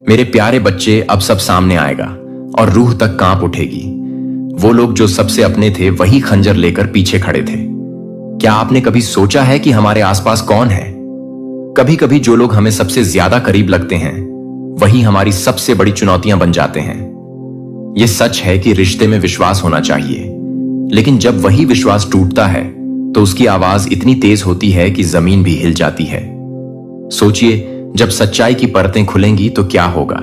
मेरे प्यारे बच्चे, अब सब सामने आएगा और रूह तक कांप उठेगी। वो लोग जो सबसे अपने थे वही खंजर लेकर पीछे खड़े थे। क्या आपने कभी सोचा है कि हमारे आसपास कौन है? कभी कभी जो लोग हमें सबसे ज्यादा करीब लगते हैं वही हमारी सबसे बड़ी चुनौतियां बन जाते हैं। यह सच है कि रिश्ते में विश्वास होना चाहिए, लेकिन जब वही विश्वास टूटता है तो उसकी आवाज इतनी तेज होती है कि जमीन भी हिल जाती है। सोचिए, जब सच्चाई की परतें खुलेंगी तो क्या होगा?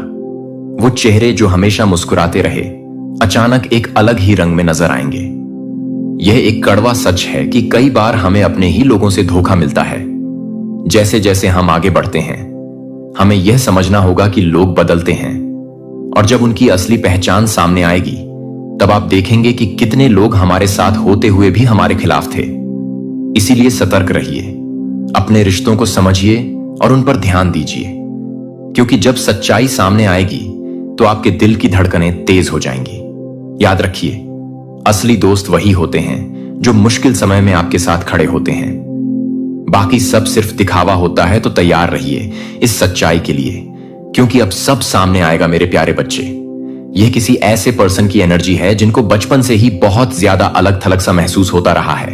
वो चेहरे जो हमेशा मुस्कुराते रहे अचानक एक अलग ही रंग में नजर आएंगे। यह एक कड़वा सच है कि कई बार हमें अपने ही लोगों से धोखा मिलता है। जैसे जैसे हम आगे बढ़ते हैं हमें यह समझना होगा कि लोग बदलते हैं, और जब उनकी असली पहचान सामने आएगी तब आप देखेंगे कि कितने लोग हमारे साथ होते हुए भी हमारे खिलाफ थे। इसीलिए सतर्क रहिए, अपने रिश्तों को समझिए और उन पर ध्यान दीजिए, क्योंकि जब सच्चाई सामने आएगी तो आपके दिल की धड़कनें तेज हो जाएंगी। याद रखिए, असली दोस्त वही होते हैं जो मुश्किल समय में आपके साथ खड़े होते हैं। बाकी सब सिर्फ दिखावा होता है, तो तैयार रहिए इस सच्चाई के लिए, क्योंकि अब सब सामने आएगा। मेरे प्यारे बच्चे, यह किसी ऐसे पर्सन की एनर्जी है जिनको बचपन से ही बहुत ज्यादा अलग थलग सा महसूस होता रहा है।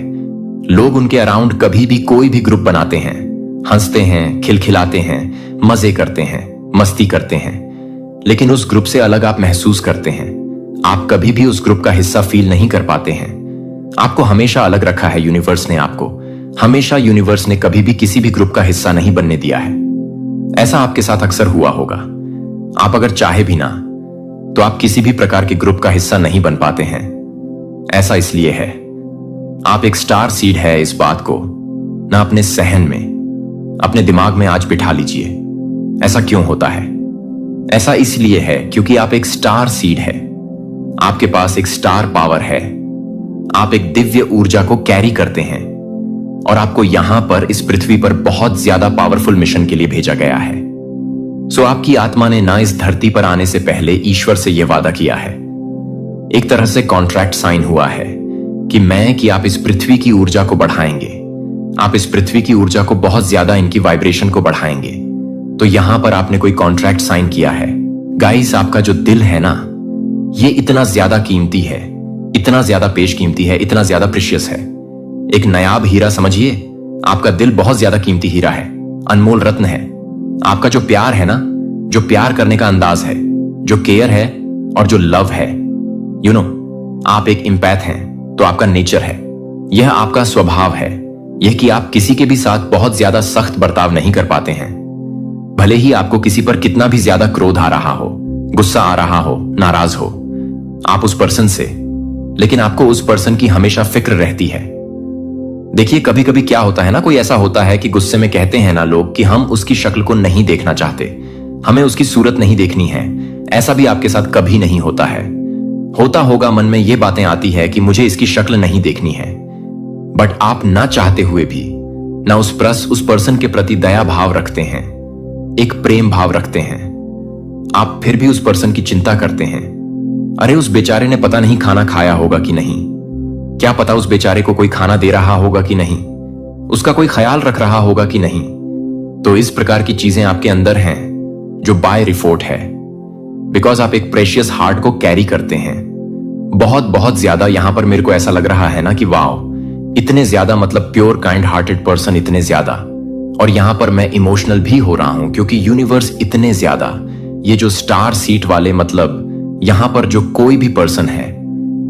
लोग उनके अराउंड कभी भी कोई भी ग्रुप बनाते हैं, हंसते हैं, खिलखिलाते हैं, मजे करते हैं, मस्ती करते हैं, लेकिन उस ग्रुप से अलग आप महसूस करते हैं। आप कभी भी उस ग्रुप का हिस्सा फील नहीं कर पाते हैं। आपको हमेशा अलग रखा है यूनिवर्स ने, आपको हमेशा यूनिवर्स ने कभी भी किसी भी ग्रुप का हिस्सा नहीं बनने दिया है। ऐसा आपके साथ अक्सर हुआ होगा। आप अगर चाहे भी ना तो आप किसी भी प्रकार के ग्रुप का हिस्सा नहीं बन पाते हैं। ऐसा इसलिए है, आप एक स्टार सीड है। इस बात को ना अपने सहन में, अपने दिमाग में आज बिठा लीजिए। ऐसा क्यों होता है? ऐसा इसलिए है क्योंकि आप एक स्टार सीड है। आपके पास एक स्टार पावर है। आप एक दिव्य ऊर्जा को कैरी करते हैं और आपको यहां पर इस पृथ्वी पर बहुत ज्यादा पावरफुल मिशन के लिए भेजा गया है। सो आपकी आत्मा ने ना इस धरती पर आने से पहले ईश्वर से यह वादा किया है, एक तरह से कॉन्ट्रैक्ट साइन हुआ है कि आप इस पृथ्वी की ऊर्जा को बढ़ाएंगे। आप इस पृथ्वी की ऊर्जा को बहुत ज्यादा, इनकी वाइब्रेशन को बढ़ाएंगे। तो यहां पर आपने कोई कॉन्ट्रैक्ट साइन किया है। गाइस, आपका जो दिल है ना, ये इतना ज्यादा कीमती है, इतना ज्यादा पेशकीमती है, इतना ज्यादा प्रीशियस है। एक नायाब हीरा समझिए। आपका दिल बहुत ज्यादा कीमती हीरा है, अनमोल रत्न है। आपका जो प्यार है ना, जो प्यार करने का अंदाज है, जो केयर है और जो लव है, आप एक इम्पैथ हैं, तो आपका नेचर है, यह आपका स्वभाव है, यह कि आप किसी के भी साथ बहुत ज्यादा सख्त बर्ताव नहीं कर पाते हैं। भले ही आपको किसी पर कितना भी ज्यादा क्रोध आ रहा हो, गुस्सा आ रहा हो, नाराज हो आप उस पर्सन से, लेकिन आपको उस पर्सन की हमेशा फिक्र रहती है। देखिए, कभी कभी क्या होता है ना, कोई ऐसा होता है कि गुस्से में कहते हैं ना लोग कि हम उसकी शक्ल को नहीं देखना चाहते, हमें उसकी सूरत नहीं देखनी है। ऐसा भी आपके साथ कभी नहीं होता है। होता होगा, मन में ये बातें आती है कि मुझे इसकी शक्ल नहीं देखनी है, बट आप ना चाहते हुए भी ना उस पर्सन के प्रति दया भाव रखते हैं, एक प्रेम भाव रखते हैं। आप फिर भी उस पर्सन की चिंता करते हैं। अरे, उस बेचारे ने पता नहीं खाना खाया होगा कि नहीं, क्या पता उस बेचारे को कोई खाना दे रहा होगा कि नहीं, उसका कोई ख्याल रख रहा होगा कि नहीं। तो इस प्रकार की चीजें आपके अंदर हैं जो बाय रिफोर्ट है, बिकॉज आप एक प्रेशियस हार्ट को कैरी करते हैं। बहुत बहुत ज्यादा। यहां पर मेरे को ऐसा लग रहा है ना कि वाओ, इतने ज्यादा, मतलब प्योर काइंड हार्टेड पर्सन इतने ज्यादा। और यहां पर मैं इमोशनल भी हो रहा हूं क्योंकि यूनिवर्स इतने ज्यादा, ये जो स्टार सीट वाले, मतलब यहां पर जो कोई भी पर्सन है,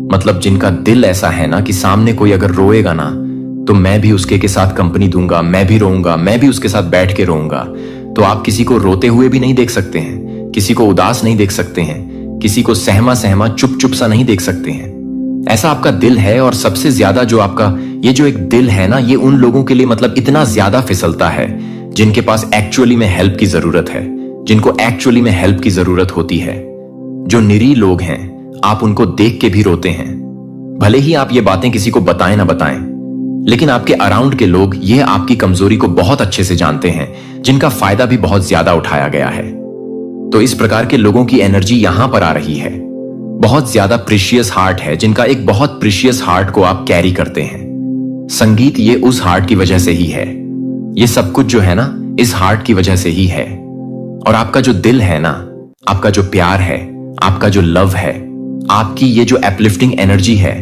मतलब जिनका दिल ऐसा है ना कि सामने कोई अगर रोएगा ना तो मैं भी उसके साथ कंपनी दूंगा, मैं भी रोऊंगा, मैं भी उसके साथ बैठ के रोऊंगा। तो आप किसी को रोते हुए भी नहीं देख सकते हैं, किसी को उदास नहीं देख सकते हैं, किसी को सहमा सहमा चुप चुप सा नहीं देख सकते हैं। ऐसा आपका दिल है। और सबसे ज्यादा जो आपका ये जो एक दिल है ना, ये उन लोगों के लिए मतलब इतना ज्यादा फिसलता है जिनके पास एक्चुअली में हेल्प की जरूरत है, जिनको एक्चुअली में हेल्प की जरूरत होती है। जो निरीह लोग हैं, आप उनको देख के भी रोते हैं। भले ही आप ये बातें किसी को बताएं ना बताएं, लेकिन आपके अराउंड के लोग ये आपकी कमजोरी को बहुत अच्छे से जानते हैं, जिनका फायदा भी बहुत ज्यादा उठाया गया है। तो इस प्रकार के लोगों की एनर्जी यहां पर आ रही है। बहुत ज्यादा प्रीशियस हार्ट है, जिनका एक बहुत प्रीशियस हार्ट को आप कैरी करते हैं। संगीत ये उस हार्ट की वजह से ही है। ये सब कुछ जो है ना, इस हार्ट की वजह से ही है। और आपका जो दिल है ना, आपका जो प्यार है, आपका जो लव है, आपकी ये जो अपलिफ्टिंग एनर्जी है,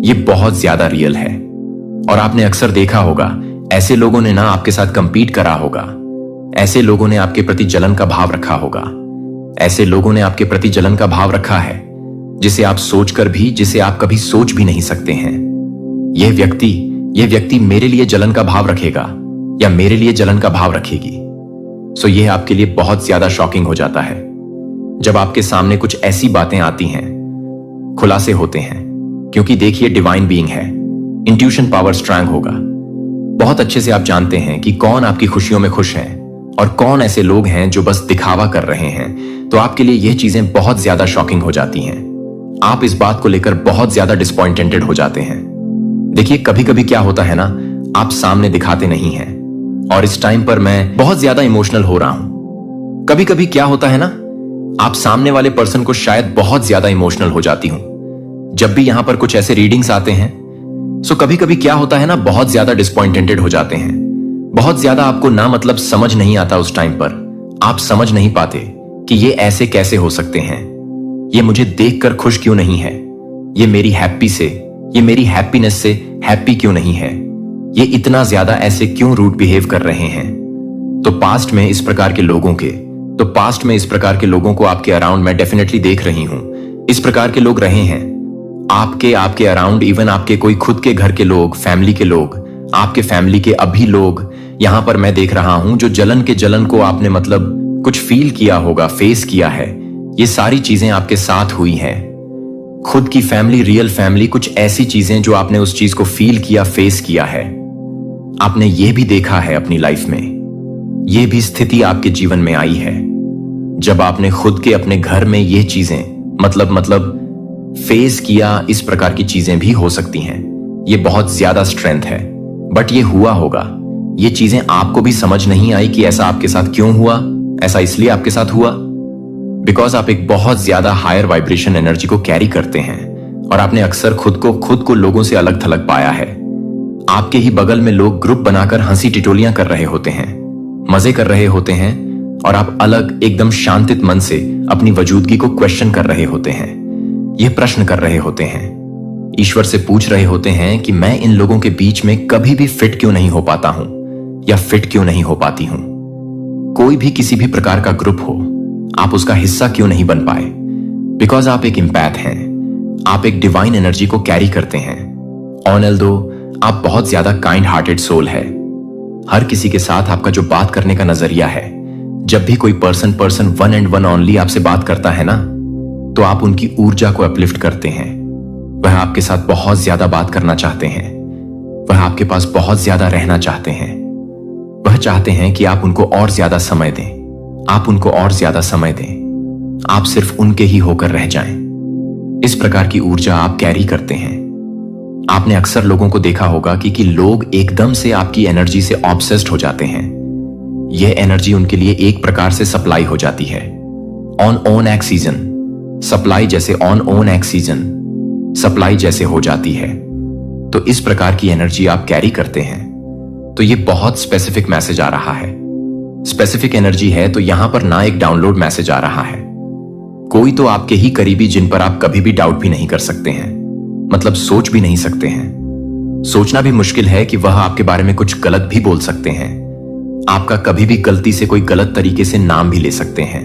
ये बहुत ज्यादा रियल है। और आपने अक्सर देखा होगा, ऐसे लोगों ने ना आपके साथ कंपीट करा होगा, ऐसे लोगों ने आपके प्रति जलन का भाव रखा होगा, ऐसे लोगों ने आपके प्रति जलन का भाव रखा है जिसे आप सोचकर भी, जिसे आप कभी सोच भी नहीं सकते हैं। यह व्यक्ति मेरे लिए जलन का भाव रखेगा या मेरे लिए जलन का भाव रखेगी। सो यह आपके लिए बहुत ज्यादा शॉकिंग हो जाता है जब आपके सामने कुछ ऐसी बातें आती हैं, खुलासे होते हैं, क्योंकि देखिए डिवाइन बीइंग है, इंट्यूशन पावर स्ट्रांग होगा। बहुत अच्छे से आप जानते हैं कि कौन आपकी खुशियों में खुश है और कौन ऐसे लोग हैं जो बस दिखावा कर रहे हैं। तो आपके लिए यह चीजें बहुत ज्यादा शॉकिंग हो जाती हैं। आप इस बात को लेकर बहुत ज्यादा डिसअपॉइंटेड हो जाते हैं। देखिए कभी कभी क्या होता है ना, आप सामने दिखाते नहीं हैं, और इस टाइम पर मैं बहुत ज्यादा इमोशनल हो रहा हूं। कभी कभी क्या होता है ना, आप सामने वाले पर्सन को शायद बहुत ज्यादा इमोशनल हो जाती हूं। जब भी यहां पर कुछ ऐसे रीडिंग्स आते हैं, सो कभी कभी क्या होता है ना, बहुत ज्यादा डिसअपॉइंटेड हो जाते हैं। बहुत ज्यादा आपको ना मतलब समझ नहीं आता। उस टाइम पर आप समझ नहीं पाते कि ये ऐसे कैसे हो सकते हैं, ये मुझे देखकर खुश क्यों नहीं है, ये मेरी मेरी हैप्पीनेस से हैप्पी क्यों नहीं है, ये इतना ज्यादा ऐसे क्यों रूड बिहेव कर रहे हैं। तो पास्ट में इस प्रकार के लोगों को आपके अराउंड मैं डेफिनेटली देख रही हूं। इस प्रकार के लोग रहे हैं आपके अराउंड। इवन आपके कोई खुद के घर के लोग, फैमिली के लोग, आपके फैमिली के अभी लोग यहां पर मैं देख रहा हूं, जो जलन को आपने मतलब कुछ फील किया होगा, फेस किया है। ये सारी चीजें आपके साथ हुई हैं। खुद की फैमिली, रियल फैमिली, कुछ ऐसी चीजें जो आपने उस चीज को फील किया, फेस किया है। आपने ये भी देखा है अपनी लाइफ में, ये भी स्थिति आपके जीवन में आई है जब आपने खुद के अपने घर में ये चीजें मतलब फेस किया। इस प्रकार की चीजें भी हो सकती हैं। ये बहुत ज्यादा स्ट्रेंथ है, बट ये हुआ होगा। ये चीजें आपको भी समझ नहीं आई कि ऐसा आपके साथ क्यों हुआ। ऐसा इसलिए आपके साथ हुआ बिकॉज आप एक बहुत ज्यादा हायर वाइब्रेशन एनर्जी को कैरी करते हैं, और आपने अक्सर खुद को लोगों से अलग थलग पाया है। आपके ही बगल में लोग ग्रुप बनाकर हंसी टिटोलियां कर रहे होते हैं, मजे कर रहे होते हैं, और आप अलग एकदम शांतित मन से अपनी वजूदगी को क्वेश्चन कर रहे होते हैं। ये प्रश्न कर रहे होते हैं, ईश्वर से पूछ रहे होते हैं कि मैं इन लोगों के बीच में कभी भी फिट क्यों नहीं हो पाता हूं, या फिट क्यों नहीं हो पाती हूं। कोई भी किसी भी प्रकार का ग्रुप हो, आप उसका हिस्सा क्यों नहीं बन पाए। बिकॉज आप एक इम्पैथ हैं, आप एक डिवाइन एनर्जी को कैरी करते हैं। ऑन दो आप बहुत ज्यादा काइंड हार्टेड सोल है। हर किसी के साथ आपका जो बात करने का नजरिया है, जब भी कोई person one and one only आपसे बात करता है ना, तो आप उनकी ऊर्जा को अपलिफ्ट करते हैं। वह आपके साथ बहुत ज्यादा बात करना चाहते हैं, वह आपके पास बहुत ज्यादा रहना चाहते हैं। वह चाहते हैं कि आप उनको और ज्यादा समय दें, आप उनको और ज्यादा समय दें, आप सिर्फ उनके ही होकर रह जाएं। इस प्रकार की ऊर्जा आप कैरी करते हैं। आपने अक्सर लोगों को देखा होगा कि लोग एकदम से आपकी एनर्जी से ऑब्सेस्ड हो जाते हैं। यह एनर्जी उनके लिए एक प्रकार से सप्लाई हो जाती है ऑन ओन ऑक्सीजन। सप्लाई जैसे ऑन ओन ऑक्सीजन सप्लाई जैसे हो जाती है। तो इस प्रकार की एनर्जी आप कैरी करते हैं। तो ये बहुत स्पेसिफिक मैसेज आ रहा है। स्पेसिफिक एनर्जी है तो यहां पर ना एक डाउनलोड मैसेज आ रहा है, कोई तो आपके ही करीबी जिन पर आप कभी भी डाउट भी नहीं कर सकते हैं, मतलब सोच भी नहीं सकते हैं। सोचना भी मुश्किल है कि वह आपके बारे में कुछ गलत भी बोल सकते हैं। आपका कभी भी गलती से कोई गलत तरीके से नाम भी ले सकते हैं।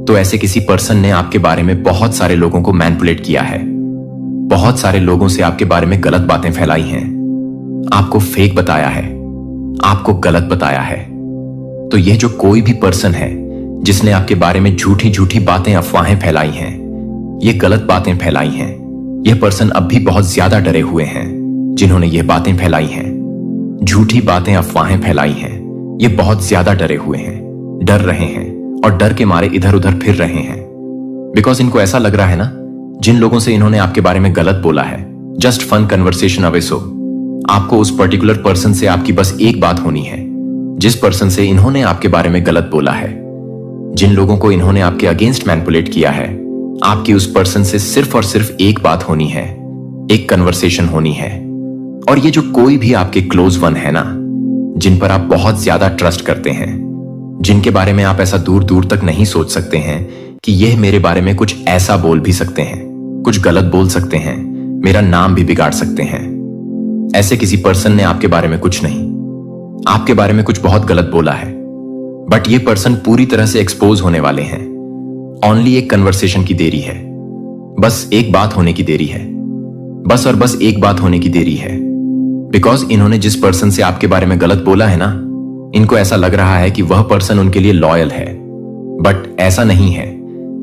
तो ऐसे किसी पर्सन ने आपके बारे में बहुत सारे लोगों को मैनिपुलेट किया है, बहुत सारे लोगों से आपके बारे में गलत बातें फैलाई हैं, आपको फेक बताया है, आपको गलत बताया है। तो यह जो कोई भी पर्सन है जिसने आपके बारे में झूठी झूठी बातें, अफवाहें फैलाई हैं, ये गलत बातें फैलाई हैं, यह पर्सन अब भी बहुत ज्यादा डरे हुए हैं। जिन्होंने ये बातें फैलाई हैं, झूठी बातें, अफवाहें फैलाई हैं, ये बहुत ज्यादा डरे हुए हैं, डर रहे हैं, और डर के मारे इधर उधर फिर रहे हैं। बिकॉज इनको ऐसा लग रहा है ना, जिन लोगों से इन्होंने आपके बारे में गलत बोला है, just fun conversation away, so आपको उस पर्टिकुलर पर्सन से आपकी बस एक बात होनी है। जिस पर्सन से इन्होंने आपके बारे में गलत बोला है, जिन लोगों को इन्होंने आपके अगेंस्ट मैनिपुलेट किया है, आपकी उस पर्सन से सिर्फ और सिर्फ एक बात होनी है, एक कन्वर्सेशन होनी है। और ये जो कोई भी आपके क्लोज वन है ना, जिन पर आप बहुत ज्यादा ट्रस्ट करते हैं, जिनके बारे में आप ऐसा दूर दूर तक नहीं सोच सकते हैं कि यह मेरे बारे में कुछ ऐसा बोल भी सकते हैं, कुछ गलत बोल सकते हैं, मेरा नाम भी बिगाड़ सकते हैं। ऐसे किसी पर्सन ने आपके बारे में कुछ नहीं, आपके बारे में कुछ बहुत गलत बोला है, बट ये पर्सन पूरी तरह से एक्सपोज होने वाले हैं। ओनली एक कन्वर्सेशन की देरी है, बस एक बात होने की देरी है, बस और बस एक बात होने की देरी है। बिकॉज इन्होंने जिस पर्सन से आपके बारे में गलत बोला है ना, इनको ऐसा लग रहा है कि वह पर्सन उनके लिए लॉयल है, बट ऐसा नहीं है।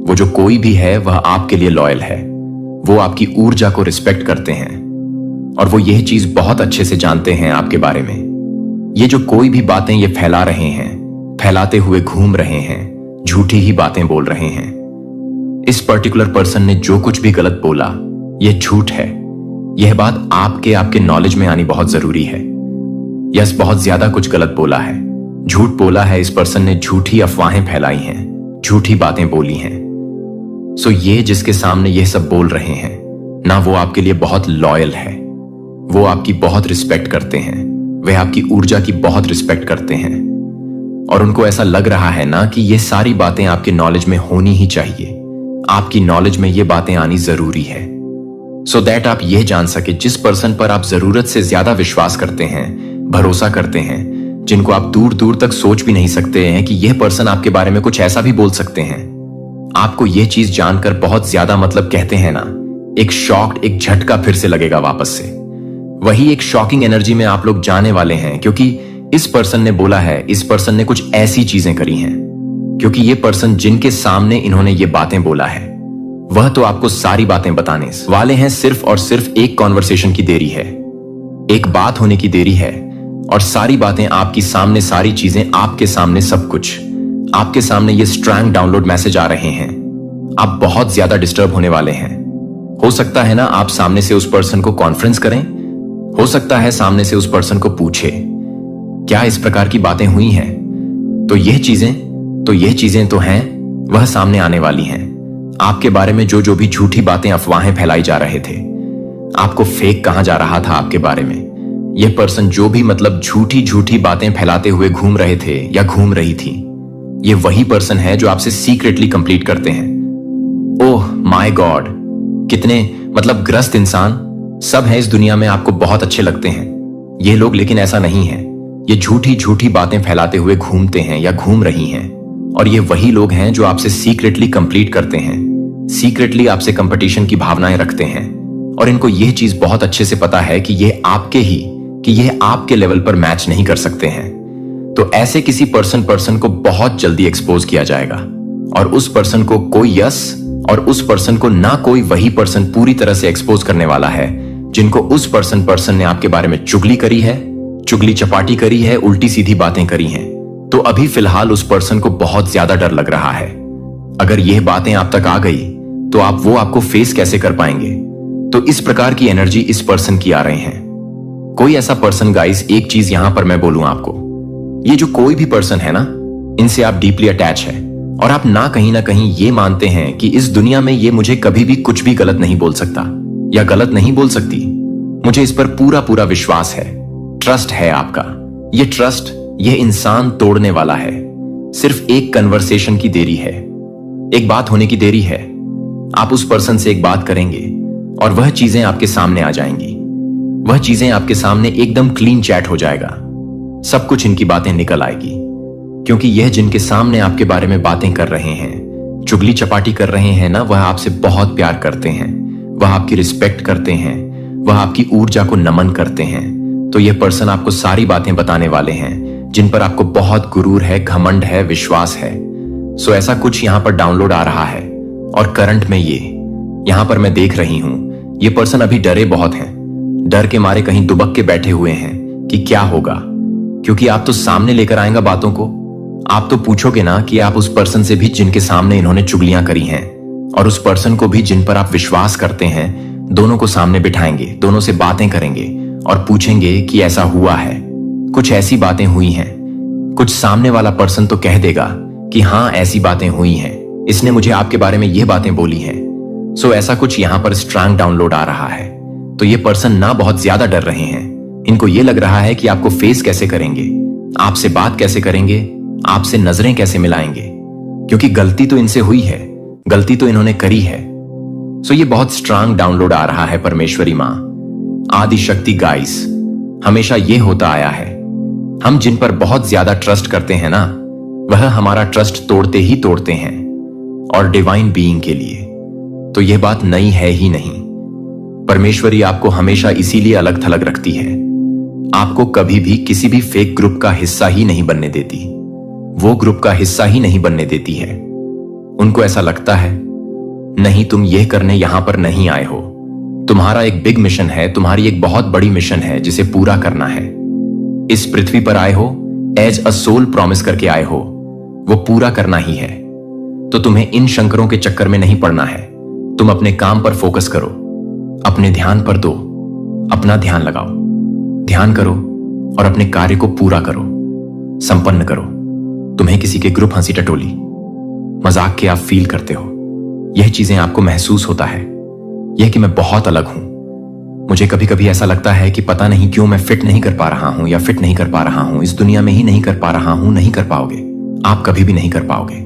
वो जो कोई भी है वह आपके लिए लॉयल है, वो आपकी ऊर्जा को रिस्पेक्ट करते हैं और वो यह चीज बहुत अच्छे से जानते हैं आपके बारे में। ये जो कोई भी बातें ये फैला रहे हैं, फैलाते हुए घूम रहे हैं, झूठी ही बातें बोल रहे हैं। इस पर्टिकुलर पर्सन ने जो कुछ भी गलत बोला यह झूठ है। यह बात आपके नॉलेज में आनी बहुत जरूरी है। यस, बहुत ज्यादा कुछ गलत बोला है, झूठ बोला है। इस पर्सन ने झूठी अफवाहें फैलाई हैं, झूठी बातें बोली हैं। सो ये जिसके सामने यह सब बोल रहे हैं ना, वो आपके लिए बहुत लॉयल है, वो आपकी बहुत रिस्पेक्ट करते हैं, वे आपकी ऊर्जा की बहुत रिस्पेक्ट करते हैं और उनको ऐसा लग रहा है ना कि ये सारी बातें आपके नॉलेज में होनी ही चाहिए, आपकी नॉलेज में ये बातें आनी जरूरी है, सो दैट आप यह जान सके जिस पर्सन पर आप जरूरत से ज्यादा विश्वास करते हैं, भरोसा करते हैं, जिनको आप दूर दूर तक सोच भी नहीं सकते हैं कि यह पर्सन आपके बारे में कुछ ऐसा भी बोल सकते हैं। आपको यह चीज जानकर बहुत ज्यादा, मतलब कहते हैं ना, एक शॉक, एक झटका फिर से लगेगा वापस से। वही एक शॉकिंग एनर्जी में आप लोग जाने वाले हैं, क्योंकि इस पर्सन ने बोला है, इस पर्सन ने कुछ ऐसी चीजें करी हैं, क्योंकि ये पर्सन जिनके सामने इन्होंने ये बातें बोला है वह तो आपको सारी बातें बताने वाले हैं। सिर्फ और सिर्फ एक कॉन्वर्सेशन की देरी है, एक बात होने की देरी है और सारी बातें आपकी सामने, सारी चीजें आपके सामने, सब कुछ आपके सामने। ये स्ट्रॉन्ग डाउनलोड मैसेज आ रहे हैं, आप बहुत ज्यादा डिस्टर्ब होने वाले हैं। हो सकता है ना आप सामने से उस पर्सन को कॉन्फ्रेंस करें, हो सकता है सामने से उस पर्सन को पूछे क्या इस प्रकार की बातें हुई हैं, तो यह चीजें तो हैं, वह सामने आने वाली हैं। आपके बारे में जो जो भी झूठी बातें, अफवाहें फैलाई जा रहे थे, आपको फेक कहा जा रहा था आपके बारे में, यह पर्सन जो भी मतलब झूठी झूठी बातें फैलाते हुए घूम रहे थे या घूम रही थी, ये वही पर्सन है जो आपसे सीक्रेटली कंप्लीट करते हैं। ओह माय गॉड, कितने मतलब ग्रस्त इंसान सब है इस दुनिया में, आपको बहुत अच्छे लगते हैं ये लोग, लेकिन ऐसा नहीं है। ये झूठी झूठी बातें फैलाते हुए घूमते हैं या घूम रही हैं और ये वही लोग हैं जो आपसे सीक्रेटली कंप्लीट करते हैं, सीक्रेटली आपसे कंपटीशन की भावनाएं रखते हैं और इनको यह चीज बहुत अच्छे से पता है कि यह आपके लेवल पर मैच नहीं कर सकते हैं। तो ऐसे किसी पर्सन को बहुत जल्दी एक्सपोज किया जाएगा और उस पर्सन को कोई यस और उस पर्सन को ना कोई वही पर्सन पूरी तरह से एक्सपोज करने वाला है जिनको उस पर्सन ने आपके बारे में चुगली करी है, चुगली चपाटी करी है, उल्टी सीधी बातें करी हैं। तो अभी फिलहाल उस पर्सन को बहुत ज्यादा डर लग रहा है। अगर यह बातें आप तक आ गई तो आपको फेस कैसे कर पाएंगे। तो इस प्रकार की एनर्जी इस पर्सन की आ रहे हैं। कोई ऐसा पर्सन, गाइस, एक चीज यहां पर मैं बोलूं आपको, ये जो कोई भी पर्सन है ना, इनसे आप डीपली अटैच है और आप ना कहीं ये मानते हैं कि इस दुनिया में ये मुझे कभी भी कुछ भी गलत नहीं बोल सकता या गलत नहीं बोल सकती। मुझे इस पर पूरा विश्वास है, ट्रस्ट है आपका। ये ट्रस्ट ये इंसान तोड़ने वाला है। सिर्फ एक कन्वर्सेशन की देरी है, एक बात होने की देरी है। आप उस पर्सन से एक बात करेंगे और वह चीजें आपके सामने आ जाएंगी, वह चीजें आपके सामने एकदम क्लीन चैट हो जाएगा, सब कुछ इनकी बातें निकल आएगी, क्योंकि यह जिनके सामने आपके बारे में बातें कर रहे हैं, चुगली चपाटी कर रहे हैं ना, वह आपसे बहुत प्यार करते हैं, वह आपकी रिस्पेक्ट करते हैं, वह आपकी ऊर्जा को नमन करते हैं। तो यह पर्सन आपको सारी बातें बताने वाले हैं जिन पर आपको बहुत गुरूर है, घमंड है, विश्वास है। सो ऐसा कुछ यहां पर डाउनलोड आ रहा है और करंट में ये यहां पर मैं देख रही हूं, ये पर्सन अभी डरे बहुत हैं, डर के मारे कहीं दुबक के बैठे हुए हैं कि क्या होगा, क्योंकि आप तो सामने लेकर आएंगे बातों को। आप तो पूछोगे ना कि आप उस पर्सन से भी जिनके सामने इन्होंने चुगलियां करी हैं और उस पर्सन को भी जिन पर आप विश्वास करते हैं, दोनों को सामने बिठाएंगे, दोनों से बातें करेंगे और पूछेंगे कि ऐसा हुआ है, कुछ ऐसी बातें हुई हैं। कुछ सामने वाला पर्सन तो कह देगा कि हाँ ऐसी बातें हुई हैं, इसने मुझे आपके बारे में ये बातें बोली हैं। सो ऐसा कुछ यहां पर स्ट्रॉन्ग डाउनलोड आ रहा है। तो ये पर्सन ना बहुत ज्यादा डर रहे हैं, इनको ये लग रहा है कि आपको फेस कैसे करेंगे, आपसे बात कैसे करेंगे, आपसे नजरें कैसे मिलाएंगे, क्योंकि गलती तो इनसे हुई है, गलती तो इन्होंने करी है। सो ये बहुत स्ट्रांग डाउनलोड आ रहा है परमेश्वरी मां, आदि शक्ति गाइस। हमेशा ये होता आया है, हम जिन पर बहुत ज्यादा ट्रस्ट करते हैं ना, वह हमारा ट्रस्ट तोड़ते ही तोड़ते हैं, और डिवाइन बीइंग के लिए तो यह बात नई है ही नहीं। परमेश्वरी आपको हमेशा इसीलिए अलग थलग रखती है, आपको कभी भी किसी भी फेक ग्रुप का हिस्सा ही नहीं बनने देती, वो ग्रुप का हिस्सा ही नहीं बनने देती है। उनको ऐसा लगता है नहीं, तुम यह करने यहां पर नहीं आए हो, तुम्हारा एक बिग मिशन है, तुम्हारी एक बहुत बड़ी मिशन है जिसे पूरा करना है। इस पृथ्वी पर आए हो एज अ सोल प्रॉमिस करके आए हो, वो पूरा करना ही है। तो तुम्हें इन शंकरों के चक्कर में नहीं पड़ना है, तुम अपने काम पर फोकस करो, अपने ध्यान पर दो, अपना ध्यान लगाओ, ध्यान करो और अपने कार्य को पूरा करो, संपन्न करो। तुम्हें किसी के ग्रुप हंसी टटोली मजाक के आप फील करते हो, यह चीजें आपको महसूस होता है, यह कि मैं बहुत अलग हूं, मुझे कभी कभी ऐसा लगता है कि पता नहीं क्यों मैं फिट नहीं कर पा रहा हूं या फिट नहीं कर पा रहा हूं, इस दुनिया में ही नहीं कर पा रहा हूं। नहीं कर पाओगे, आप कभी भी नहीं कर पाओगे,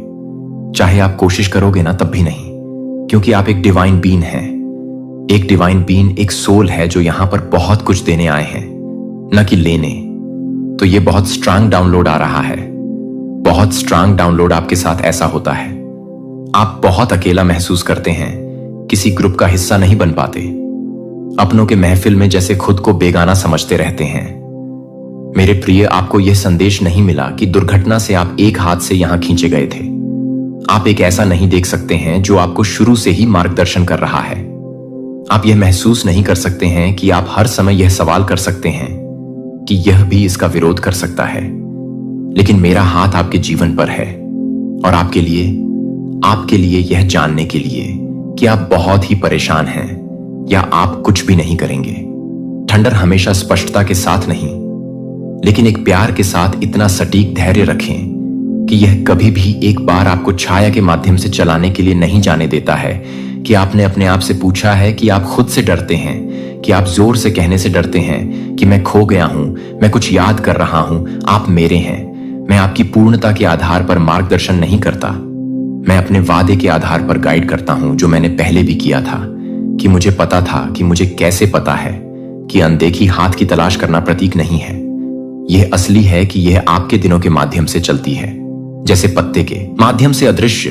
चाहे आप कोशिश करोगे ना तब भी नहीं, क्योंकि आप एक डिवाइन बीइंग हैं। एक डिवाइन बीइंग एक सोल है जो यहां पर बहुत कुछ देने आए हैं, न कि लेने। तो ये बहुत स्ट्रांग डाउनलोड आ रहा है, बहुत स्ट्रांग डाउनलोड आपके साथ ऐसा होता है। आप बहुत अकेला महसूस करते हैं, किसी ग्रुप का हिस्सा नहीं बन पाते, अपनों के महफिल में जैसे खुद को बेगाना समझते रहते हैं। मेरे प्रिय, आपको यह संदेश नहीं मिला कि दुर्घटना से आप एक हाथ से यहां खींचे गए थे। आप एक ऐसा नहीं देख सकते हैं जो आपको शुरू से ही मार्गदर्शन कर रहा है। आप यह महसूस नहीं कर सकते हैं कि आप हर समय यह सवाल कर सकते हैं कि यह भी इसका विरोध कर सकता है, लेकिन मेरा हाथ आपके जीवन पर है, और आपके लिए यह जानने के लिए कि आप बहुत ही परेशान हैं या आप कुछ भी नहीं करेंगे। थंडर हमेशा स्पष्टता के साथ नहीं, लेकिन एक प्यार के साथ इतना सटीक धैर्य रखें कि यह कभी भी एक बार आपको छाया के माध्यम से चलाने के लिए नहीं जाने देता है कि आपने अपने आप से पूछा है कि आप खुद से डरते हैं, कि आप जोर से कहने से डरते हैं कि मैं खो गया हूं, मैं कुछ याद कर रहा हूं, आप मेरे हैं। मैं आपकी पूर्णता के आधार पर मार्गदर्शन नहीं करता, मैं अपने वादे के आधार पर गाइड करता हूं, जो मैंने पहले भी किया था, कि मुझे पता था कि मुझे कैसे पता है कि अनदेखी हाथ की तलाश करना प्रतीक नहीं है। यह असली है कि यह आपके दिनों के माध्यम से चलती है, जैसे पत्ते के माध्यम से अदृश्य।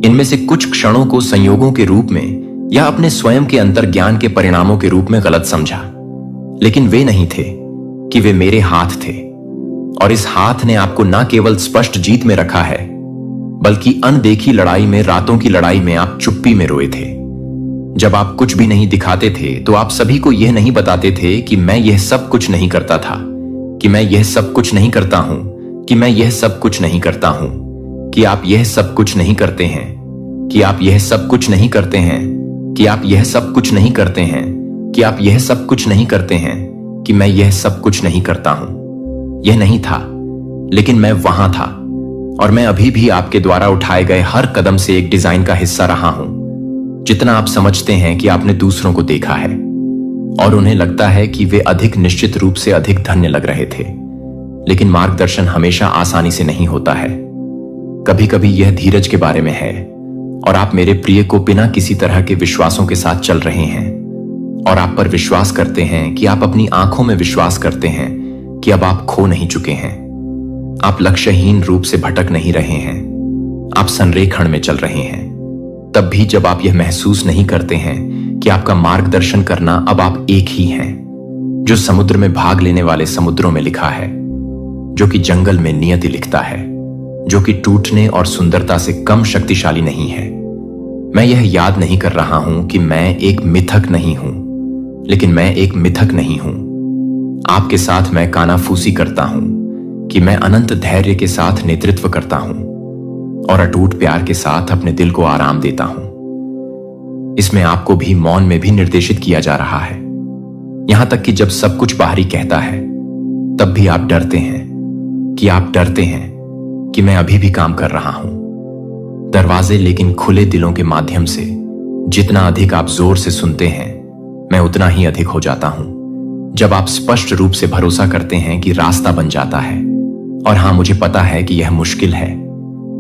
इनमें से कुछ क्षणों को संयोगों के रूप में या अपने स्वयं के अंतर ज्ञान के परिणामों के रूप में गलत समझा, लेकिन वे नहीं थे कि वे मेरे हाथ थे, और इस हाथ ने आपको न केवल स्पष्ट जीत में रखा है, बल्कि अनदेखी लड़ाई में, रातों की लड़ाई में आप चुप्पी में रोए थे। जब आप कुछ भी नहीं दिखाते थे तो आप सभी को यह नहीं बताते थे कि मैं यह सब कुछ नहीं करता था, कि मैं यह सब कुछ नहीं करता हूं, कि मैं यह सब कुछ नहीं करता हूं, कि आप यह सब कुछ नहीं करते हैं, कि आप यह सब कुछ नहीं करते हैं, कि आप यह सब कुछ नहीं करते हैं, कि आप यह सब कुछ नहीं करते हैं, कि मैं यह सब कुछ नहीं करता हूं। यह नहीं था, लेकिन मैं वहां था, और मैं अभी भी आपके द्वारा उठाए गए हर कदम से एक डिजाइन का हिस्सा रहा हूं। जितना आप समझते हैं कि आपने दूसरों को देखा है और उन्हें लगता है कि वे अधिक निश्चित रूप से अधिक धन्य लग रहे थे, लेकिन मार्गदर्शन हमेशा आसानी से नहीं होता है। कभी कभी यह धीरज के बारे में है, और आप मेरे प्रिय को बिना किसी तरह के विश्वासों के साथ चल रहे हैं, और आप पर विश्वास करते हैं कि आप अपनी आंखों में विश्वास करते हैं कि अब आप खो नहीं चुके हैं, आप लक्ष्यहीन रूप से भटक नहीं रहे हैं, आप संरेखण में चल रहे हैं। तब भी जब आप यह महसूस नहीं करते हैं कि आपका मार्गदर्शन करना अब आप एक ही हैं, जो समुद्र में भाग लेने वाले समुद्रों में लिखा है, जो कि जंगल में नियति लिखता है, जो कि टूटने और सुंदरता से कम शक्तिशाली नहीं है। मैं यह याद नहीं कर रहा हूं कि मैं एक मिथक नहीं हूं, लेकिन मैं एक मिथक नहीं हूं। आपके साथ मैं कानाफूसी करता हूं कि मैं अनंत धैर्य के साथ नेतृत्व करता हूं और अटूट प्यार के साथ अपने दिल को आराम देता हूं। इसमें आपको भी मौन में भी निर्देशित किया जा रहा है, यहां तक कि जब सब कुछ बाहरी कहता है, तब भी आप डरते हैं कि मैं अभी भी काम कर रहा हूं। दरवाजे लेकिन खुले दिलों के माध्यम से जितना अधिक आप जोर से सुनते हैं, मैं उतना ही अधिक हो जाता हूं। जब आप स्पष्ट रूप से भरोसा करते हैं कि रास्ता बन जाता है, और हां, मुझे पता है कि यह मुश्किल है,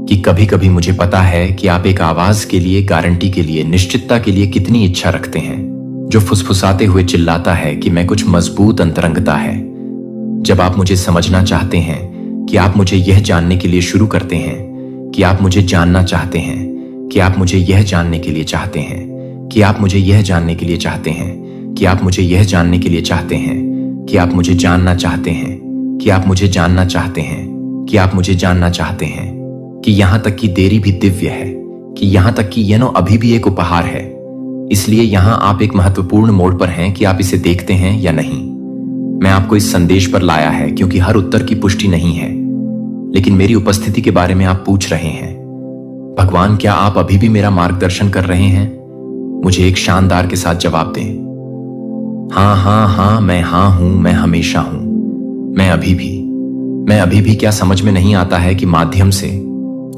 कि कभी कभी मुझे पता है कि आप एक आवाज के लिए, गारंटी के लिए, निश्चितता के लिए कितनी इच्छा रखते हैं, जो फुसफुसाते हुए चिल्लाता है कि मैं कुछ मजबूत अंतरंगता है। जब आप मुझे समझना चाहते हैं, कि आप मुझे यह जानने के लिए शुरू करते हैं, कि आप मुझे जानना चाहते हैं, कि आप मुझे यह जानने के लिए चाहते हैं, कि आप मुझे यह जानने के लिए चाहते हैं, कि आप मुझे यह जानने के लिए चाहते हैं, कि आप मुझे जानना चाहते हैं, कि आप मुझे जानना चाहते हैं, कि आप मुझे जानना चाहते हैं, कि यहां तक की देरी भी दिव्य है, कि यहां तक कि यह अभी भी एक उपहार है। इसलिए यहां आप एक महत्वपूर्ण मोड़ पर हैं कि आप इसे देखते हैं या नहीं। मैं आपको इस संदेश पर लाया है क्योंकि हर उत्तर की पुष्टि नहीं है, लेकिन मेरी उपस्थिति के बारे में आप पूछ रहे हैं, भगवान क्या आप अभी भी मेरा मार्गदर्शन कर रहे हैं? मुझे एक शानदार के साथ जवाब दें। हाँ हाँ हाँ, मैं हाँ हूं, मैं हमेशा हूं, मैं अभी भी क्या समझ में नहीं आता है कि माध्यम से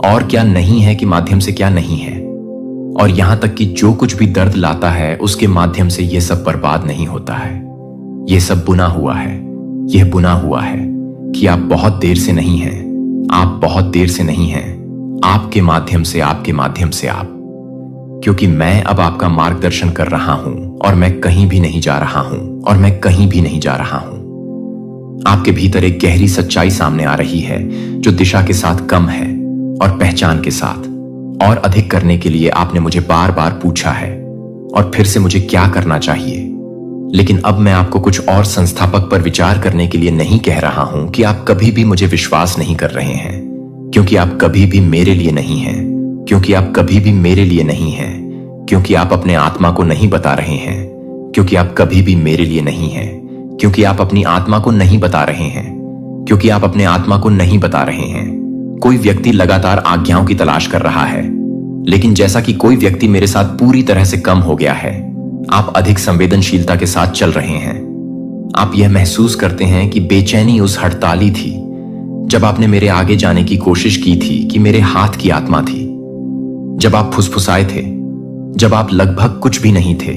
और क्या नहीं है, कि माध्यम से क्या नहीं है, और यहां तक कि जो कुछ भी दर्द लाता है उसके माध्यम से यह सब बर्बाद नहीं होता है। यह सब बुना हुआ है, यह बुना हुआ है कि आप बहुत देर से नहीं हैं, आप बहुत देर से नहीं हैं, आपके माध्यम से, आपके माध्यम से आप, क्योंकि मैं अब आपका मार्गदर्शन कर रहा हूं और मैं कहीं भी नहीं जा रहा हूं, और मैं कहीं भी नहीं जा रहा हूं। आपके भीतर एक गहरी सच्चाई सामने आ रही है जो दिशा के साथ कम है और पहचान के साथ और अधिक करने के लिए आपने मुझे बार बार पूछा है और फिर से मुझे क्या करना चाहिए। लेकिन अब मैं आपको कुछ और संस्थापक पर विचार करने के लिए नहीं कह रहा हूं कि आप कभी भी मुझे विश्वास नहीं कर रहे हैं, क्योंकि आप कभी भी मेरे लिए नहीं हैं, क्योंकि आप कभी भी मेरे लिए नहीं हैं, क्योंकि आप अपने आत्मा को नहीं बता रहे हैं, क्योंकि आप कभी भी मेरे लिए नहीं हैं, क्योंकि आप अपनी आत्मा को नहीं बता रहे हैं, क्योंकि आप अपने आत्मा को नहीं बता रहे हैं। कोई व्यक्ति लगातार आज्ञाओं की तलाश कर रहा है, लेकिन जैसा कि कोई व्यक्ति मेरे साथ पूरी तरह से कम हो गया है, आप अधिक संवेदनशीलता के साथ चल रहे हैं। आप यह महसूस करते हैं कि बेचैनी उस हड़ताली थी जब आपने मेरे आगे जाने की कोशिश की थी, कि मेरे हाथ की आत्मा थी। जब आप फुसफुसाए थे, जब आप लगभग कुछ भी नहीं थे,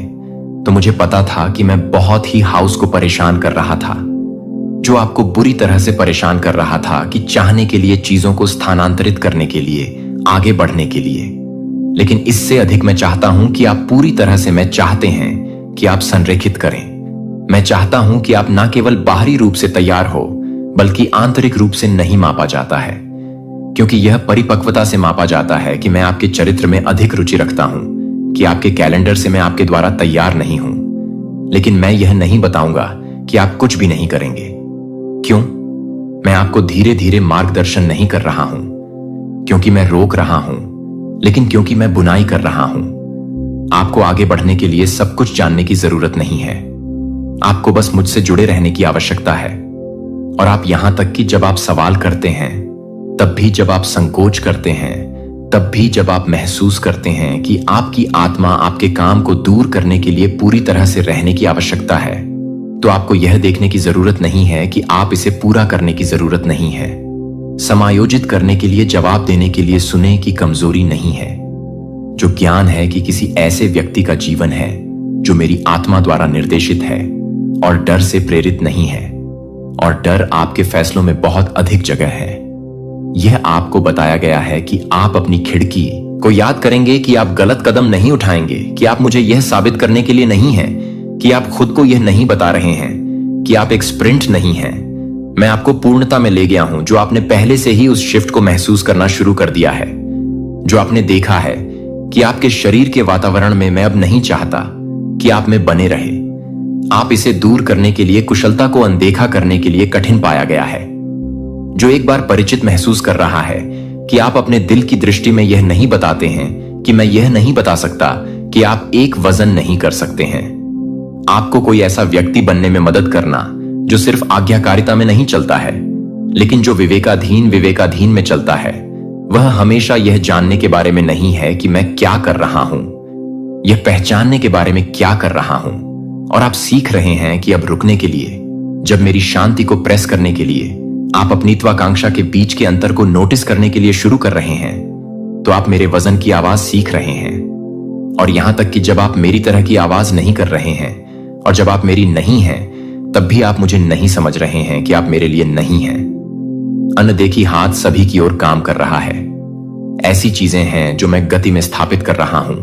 तो मुझे पता था कि मैं बहुत ही हाउस को परेशान कर रहा था, जो आपको बुरी तरह से परेशान कर रहा था, कि चाहने के लिए, चीजों को स्थानांतरित करने के लिए, आगे बढ़ने के लिए। लेकिन इससे अधिक मैं चाहता हूं कि आप पूरी तरह से, मैं चाहते हैं कि आप संरेखित करें। मैं चाहता हूं कि आप ना केवल बाहरी रूप से तैयार हो, बल्कि आंतरिक रूप से नहीं मापा जाता है, क्योंकि यह परिपक्वता से मापा जाता है कि मैं आपके चरित्र में अधिक रुचि रखता हूं, कि आपके कैलेंडर से मैं आपके द्वारा तैयार नहीं हूं। लेकिन मैं यह नहीं बताऊंगा कि आप कुछ भी नहीं करेंगे। क्यों? मैं आपको धीरे धीरे मार्गदर्शन नहीं कर रहा हूं क्योंकि मैं रोक रहा हूं, लेकिन क्योंकि मैं बुनाई कर रहा हूं। आपको आगे बढ़ने के लिए सब कुछ जानने की जरूरत नहीं है, आपको बस मुझसे जुड़े रहने की आवश्यकता है। और आप यहां तक कि जब आप सवाल करते हैं, तब भी जब आप संकोच करते हैं, तब भी जब आप महसूस करते हैं कि आपकी आत्मा आपके काम को दूर करने के लिए पूरी तरह से रहने की आवश्यकता है, तो आपको यह देखने की जरूरत नहीं है कि आप इसे पूरा करने की जरूरत नहीं है। समायोजित करने के लिए, जवाब देने के लिए सुने की कमजोरी नहीं है। जो ज्ञान है कि किसी ऐसे व्यक्ति का जीवन है जो मेरी आत्मा द्वारा निर्देशित है और डर से प्रेरित नहीं है, और डर आपके फैसलों में बहुत अधिक जगह है। यह आपको बताया गया है कि आप अपनी खिड़की को याद करेंगे, कि आप गलत कदम नहीं उठाएंगे, कि आप मुझे यह साबित करने के लिए नहीं हैं, कि आप खुद को यह नहीं बता रहे हैं कि आप एक स्प्रिंट नहीं हैं। मैं आपको पूर्णता में ले गया हूं, जो आपने पहले से ही उस शिफ्ट को महसूस करना शुरू कर दिया है, जो आपने देखा है कि आपके शरीर के वातावरण में मैं अब नहीं चाहता कि आप में बने रहे। आप इसे दूर करने के लिए, कुशलता को अनदेखा करने के लिए कठिन पाया गया है। जो एक बार परिचित महसूस कर रहा है कि आप अपने दिल की दृष्टि में यह नहीं बताते हैं, कि मैं यह नहीं बता सकता कि आप एक वजन नहीं कर सकते हैं। आपको कोई ऐसा व्यक्ति बनने में मदद करना जो सिर्फ आज्ञाकारिता में नहीं चलता है, लेकिन जो विवेकाधीन में चलता है, वह हमेशा यह जानने के बारे में नहीं है कि मैं क्या कर रहा हूं, यह पहचानने के बारे में क्या कर रहा हूं। और आप सीख रहे हैं कि अब रुकने के लिए, जब मेरी शांति को प्रेस करने के लिए आप अपनी त्वाकांक्षा के बीच के अंतर को नोटिस करने के लिए शुरू कर रहे हैं, तो आप मेरे वजन की आवाज सीख रहे हैं। और यहां तक कि जब आप मेरी तरह की आवाज नहीं कर रहे हैं, और जब आप मेरी नहीं हैं, तब भी आप मुझे नहीं समझ रहे हैं कि आप मेरे लिए नहीं हैं। अनदेखी हाथ सभी की ओर काम कर रहा है। ऐसी चीजें हैं जो मैं गति में स्थापित कर रहा हूं,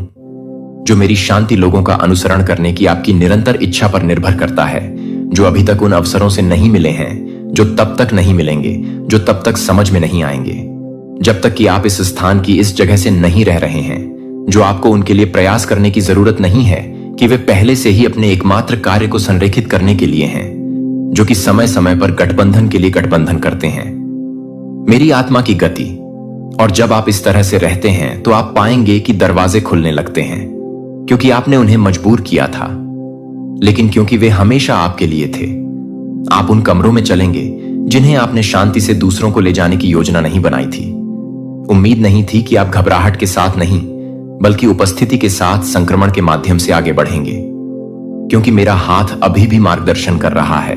जो मेरी शांति लोगों का अनुसरण करने की आपकी निरंतर इच्छा पर निर्भर करता है, जो अभी तक उन अवसरों से नहीं मिले हैं, जो तब तक नहीं मिलेंगे, जो तब तक समझ में नहीं आएंगे, जब तक कि आप इस स्थान की इस जगह से नहीं रह रहे हैं, जो आपको उनके लिए प्रयास करने की जरूरत नहीं है कि वे पहले से ही अपने एकमात्र कार्य को संरेखित करने के लिए हैं, जो कि समय समय पर गठबंधन के लिए गठबंधन करते हैं। मेरी आत्मा की गति। और जब आप इस तरह से रहते हैं तो आप पाएंगे कि दरवाजे खुलने लगते हैं, क्योंकि आपने उन्हें मजबूर किया था, लेकिन क्योंकि वे हमेशा आपके लिए थे। आप उन कमरों में चलेंगे जिन्हें आपने शांति से दूसरों को ले जाने की योजना नहीं बनाई थी। उम्मीद नहीं थी कि आप घबराहट के साथ नहीं, बल्कि उपस्थिति के साथ संक्रमण के माध्यम से आगे बढ़ेंगे, क्योंकि मेरा हाथ अभी भी मार्गदर्शन कर रहा है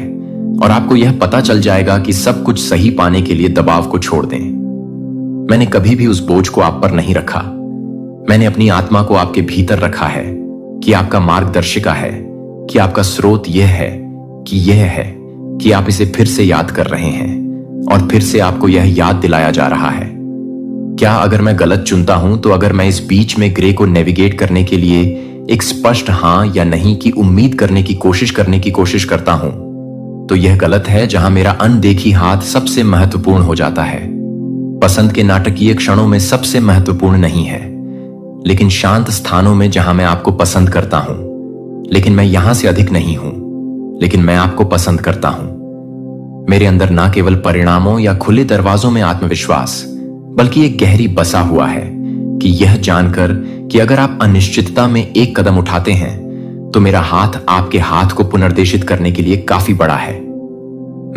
और आपको यह पता चल जाएगा कि सब कुछ सही पाने के लिए दबाव को छोड़ दें। मैंने कभी भी उस बोझ को आप पर नहीं रखा। मैंने अपनी आत्मा को आपके भीतर रखा है कि आपका मार्गदर्शिका है, कि आपका स्रोत यह है कि आप इसे फिर से याद कर रहे हैं और फिर से आपको यह याद दिलाया जा रहा है। क्या अगर मैं गलत चुनता हूं, तो अगर मैं इस बीच में ग्रे को नेविगेट करने के लिए एक स्पष्ट हां या नहीं की उम्मीद करने की कोशिश करता हूं, तो यह गलत है, जहां मेरा अनदेखी हाथ सबसे महत्वपूर्ण हो जाता है। पसंद के नाटकीय क्षणों में सबसे महत्वपूर्ण नहीं है, लेकिन शांत स्थानों में जहां मैं आपको पसंद करता हूं, लेकिन मैं यहां से अधिक नहीं हूं, लेकिन मैं आपको पसंद करता हूं। मेरे अंदर ना केवल परिणामों या खुले दरवाजों में आत्मविश्वास, बल्कि एक गहरी बसा हुआ है कि यह जानकर कि अगर आप अनिश्चितता में एक कदम उठाते हैं, तो मेरा हाथ आपके हाथ को पुनर्देशित करने के लिए काफी बड़ा है।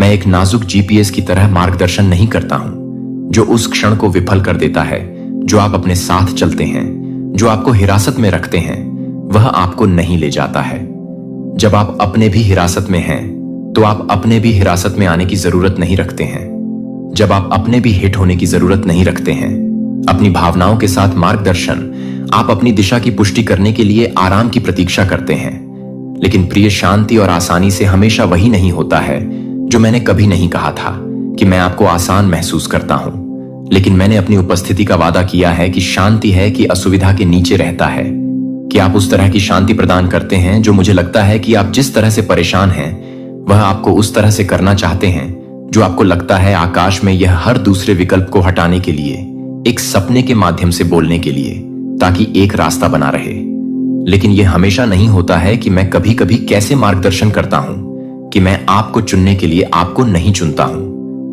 मैं एक नाजुक जीपीएस की तरह मार्गदर्शन नहीं करता हूं, जो उस क्षण को विफल कर देता है जो आप अपने साथ चलते हैं, जो आपको हिरासत में रखते हैं, वह आपको नहीं ले जाता है। जब आप अपने भी हिरासत में हैं, तो आप अपने भी हिरासत में आने की जरूरत नहीं रखते हैं। जब आप अपने भी हिट होने की जरूरत नहीं रखते हैं। अपनी भावनाओं के साथ मार्गदर्शन, आप अपनी दिशा की पुष्टि करने के लिए आराम की प्रतीक्षा करते हैं। लेकिन प्रिय, शांति और आसानी से हमेशा वही नहीं होता है जो मैंने कभी नहीं कहा था कि मैं आपको आसान महसूस करता हूं। लेकिन मैंने अपनी उपस्थिति का वादा किया है कि शांति है कि असुविधा के नीचे रहता है, कि आप उस तरह की शांति प्रदान करते हैं जो मुझे लगता है कि आप जिस तरह से परेशान हैं, वह आपको उस तरह से करना चाहते हैं जो आपको लगता है आकाश में यह हर दूसरे विकल्प को हटाने के लिए, एक सपने के माध्यम से बोलने के लिए, ताकि एक रास्ता बना रहे। लेकिन यह हमेशा नहीं होता है कि मैं कभी कभी कैसे मार्गदर्शन करता हूं कि मैं आपको चुनने के लिए आपको नहीं चुनता हूं,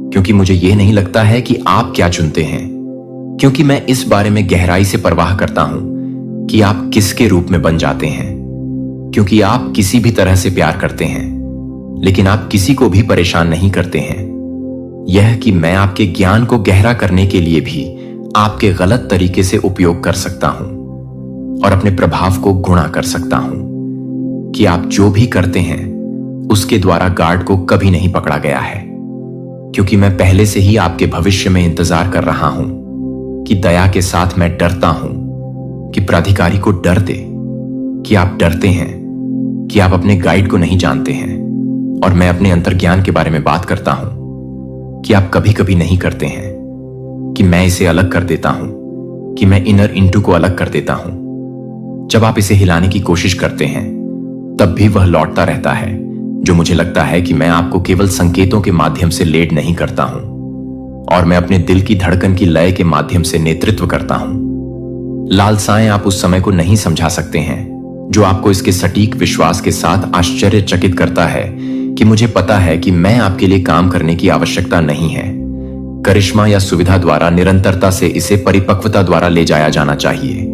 क्योंकि मुझे यह नहीं लगता है कि आप क्या चुनते हैं, क्योंकि मैं इस बारे में गहराई से परवाह करता हूं कि आप किसके रूप में बन जाते हैं, क्योंकि आप किसी भी तरह से प्यार करते हैं, लेकिन आप किसी को भी परेशान नहीं करते हैं। यह कि मैं आपके ज्ञान को गहरा करने के लिए भी आपके गलत तरीके से उपयोग कर सकता हूं और अपने प्रभाव को गुणा कर सकता हूं, कि आप जो भी करते हैं उसके द्वारा गार्ड को कभी नहीं पकड़ा गया है, क्योंकि मैं पहले से ही आपके भविष्य में इंतजार कर रहा हूं कि दया के साथ मैं डरता हूं कि प्राधिकारी को डर दे, कि आप डरते हैं कि आप अपने गाइड को नहीं जानते हैं, और मैं अपने अंतर्ज्ञान के बारे में बात करता हूं कि आप कभी कभी नहीं करते हैं, कि मैं इसे अलग कर देता हूं, कि मैं इनर इंटू को अलग कर देता हूं। जब आप इसे हिलाने की कोशिश करते हैं, तब भी वह लौटता रहता है, जो मुझे लगता है कि मैं आपको केवल संकेतों के माध्यम से लेड नहीं करता हूं, और मैं अपने दिल की धड़कन की लय के माध्यम से नेतृत्व करता हूं। लालसाएं आप उस समय को नहीं समझा सकते हैं, जो आपको इसके सटीक विश्वास के साथ आश्चर्यचकित करता है कि मुझे पता है कि मैं आपके लिए काम करने की आवश्यकता नहीं है। करिश्मा या सुविधा द्वारा निरंतरता से इसे परिपक्वता द्वारा ले जाया जाना चाहिए।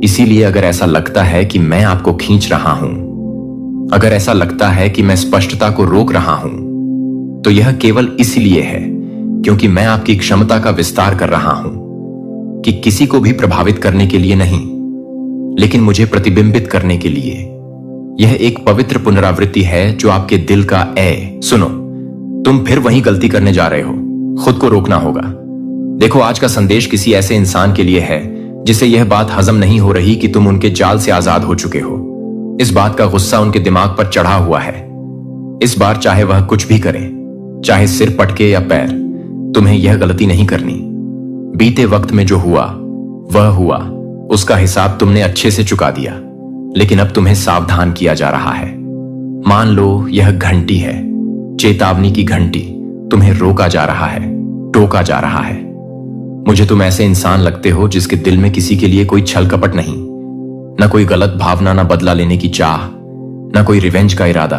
इसीलिए अगर ऐसा लगता है कि मैं आपको खींच रहा हूं, अगर ऐसा लगता है कि मैं स्पष्टता को रोक रहा हूं, तो यह केवल इसलिए है क्योंकि मैं आपकी क्षमता का विस्तार कर रहा हूं, कि किसी को भी प्रभावित करने के लिए नहीं, लेकिन मुझे प्रतिबिंबित करने के लिए। यह एक पवित्र पुनरावृत्ति है जो आपके दिल का सुनो, तुम फिर वही गलती करने जा रहे हो, खुद को रोकना होगा। देखो, आज का संदेश किसी ऐसे इंसान के लिए है जिसे यह बात हजम नहीं हो रही कि तुम उनके जाल से आजाद हो चुके हो। इस बात का गुस्सा उनके दिमाग पर चढ़ा हुआ है। इस बार चाहे वह कुछ भी करें, चाहे सिर पटके या पैर, तुम्हें यह गलती नहीं करनी। बीते वक्त में जो हुआ वह हुआ, उसका हिसाब तुमने अच्छे से चुका दिया, लेकिन अब तुम्हें सावधान किया जा रहा है। मान लो यह घंटी है, चेतावनी की घंटी। तुम्हें रोका जा रहा है, टोका जा रहा है। मुझे तुम ऐसे इंसान लगते हो जिसके दिल में किसी के लिए कोई छल कपट नहीं, न कोई गलत भावना, न बदला लेने की चाह, न कोई रिवेंज का इरादा।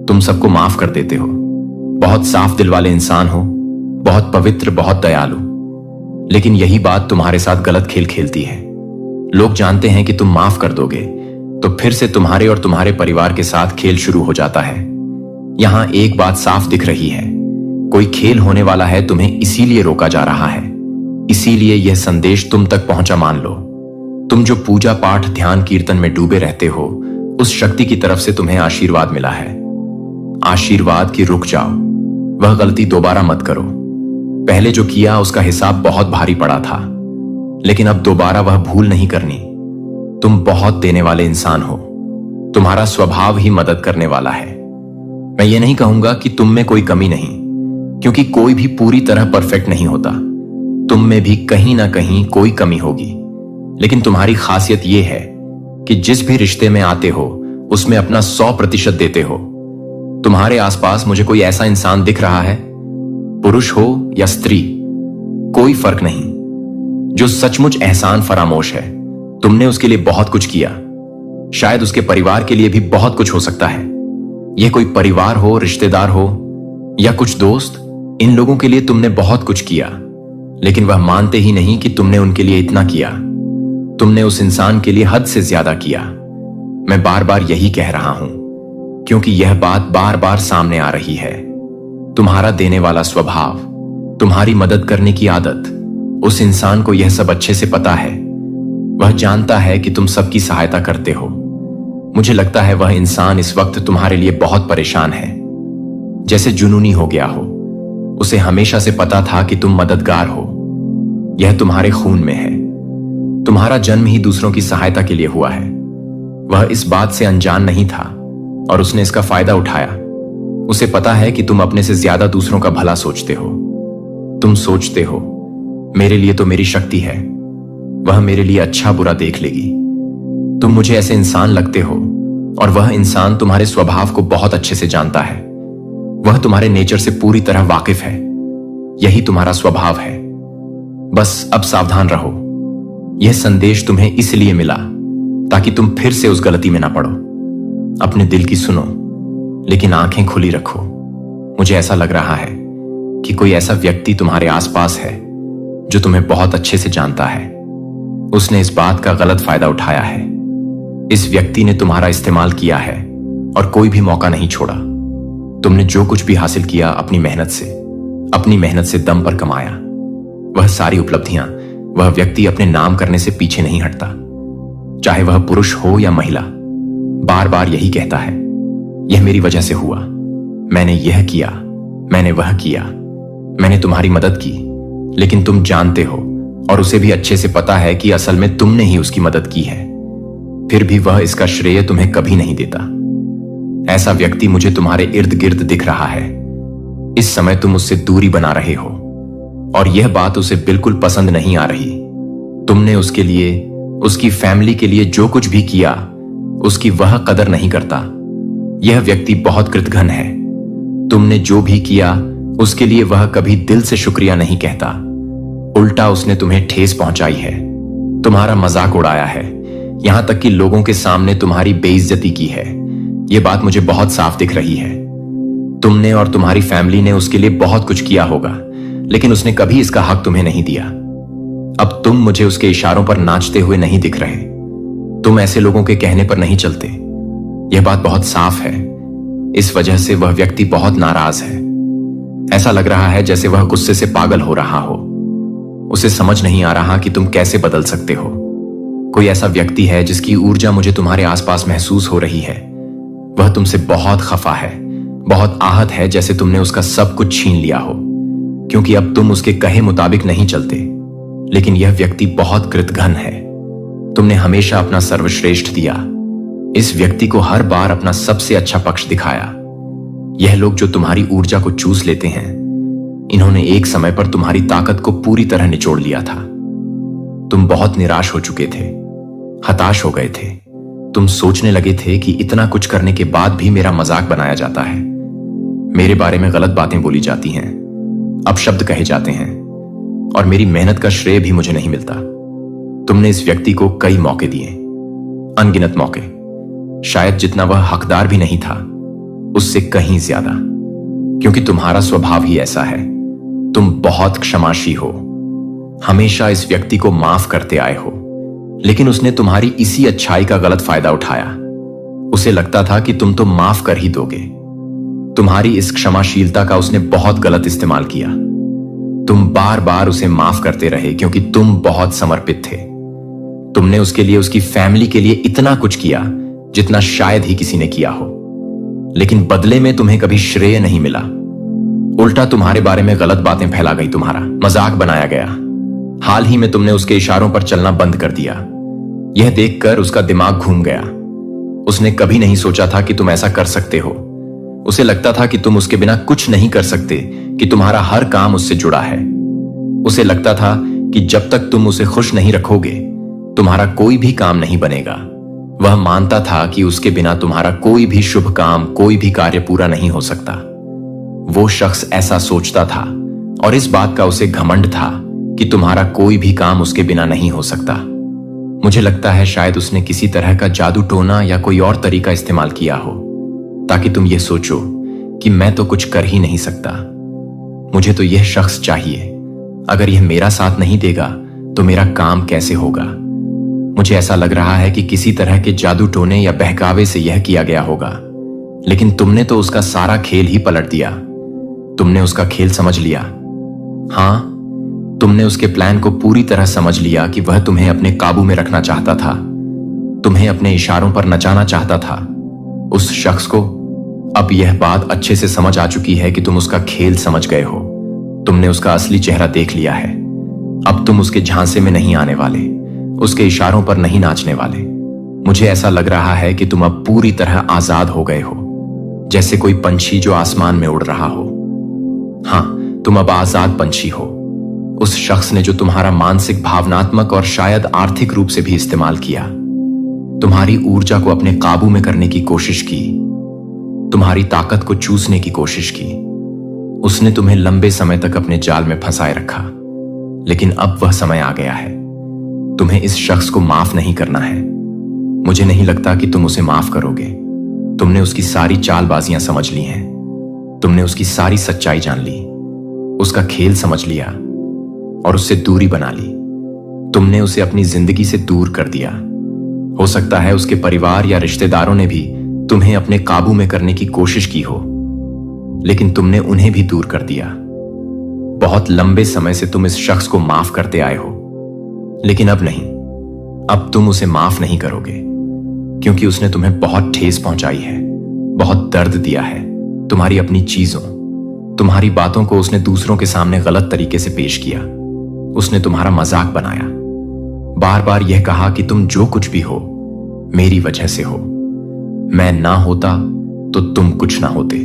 तुम सबको माफ कर देते हो। बहुत साफ दिल वाले इंसान हो, बहुत पवित्र, बहुत दयालु। लेकिन यही बात तुम्हारे साथ गलत खेल खेलती है। लोग जानते हैं कि तुम माफ कर दोगे, तो फिर से तुम्हारे और तुम्हारे परिवार के साथ खेल शुरू हो जाता है। यहां एक बात साफ दिख रही है, कोई खेल होने वाला है, तुम्हें इसीलिए रोका जा रहा है। इसीलिए यह संदेश तुम तक पहुंचा। मान लो तुम जो पूजा पाठ, ध्यान, कीर्तन में डूबे रहते हो, उस शक्ति की तरफ से तुम्हें आशीर्वाद मिला है। आशीर्वाद की रुक जाओ, वह गलती दोबारा मत करो। पहले जो किया उसका हिसाब बहुत भारी पड़ा था, लेकिन अब दोबारा वह भूल नहीं करनी। तुम बहुत देने वाले इंसान हो, तुम्हारा स्वभाव ही मदद करने वाला है। मैं ये नहीं कहूंगा कि तुम में कोई कमी नहीं, क्योंकि कोई भी पूरी तरह परफेक्ट नहीं होता। तुम में भी कहीं ना कहीं कोई कमी होगी, लेकिन तुम्हारी खासियत यह है कि जिस भी रिश्ते में आते हो उसमें अपना 100% देते हो। तुम्हारे आसपास मुझे कोई ऐसा इंसान दिख रहा है, पुरुष हो या स्त्री, कोई फर्क नहीं, जो सचमुच एहसान फरामोश है। तुमने उसके लिए बहुत कुछ किया। शायद उसके परिवार के लिए भी बहुत कुछ हो सकता है। यह कोई परिवार हो, रिश्तेदार हो या कुछ दोस्त, इन लोगों के लिए तुमने बहुत कुछ किया, लेकिन वह मानते ही नहीं कि तुमने उनके लिए इतना किया। तुमने उस इंसान के लिए हद से ज्यादा किया। मैं बार बार यही कह रहा हूं, क्योंकि यह बात बार बार सामने आ रही है। तुम्हारा देने वाला स्वभाव, तुम्हारी मदद करने की आदत, उस इंसान को यह सब अच्छे से पता है। वह जानता है कि तुम सबकी सहायता करते हो। मुझे लगता है वह इंसान इस वक्त तुम्हारे लिए बहुत परेशान है, जैसे जुनूनी हो गया हो। उसे हमेशा से पता था कि तुम मददगार हो। यह तुम्हारे खून में है। तुम्हारा जन्म ही दूसरों की सहायता के लिए हुआ है। वह इस बात से अनजान नहीं था और उसने इसका फायदा उठाया। उसे पता है कि तुम अपने से ज्यादा दूसरों का भला सोचते हो। तुम सोचते हो, मेरे लिए तो मेरी शक्ति है, वह मेरे लिए अच्छा बुरा देख लेगी। तुम मुझे ऐसे इंसान लगते हो, और वह इंसान तुम्हारे स्वभाव को बहुत अच्छे से जानता है। वह तुम्हारे नेचर से पूरी तरह वाकिफ है। यही तुम्हारा स्वभाव है। बस अब सावधान रहो। यह संदेश तुम्हें इसलिए मिला ताकि तुम फिर से उस गलती में ना पड़ो। अपने दिल की सुनो, लेकिन आंखें खुली रखो। मुझे ऐसा लग रहा है कि कोई ऐसा व्यक्ति तुम्हारे आसपास है जो तुम्हें बहुत अच्छे से जानता है। उसने इस बात का गलत फायदा उठाया है। इस व्यक्ति ने तुम्हारा इस्तेमाल किया है और कोई भी मौका नहीं छोड़ा। तुमने जो कुछ भी हासिल किया अपनी मेहनत से दम पर कमाया। वह सारी उपलब्धियां वह व्यक्ति अपने नाम करने से पीछे नहीं हटता, चाहे वह पुरुष हो या महिला। बार बार यही कहता है, यह मेरी वजह से हुआ, मैंने यह किया, मैंने वह किया, मैंने तुम्हारी मदद की। लेकिन तुम जानते हो और उसे भी अच्छे से पता है कि असल में तुमने ही उसकी मदद की है। फिर भी वह इसका श्रेय तुम्हें कभी नहीं देता। ऐसा व्यक्ति मुझे तुम्हारे इर्द गिर्द दिख रहा है। इस समय तुम उससे दूरी बना रहे हो और यह बात उसे बिल्कुल पसंद नहीं आ रही। तुमने उसके लिए, उसकी फैमिली के लिए जो कुछ भी किया, उसकी वह कदर नहीं करता। यह व्यक्ति बहुत कृतघ्न है। तुमने जो भी किया उसके लिए वह कभी दिल से शुक्रिया नहीं कहता। उल्टा उसने तुम्हें ठेस पहुंचाई है, तुम्हारा मजाक उड़ाया है, यहां तक कि लोगों के सामने तुम्हारी बेइज्जती की है। यह बात मुझे बहुत साफ दिख रही है। तुमने और तुम्हारी फैमिली ने उसके लिए बहुत कुछ किया होगा, लेकिन उसने कभी इसका हक तुम्हें नहीं दिया। अब तुम मुझे उसके इशारों पर नाचते हुए नहीं दिख रहे। तुम ऐसे लोगों के कहने पर नहीं चलते। यह बात बहुत साफ है। इस वजह से वह व्यक्ति बहुत नाराज है। ऐसा लग रहा है जैसे वह गुस्से से पागल हो रहा हो। उसे समझ नहीं आ रहा कि तुम कैसे बदल सकते हो। कोई ऐसा व्यक्ति है जिसकी ऊर्जा मुझे तुम्हारे आसपास महसूस हो रही है। वह तुमसे बहुत खफा है, बहुत आहत है, जैसे तुमने उसका सब कुछ छीन लिया हो, क्योंकि अब तुम उसके कहे मुताबिक नहीं चलते। लेकिन यह व्यक्ति बहुत कृतघ्न है। तुमने हमेशा अपना सर्वश्रेष्ठ दिया। इस व्यक्ति को हर बार अपना सबसे अच्छा पक्ष दिखाया। यह लोग जो तुम्हारी ऊर्जा को चूस लेते हैं, इन्होंने एक समय पर तुम्हारी ताकत को पूरी तरह निचोड़ लिया था। तुम बहुत निराश हो चुके थे, हताश हो गए थे। तुम सोचने लगे थे कि इतना कुछ करने के बाद भी मेरा मजाक बनाया जाता है, मेरे बारे में गलत बातें बोली जाती हैं, अपशब्द कहे जाते हैं और मेरी मेहनत का श्रेय भी मुझे नहीं मिलता। तुमने इस व्यक्ति को कई मौके दिए, अनगिनत मौके, शायद जितना वह हकदार भी नहीं था उससे कहीं ज्यादा, क्योंकि तुम्हारा स्वभाव ही ऐसा है। तुम बहुत क्षमाशील हो, हमेशा इस व्यक्ति को माफ करते आए हो, लेकिन उसने तुम्हारी इसी अच्छाई का गलत फायदा उठाया। उसे लगता था कि तुम तो माफ कर ही दोगे। तुम्हारी इस क्षमाशीलता का उसने बहुत गलत इस्तेमाल किया। तुम बार बार उसे माफ करते रहे क्योंकि तुम बहुत समर्पित थे। तुमने उसके लिए, उसकी फैमिली के लिए इतना कुछ किया जितना शायद ही किसी ने किया हो, लेकिन बदले में तुम्हें कभी श्रेय नहीं मिला। उल्टा तुम्हारे बारे में गलत बातें फैला गई, तुम्हारा मजाक बनाया गया। हाल ही में तुमने उसके इशारों पर चलना बंद कर दिया। यह देखकर उसका दिमाग घूम गया। उसने कभी नहीं सोचा था कि तुम ऐसा कर सकते हो। उसे लगता था कि तुम उसके बिना कुछ नहीं कर सकते, कि तुम्हारा हर काम उससे जुड़ा है। उसे लगता था कि जब तक तुम उसे खुश नहीं रखोगे तुम्हारा कोई भी काम नहीं बनेगा। वह मानता था कि उसके बिना तुम्हारा कोई भी शुभ काम, कोई भी कार्य पूरा नहीं हो सकता। वो शख्स ऐसा सोचता था और इस बात का उसे घमंड था कि तुम्हारा कोई भी काम उसके बिना नहीं हो सकता। मुझे लगता है शायद उसने किसी तरह का जादू टोना या कोई और तरीका इस्तेमाल किया हो ताकि तुम ये सोचो कि मैं तो कुछ कर ही नहीं सकता, मुझे तो यह शख्स चाहिए। अगर यह मेरा साथ नहीं देगा तो मेरा काम कैसे होगा। मुझे ऐसा लग रहा है कि किसी तरह के जादू टोने या बहकावे से यह किया गया होगा, लेकिन तुमने तो उसका सारा खेल ही पलट दिया। तुमने उसका खेल समझ लिया। हां, तुमने उसके प्लान को पूरी तरह समझ लिया कि वह तुम्हें अपने काबू में रखना चाहता था, तुम्हें अपने इशारों पर नचाना चाहता था। उस शख्स को अब यह बात अच्छे से समझ आ चुकी है कि तुम उसका खेल समझ गए हो। तुमने उसका असली चेहरा देख लिया है। अब तुम उसके झांसे में नहीं आने वाले, उसके इशारों पर नहीं नाचने वाले। मुझे ऐसा लग रहा है कि तुम अब पूरी तरह आजाद हो गए हो, जैसे कोई पंछी जो आसमान में उड़ रहा हो। हां, तुम अब आजाद पंछी हो। उस शख्स ने जो तुम्हारा मानसिक, भावनात्मक और शायद आर्थिक रूप से भी इस्तेमाल किया, तुम्हारी ऊर्जा को अपने काबू में करने की कोशिश की, तुम्हारी ताकत को चूसने की कोशिश की। उसने तुम्हें लंबे समय तक अपने जाल में फंसाए रखा, लेकिन अब वह समय आ गया है। तुम्हें इस शख्स को माफ नहीं करना है। मुझे नहीं लगता कि तुम उसे माफ करोगे। तुमने उसकी सारी चालबाजियां समझ ली हैं। तुमने उसकी सारी सच्चाई जान ली, उसका खेल समझ लिया और उससे दूरी बना ली। तुमने उसे अपनी जिंदगी से दूर कर दिया। हो सकता है उसके परिवार या रिश्तेदारों ने भी तुम्हें अपने काबू में करने की कोशिश की हो, लेकिन तुमने उन्हें भी दूर कर दिया। बहुत लंबे समय से तुम इस शख्स को माफ करते आए हो, लेकिन अब नहीं। अब तुम उसे माफ नहीं करोगे, क्योंकि उसने तुम्हें बहुत ठेस पहुंचाई है, बहुत दर्द दिया है। तुम्हारी अपनी चीजों, तुम्हारी बातों को उसने दूसरों के सामने गलत तरीके से पेश किया। उसने तुम्हारा मजाक बनाया, बार बार यह कहा कि तुम जो कुछ भी हो मेरी वजह से हो, मैं ना होता तो तुम कुछ ना होते।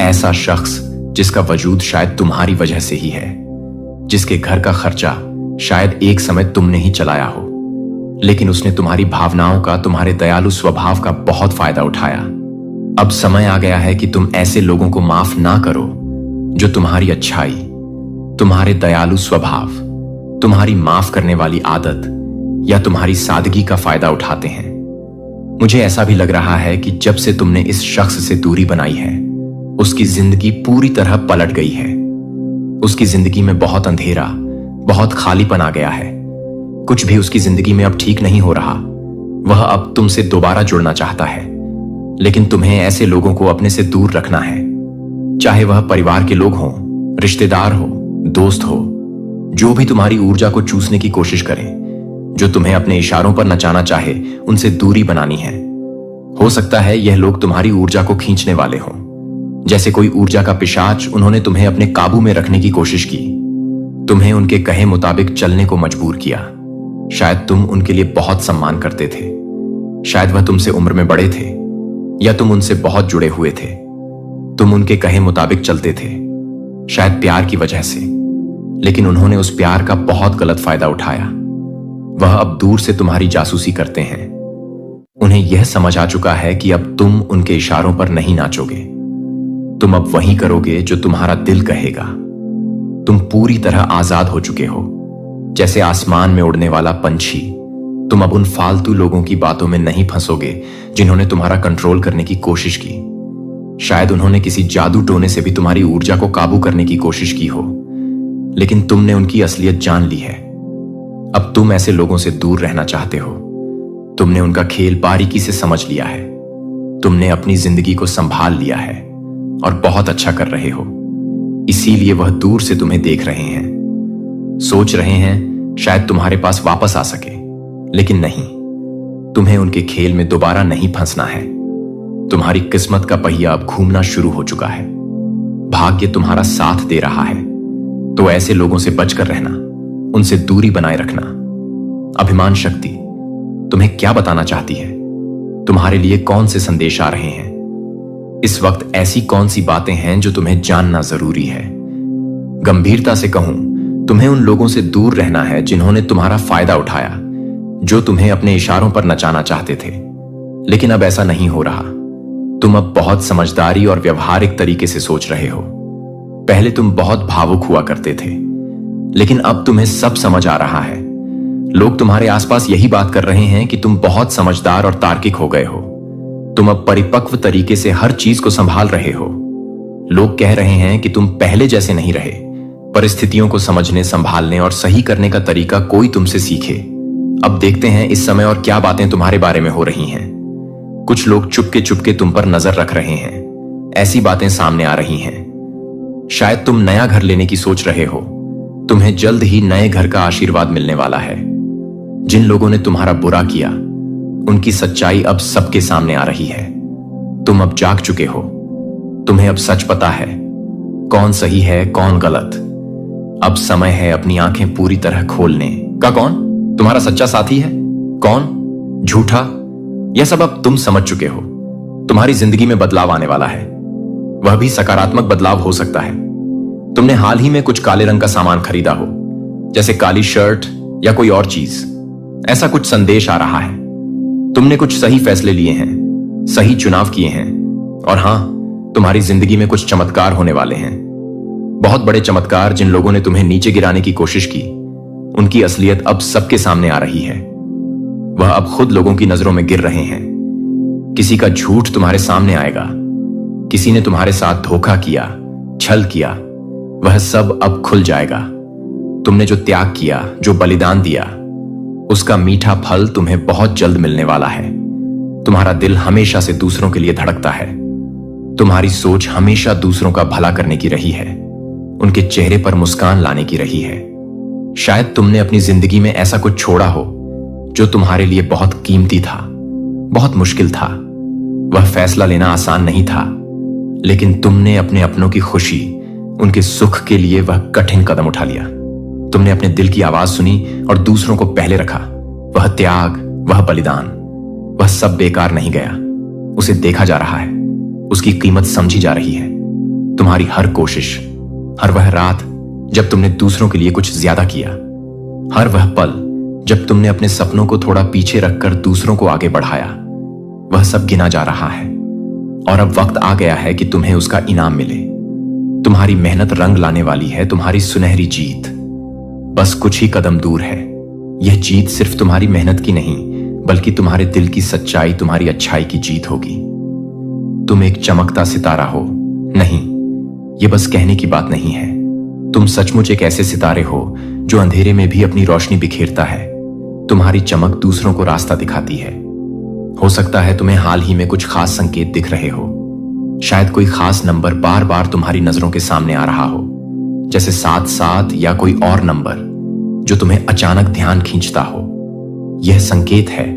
ऐसा शख्स जिसका वजूद शायद तुम्हारी वजह से ही है, जिसके घर का खर्चा शायद एक समय तुमने ही चलाया हो, लेकिन उसने तुम्हारी भावनाओं का, तुम्हारे दयालु स्वभाव का बहुत फायदा उठाया। अब समय आ गया है कि तुम ऐसे लोगों को माफ ना करो जो तुम्हारी अच्छाई, तुम्हारे दयालु स्वभाव, तुम्हारी माफ करने वाली आदत या तुम्हारी सादगी का फायदा उठाते हैं। मुझे ऐसा भी लग रहा है कि जब से तुमने इस शख्स से दूरी बनाई है, उसकी जिंदगी पूरी तरह पलट गई है। उसकी जिंदगी में बहुत अंधेरा, बहुत खालीपन आ गया है। कुछ भी उसकी जिंदगी में अब ठीक नहीं हो रहा। वह अब तुमसे दोबारा जुड़ना चाहता है, लेकिन तुम्हें ऐसे लोगों को अपने से दूर रखना है, चाहे वह परिवार के लोग हों, रिश्तेदार हो, दोस्त हो, जो भी तुम्हारी ऊर्जा को चूसने की कोशिश करें, जो तुम्हें अपने इशारों पर नचाना चाहे, उनसे दूरी बनानी है। हो सकता है यह लोग तुम्हारी ऊर्जा को खींचने वाले हों, जैसे कोई ऊर्जा का पिशाच। उन्होंने तुम्हें अपने काबू में रखने की कोशिश की, तुम्हें उनके कहे मुताबिक चलने को मजबूर किया। शायद तुम उनके लिए बहुत सम्मान करते थे, शायद वह तुमसे उम्र में बड़े थे, या तुम उनसे बहुत जुड़े हुए थे। तुम उनके कहे मुताबिक चलते थे, शायद प्यार की वजह से, लेकिन उन्होंने उस प्यार का बहुत गलत फायदा उठाया। वह अब दूर से तुम्हारी जासूसी करते हैं। उन्हें यह समझ आ चुका है कि अब तुम उनके इशारों पर नहीं नाचोगे। तुम अब वही करोगे जो तुम्हारा दिल कहेगा। तुम पूरी तरह आजाद हो चुके हो, जैसे आसमान में उड़ने वाला पंछी। तुम अब उन फालतू लोगों की बातों में नहीं फंसोगे जिन्होंने तुम्हारा कंट्रोल करने की कोशिश की। शायद उन्होंने किसी जादू टोने से भी तुम्हारी ऊर्जा को काबू करने की कोशिश की हो, लेकिन तुमने उनकी असलियत जान ली है। अब तुम ऐसे लोगों से दूर रहना चाहते हो। तुमने उनका खेल बारीकी से समझ लिया है। तुमने अपनी जिंदगी को संभाल लिया है और बहुत अच्छा कर रहे हो। इसीलिए वह दूर से तुम्हें देख रहे हैं, सोच रहे हैं शायद तुम्हारे पास वापस आ सके, लेकिन नहीं। तुम्हें उनके खेल में दोबारा नहीं फंसना है। तुम्हारी किस्मत का पहिया अब घूमना शुरू हो चुका है। भाग्य तुम्हारा साथ दे रहा है, तो ऐसे लोगों से बचकर रहना, उनसे दूरी बनाए रखना। अभिमान शक्ति तुम्हें क्या बताना चाहती है? तुम्हारे लिए कौन से संदेश आ रहे हैं? इस वक्त ऐसी कौन सी बातें हैं जो तुम्हें जानना जरूरी है? गंभीरता से कहूं, तुम्हें उन लोगों से दूर रहना है जिन्होंने तुम्हारा फायदा उठाया, जो तुम्हें अपने इशारों पर नचाना चाहते थे। लेकिन अब ऐसा नहीं हो रहा। तुम अब बहुत समझदारी और व्यवहारिक तरीके से सोच रहे हो। पहले तुम बहुत भावुक हुआ करते थे, लेकिन अब तुम्हें सब समझ आ रहा है। लोग तुम्हारे आसपास यही बात कर रहे हैं कि तुम बहुत समझदार और तार्किक हो गए हो। तुम अब परिपक्व तरीके से हर चीज को संभाल रहे हो। लोग कह रहे हैं कि तुम पहले जैसे नहीं रहे। परिस्थितियों को समझने, संभालने और सही करने का तरीका कोई तुमसे सीखे। अब देखते हैं इस समय और क्या बातें तुम्हारे बारे में हो रही हैं। कुछ लोग चुपके चुपके तुम पर नजर रख रहे हैं। ऐसी बातें सामने आ रही हैं। शायद तुम नया घर लेने की सोच रहे हो। तुम्हें जल्द ही नए घर का आशीर्वाद मिलने वाला है। जिन लोगों ने तुम्हारा बुरा किया, उनकी सच्चाई अब सबके सामने आ रही है। तुम अब जाग चुके हो। तुम्हें अब सच पता है, कौन सही है कौन गलत। अब समय है अपनी आंखें पूरी तरह खोलने का। कौन तुम्हारा सच्चा साथी है, कौन झूठा, यह सब अब तुम समझ चुके हो। तुम्हारी जिंदगी में बदलाव आने वाला है। वह भी सकारात्मक बदलाव हो सकता है। तुमने हाल ही में कुछ काले रंग का सामान खरीदा हो, जैसे काली शर्ट या कोई और चीज। ऐसा कुछ संदेश आ रहा है। तुमने कुछ सही फैसले लिए हैं, सही चुनाव किए हैं, और हां, तुम्हारी जिंदगी में कुछ चमत्कार होने वाले हैं। बहुत बड़े चमत्कार। जिन लोगों ने तुम्हें नीचे गिराने की कोशिश की, उनकी असलियत अब सबके सामने आ रही है। वह अब खुद लोगों की नजरों में गिर रहे हैं। किसी का झूठ तुम्हारे सामने आएगा। किसी ने तुम्हारे साथ धोखा किया, छल किया, वह सब अब खुल जाएगा। तुमने जो त्याग किया, जो बलिदान दिया, उसका मीठा फल तुम्हें बहुत जल्द मिलने वाला है। तुम्हारा दिल हमेशा से दूसरों के लिए धड़कता है। तुम्हारी सोच हमेशा दूसरों का भला करने की रही है, उनके चेहरे पर मुस्कान लाने की रही है। शायद तुमने अपनी जिंदगी में ऐसा कुछ छोड़ा हो जो तुम्हारे लिए बहुत कीमती था, बहुत मुश्किल था। वह फैसला लेना आसान नहीं था, लेकिन तुमने अपने अपनों की खुशी, उनके सुख के लिए वह कठिन कदम उठा लिया। तुमने अपने दिल की आवाज सुनी और दूसरों को पहले रखा। वह त्याग, वह बलिदान, वह सब बेकार नहीं गया। उसे देखा जा रहा है, उसकी कीमत समझी जा रही है। तुम्हारी हर कोशिश, हर वह रात जब तुमने दूसरों के लिए कुछ ज्यादा किया, हर वह पल जब तुमने अपने सपनों को थोड़ा पीछे रखकर दूसरों को आगे बढ़ाया, वह सब गिना जा रहा है। और अब वक्त आ गया है कि तुम्हें उसका इनाम मिले। तुम्हारी मेहनत रंग लाने वाली है, तुम्हारी सुनहरी जीत बस कुछ ही कदम दूर है। यह जीत सिर्फ तुम्हारी मेहनत की नहीं, बल्कि तुम्हारे दिल की सच्चाई, तुम्हारी अच्छाई की जीत होगी। तुम एक चमकता सितारा हो। नहीं, यह बस कहने की बात नहीं है। तुम सचमुच एक ऐसे सितारे हो जो अंधेरे में भी अपनी रोशनी बिखेरता है। तुम्हारी चमक दूसरों को रास्ता दिखाती है। हो सकता है तुम्हें हाल ही में कुछ खास संकेत दिख रहे हो। शायद कोई खास नंबर बार बार तुम्हारी नजरों के सामने आ रहा हो, जैसे 77 या कोई और नंबर जो तुम्हें अचानक ध्यान खींचता हो। यह संकेत है,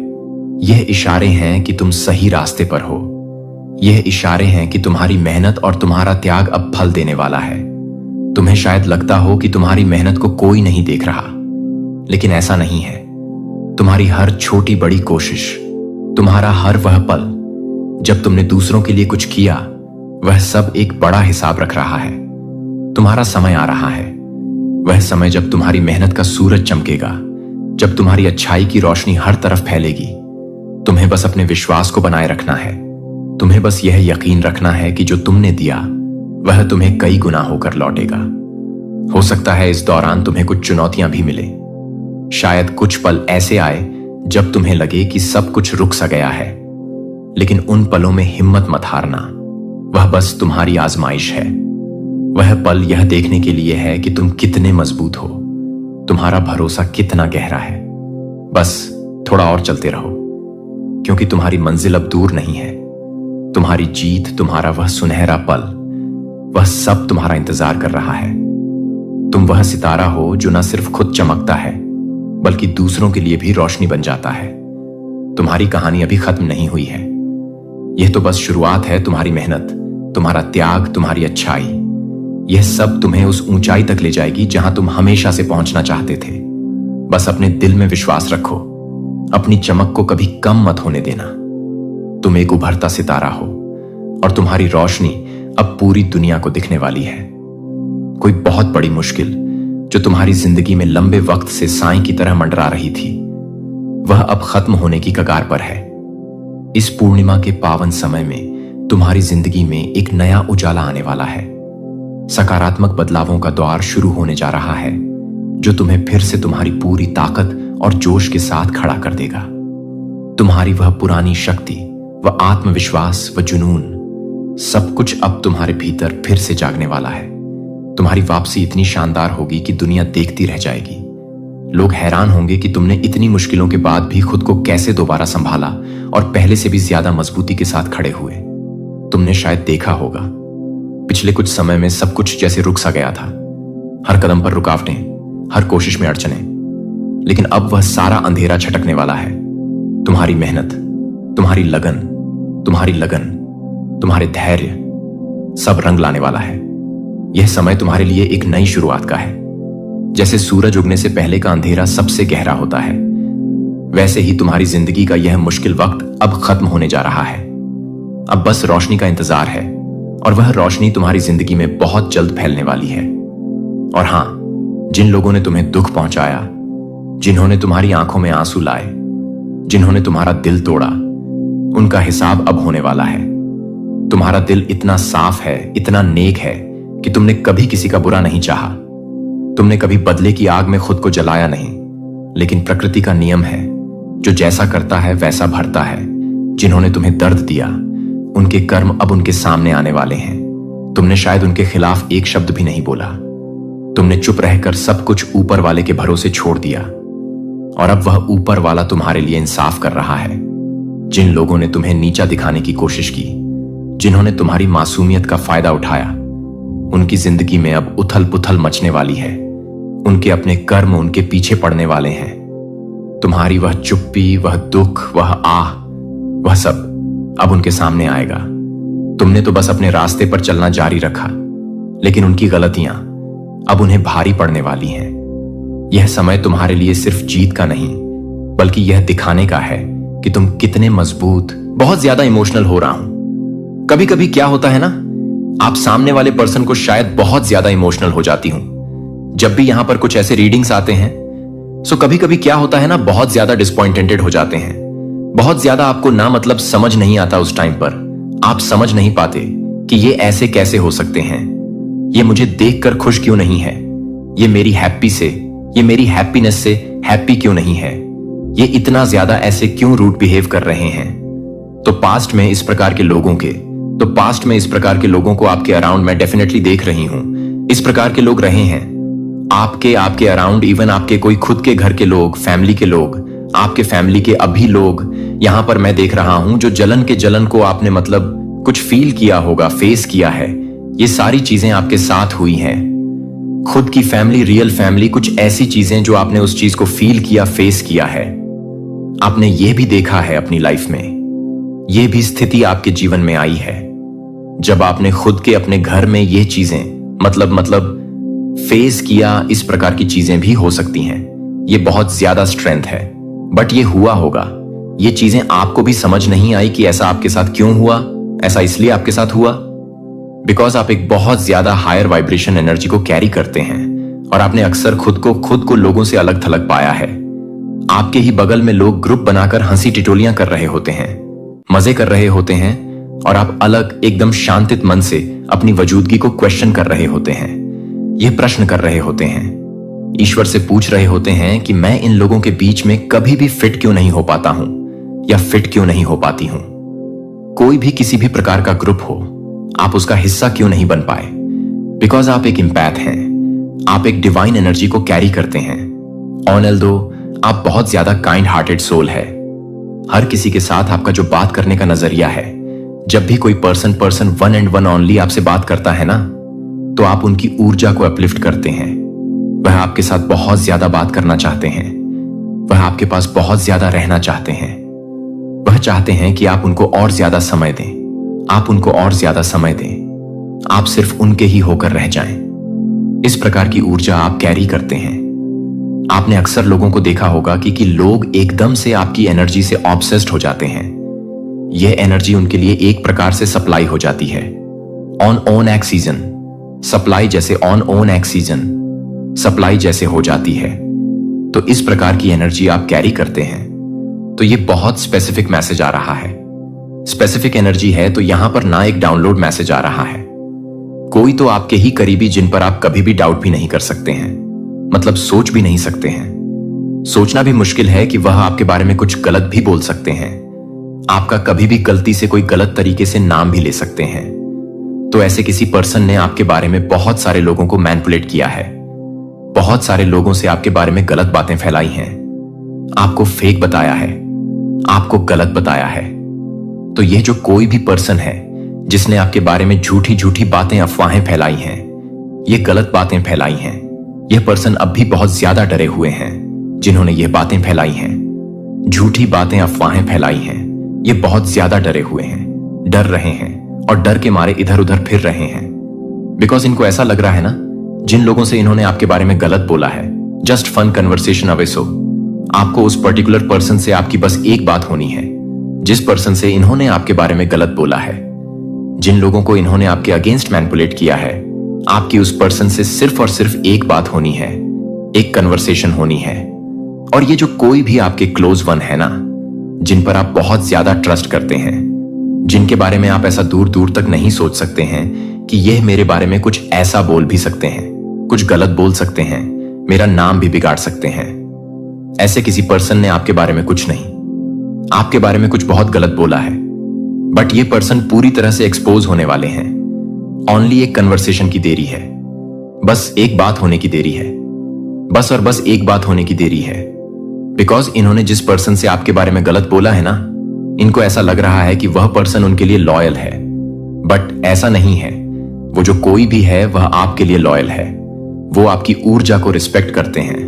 यह इशारे हैं कि तुम सही रास्ते पर हो। यह इशारे हैं कि तुम्हारी मेहनत और तुम्हारा त्याग अब फल देने वाला है। तुम्हें शायद लगता हो कि तुम्हारी मेहनत को कोई नहीं देख रहा, लेकिन ऐसा नहीं है। तुम्हारी हर छोटी बड़ी कोशिश, तुम्हारा हर वह पल जब तुमने दूसरों के लिए कुछ किया, वह सब एक बड़ा हिसाब रख रहा है। तुम्हारा समय आ रहा है, वह समय जब तुम्हारी मेहनत का सूरज चमकेगा, जब तुम्हारी अच्छाई की रोशनी हर तरफ फैलेगी, तुम्हें बस अपने विश्वास को बनाए रखना है। तुम्हें बस यह यकीन रखना है कि जो तुमने दिया वह तुम्हें कई गुना होकर लौटेगा। हो सकता है इस दौरान तुम्हें कुछ चुनौतियां भी मिले। शायद कुछ पल ऐसे आए जब तुम्हें लगे कि सब कुछ रुक सा गया है, लेकिन उन पलों में हिम्मत मत हारना। वह बस तुम्हारी आजमाइश है। वह पल यह देखने के लिए है कि तुम कितने मजबूत हो, तुम्हारा भरोसा कितना गहरा है। बस थोड़ा और चलते रहो, क्योंकि तुम्हारी मंजिल अब दूर नहीं है। तुम्हारी जीत, तुम्हारा वह सुनहरा पल, वह सब तुम्हारा इंतजार कर रहा है। तुम वह सितारा हो जो न सिर्फ खुद चमकता है बल्कि दूसरों के लिए भी रोशनी बन जाता है। तुम्हारी कहानी अभी खत्म नहीं हुई है। यह तो बस शुरुआत है। तुम्हारी मेहनत, तुम्हारा त्याग, तुम्हारी अच्छाई, यह सब तुम्हें उस ऊंचाई तक ले जाएगी जहां तुम हमेशा से पहुंचना चाहते थे। बस अपने दिल में विश्वास रखो, अपनी चमक को कभी कम मत होने देना। तुम एक उभरता सितारा हो और तुम्हारी रोशनी अब पूरी दुनिया को दिखने वाली है। कोई बहुत बड़ी मुश्किल जो तुम्हारी जिंदगी में लंबे वक्त से साईं की तरह मंडरा रही थी, वह अब खत्म होने की कगार पर है। इस पूर्णिमा के पावन समय में तुम्हारी जिंदगी में एक नया उजाला आने वाला है। सकारात्मक बदलावों का द्वार शुरू होने जा रहा है, जो तुम्हें फिर से तुम्हारी पूरी ताकत और जोश के साथ खड़ा कर देगा। तुम्हारी वह पुरानी शक्ति, वह आत्मविश्वास, वह जुनून, सब कुछ अब तुम्हारे भीतर फिर से जागने वाला है। तुम्हारी वापसी इतनी शानदार होगी कि दुनिया देखती रह जाएगी। लोग हैरान होंगे कि तुमने इतनी मुश्किलों के बाद भी खुद को कैसे दोबारा संभाला और पहले से भी ज्यादा मजबूती के साथ खड़े हुए। तुमने शायद देखा होगा, पिछले कुछ समय में सब कुछ जैसे रुक सा गया था। हर कदम पर रुकावटें, हर कोशिश में अड़चने, लेकिन अब वह सारा अंधेरा छटकने वाला है। तुम्हारी मेहनत, तुम्हारी लगन, तुम्हारे धैर्य, सब रंग लाने वाला है। यह समय तुम्हारे लिए एक नई शुरुआत का है। जैसे सूरज उगने से पहले का अंधेरा सबसे गहरा होता है, वैसे ही तुम्हारी जिंदगी का यह मुश्किल वक्त अब खत्म होने जा रहा है। अब बस रोशनी का इंतजार है, और वह रोशनी तुम्हारी जिंदगी में बहुत जल्द फैलने वाली है। और हां, जिन लोगों ने तुम्हें दुख पहुंचाया, जिन्होंने तुम्हारी आंखों में आंसू लाए, जिन्होंने तुम्हारा दिल तोड़ा, उनका हिसाब अब होने वाला है। तुम्हारा दिल इतना साफ है, इतना नेक है कि तुमने कभी किसी का बुरा नहीं चाहा। तुमने कभी बदले की आग में खुद को जलाया नहीं, लेकिन प्रकृति का नियम है, जो जैसा करता है वैसा भरता है। जिन्होंने तुम्हें दर्द दिया, उनके कर्म अब उनके सामने आने वाले हैं। तुमने शायद उनके खिलाफ एक शब्द भी नहीं बोला। तुमने चुप रहकर सब कुछ ऊपर वाले के भरोसे छोड़ दिया, और अब वह ऊपर वाला तुम्हारे लिए इंसाफ कर रहा है। जिन लोगों ने तुम्हें नीचा दिखाने की कोशिश की, जिन्होंने तुम्हारी मासूमियत का फायदा उठाया, उनकी जिंदगी में अब उथल पुथल मचने वाली है। उनके अपने कर्म उनके पीछे पड़ने वाले हैं। तुम्हारी वह चुप्पी, वह दुख, वह आह, वह सब अब उनके सामने आएगा। तुमने तो बस अपने रास्ते पर चलना जारी रखा, लेकिन उनकी गलतियां अब उन्हें भारी पड़ने वाली हैं। यह समय तुम्हारे लिए सिर्फ जीत का नहीं, बल्कि यह दिखाने का है कि तुम कितने मजबूत। बहुत ज्यादा इमोशनल हो रहा हूं। कभी कभी क्या होता है ना, आप सामने वाले पर्सन को शायद बहुत ज्यादा इमोशनल हो जाती हूं। जब भी यहां पर कुछ ऐसे रीडिंग्स आते हैं, सो कभी कभी क्या होता है ना, बहुत ज्यादा डिसपॉइंटेड हो जाते हैं। बहुत ज्यादा आपको ना मतलब समझ नहीं आता। उस टाइम पर आप समझ नहीं पाते कि ये ऐसे कैसे हो सकते हैं, ये मुझे देखकर खुश क्यों नहीं है, ये मेरी हैप्पीनेस से हैप्पी क्यों नहीं है, ये इतना ज्यादा ऐसे क्यों रूड बिहेव कर रहे हैं। तो पास्ट में इस प्रकार के लोगों को आपके अराउंड मैं डेफिनेटली देख रही हूं। इस प्रकार के लोग रहे हैं आपके अराउंड। इवन आपके कोई खुद के घर के लोग, फैमिली के लोग, आपके फैमिली के अभी लोग यहां पर मैं देख रहा हूं, जो जलन को आपने मतलब कुछ फील किया होगा, फेस किया है। ये सारी चीजें आपके साथ हुई हैं। खुद की फैमिली, रियल फैमिली, कुछ ऐसी चीजें जो आपने उस चीज को फील किया, फेस किया है। आपने ये भी देखा है अपनी लाइफ में, ये भी स्थिति आपके जीवन में आई है जब आपने खुद के अपने घर में ये चीजें मतलब फेस किया। इस प्रकार की चीजें भी हो सकती हैं। ये बहुत ज्यादा स्ट्रेंथ है, बट ये हुआ होगा। ये चीजें आपको भी समझ नहीं आई कि ऐसा आपके साथ क्यों हुआ। ऐसा इसलिए आपके साथ हुआ बिकॉज आप एक बहुत ज्यादा हायर वाइब्रेशन एनर्जी को कैरी करते हैं, और आपने अक्सर खुद को लोगों से अलग थलग पाया है। आपके ही बगल में लोग ग्रुप बनाकर हंसी टिटोलियां कर रहे होते हैं, मजे कर रहे होते हैं, और आप अलग एकदम शांतित मन से अपनी वजूदगी को क्वेश्चन कर रहे होते हैं। यह प्रश्न कर रहे होते हैं, ईश्वर से पूछ रहे होते हैं कि मैं इन लोगों के बीच में कभी भी फिट क्यों नहीं हो पाता हूं, या फिट क्यों नहीं हो पाती हूं। कोई भी किसी भी प्रकार का ग्रुप हो, आप उसका हिस्सा क्यों नहीं बन पाए? बिकॉज आप एक इम्पैथ हैं, आप एक डिवाइन एनर्जी को कैरी करते हैं। ऑनेल्दो, आप बहुत ज्यादा काइंड हार्टेड सोल है। हर किसी के साथ आपका जो बात करने का नजरिया है, जब भी कोई person one and one only आपसे बात करता है ना, तो आप उनकी ऊर्जा को अपलिफ्ट करते हैं। वह आपके साथ बहुत ज्यादा बात करना चाहते हैं, वह आपके पास बहुत ज्यादा रहना चाहते हैं। वह चाहते हैं कि आप उनको और ज्यादा समय दें, आप उनको और ज्यादा समय दें, आप सिर्फ उनके ही होकर रह जाएं। इस प्रकार की ऊर्जा आप कैरी करते हैं। आपने अक्सर लोगों को देखा होगा कि लोग एकदम से आपकी एनर्जी से ऑब्सेस्ड हो जाते हैं। यह एनर्जी उनके लिए एक प्रकार से सप्लाई हो जाती है। ऑन ओन ऑक्सीजन सप्लाई जैसे ऑन ओन ऑक्सीजन सप्लाई जैसे हो जाती है। तो इस प्रकार की एनर्जी आप कैरी करते हैं। तो ये बहुत स्पेसिफिक मैसेज आ रहा है। स्पेसिफिक एनर्जी है तो यहां पर ना एक डाउनलोड मैसेज आ रहा है। कोई तो आपके ही करीबी जिन पर आप कभी भी डाउट भी नहीं कर सकते हैं, मतलब सोच भी नहीं सकते हैं। सोचना भी मुश्किल है कि वह आपके बारे में कुछ गलत भी बोल सकते हैं। आपका कभी भी गलती से कोई गलत तरीके से नाम भी ले सकते हैं। तो ऐसे किसी पर्सन ने आपके बारे में बहुत सारे लोगों को मैनिपुलेट किया है, बहुत सारे लोगों से आपके बारे में गलत बातें फैलाई हैं, आपको फेक बताया है, आपको गलत बताया है। तो यह जो कोई भी पर्सन है जिसने आपके बारे में झूठी झूठी बातें अफवाहें फैलाई हैं, ये गलत बातें फैलाई हैं, यह पर्सन अब भी बहुत ज्यादा डरे हुए हैं जिन्होंने ये बातें फैलाई हैं, झूठी बातें अफवाहें फैलाई हैं। ये बहुत ज्यादा डरे हुए हैं, डर रहे हैं और डर के मारे इधर उधर फिर रहे हैं। बिकॉज इनको ऐसा लग रहा है ना, जिन लोगों से इन्होंने आपके बारे में गलत बोला है, just fun conversation away so, आपको उस पर्टिकुलर पर्सन से आपकी बस एक बात होनी है। जिस पर्सन से इन्होंने आपके बारे में गलत बोला है, जिन लोगों को इन्होंने आपके अगेंस्ट मैनिपुलेट किया है, आपकी उस पर्सन से सिर्फ और सिर्फ एक बात होनी है, एक कन्वर्सेशन होनी है। और ये जो कोई भी आपके क्लोज वन है ना, जिन पर आप बहुत ज्यादा ट्रस्ट करते हैं, जिनके बारे में आप ऐसा दूर दूर तक नहीं सोच सकते हैं कि यह मेरे बारे में कुछ ऐसा बोल भी सकते हैं, कुछ गलत बोल सकते हैं, मेरा नाम भी बिगाड़ सकते हैं। ऐसे किसी पर्सन ने आपके बारे में कुछ नहीं, आपके बारे में कुछ बहुत गलत बोला है, बट ये पर्सन पूरी तरह से एक्सपोज होने वाले हैं। ओनली एक कन्वर्सेशन की देरी है, बस एक बात होने की देरी है, बस और बस एक बात होने की देरी है। बिकॉज इन्होंने जिस पर्सन से आपके बारे में गलत बोला है ना, इनको ऐसा लग रहा है कि वह पर्सन उनके लिए लॉयल है, बट ऐसा नहीं है। वो जो कोई भी है वह आपके लिए लॉयल है, वो आपकी ऊर्जा को रिस्पेक्ट करते हैं,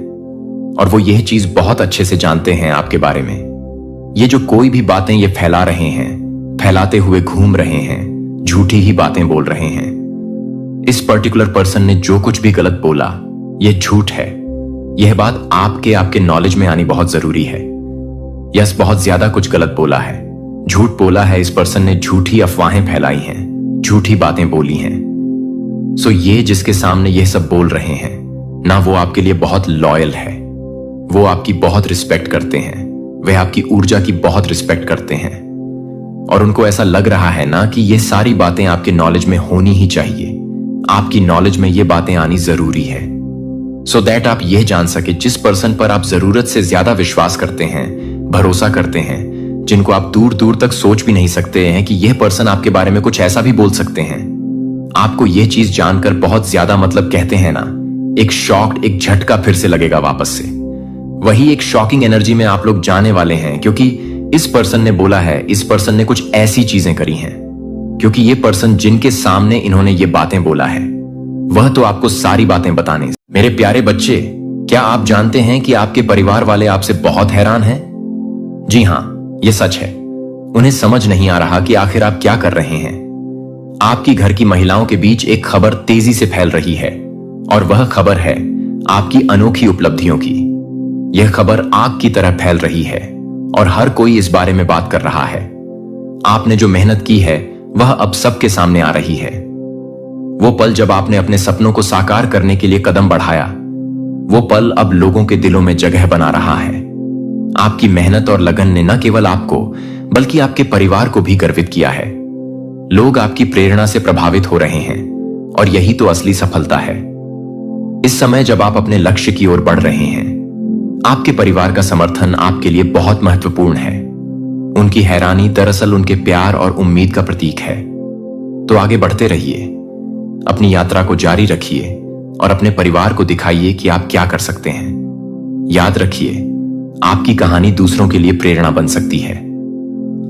और वो यह चीज बहुत अच्छे से जानते हैं आपके बारे में। ये जो कोई भी बातें ये फैला रहे हैं, फैलाते हुए घूम रहे हैं, झूठी ही बातें बोल रहे हैं। इस पर्टिकुलर पर्सन ने जो कुछ भी गलत बोला, यह झूठ है। यह बात आपके नॉलेज में आनी बहुत जरूरी है। यस, बहुत ज्यादा कुछ गलत बोला है, झूठ बोला है। इस पर्सन ने झूठी अफवाहें फैलाई हैं, झूठी बातें बोली हैं। सो ये जिसके सामने यह सब बोल रहे हैं ना, वो आपके लिए बहुत लॉयल है, वो आपकी बहुत रिस्पेक्ट करते हैं, वे आपकी ऊर्जा की बहुत रिस्पेक्ट करते हैं, और उनको ऐसा लग रहा है ना कि ये सारी बातें आपके नॉलेज में होनी ही चाहिए, आपकी नॉलेज में ये बातें आनी जरूरी है, सो दैट आप यह जान सके जिस पर्सन पर आप जरूरत से ज्यादा विश्वास करते हैं, भरोसा करते हैं, जिनको आप दूर दूर तक सोच भी नहीं सकते हैं कि यह पर्सन आपके बारे में कुछ ऐसा भी बोल सकते हैं। आपको यह चीज जानकर बहुत ज्यादा, मतलब कहते हैं ना, एक शॉक, एक झटका फिर से लगेगा वापस से। वही एक शॉकिंग एनर्जी में आप लोग जाने वाले हैं, क्योंकि इस पर्सन ने बोला है, इस पर्सन ने कुछ ऐसी चीजें करी हैं, क्योंकि ये पर्सन जिनके सामने इन्होंने ये बातें बोला है, वह तो आपको सारी बातें बताने। मेरे प्यारे बच्चे, क्या आप जानते हैं कि आपके परिवार वाले आपसे बहुत हैरान हैं? जी हां, यह सच है। उन्हें समझ नहीं आ रहा कि आखिर आप क्या कर रहे हैं। आपकी घर की महिलाओं के बीच एक खबर तेजी से फैल रही है, और वह खबर है आपकी अनोखी उपलब्धियों की। यह खबर आग की तरह फैल रही है, और हर कोई इस बारे में बात कर रहा है। आपने जो मेहनत की है, वह अब सबके सामने आ रही है। वो पल जब आपने अपने सपनों को साकार करने के लिए कदम बढ़ाया, वो पल अब लोगों के दिलों में जगह बना रहा है। आपकी मेहनत और लगन ने न केवल आपको बल्कि आपके परिवार को भी गर्वित किया है। लोग आपकी प्रेरणा से प्रभावित हो रहे हैं और यही तो असली सफलता है। इस समय जब आप अपने लक्ष्य की ओर बढ़ रहे हैं, आपके परिवार का समर्थन आपके लिए बहुत महत्वपूर्ण है। उनकी हैरानी दरअसल उनके प्यार और उम्मीद का प्रतीक है। तो आगे बढ़ते रहिए, अपनी यात्रा को जारी रखिए और अपने परिवार को दिखाइए कि आप क्या कर सकते हैं। याद रखिए, आपकी कहानी दूसरों के लिए प्रेरणा बन सकती है।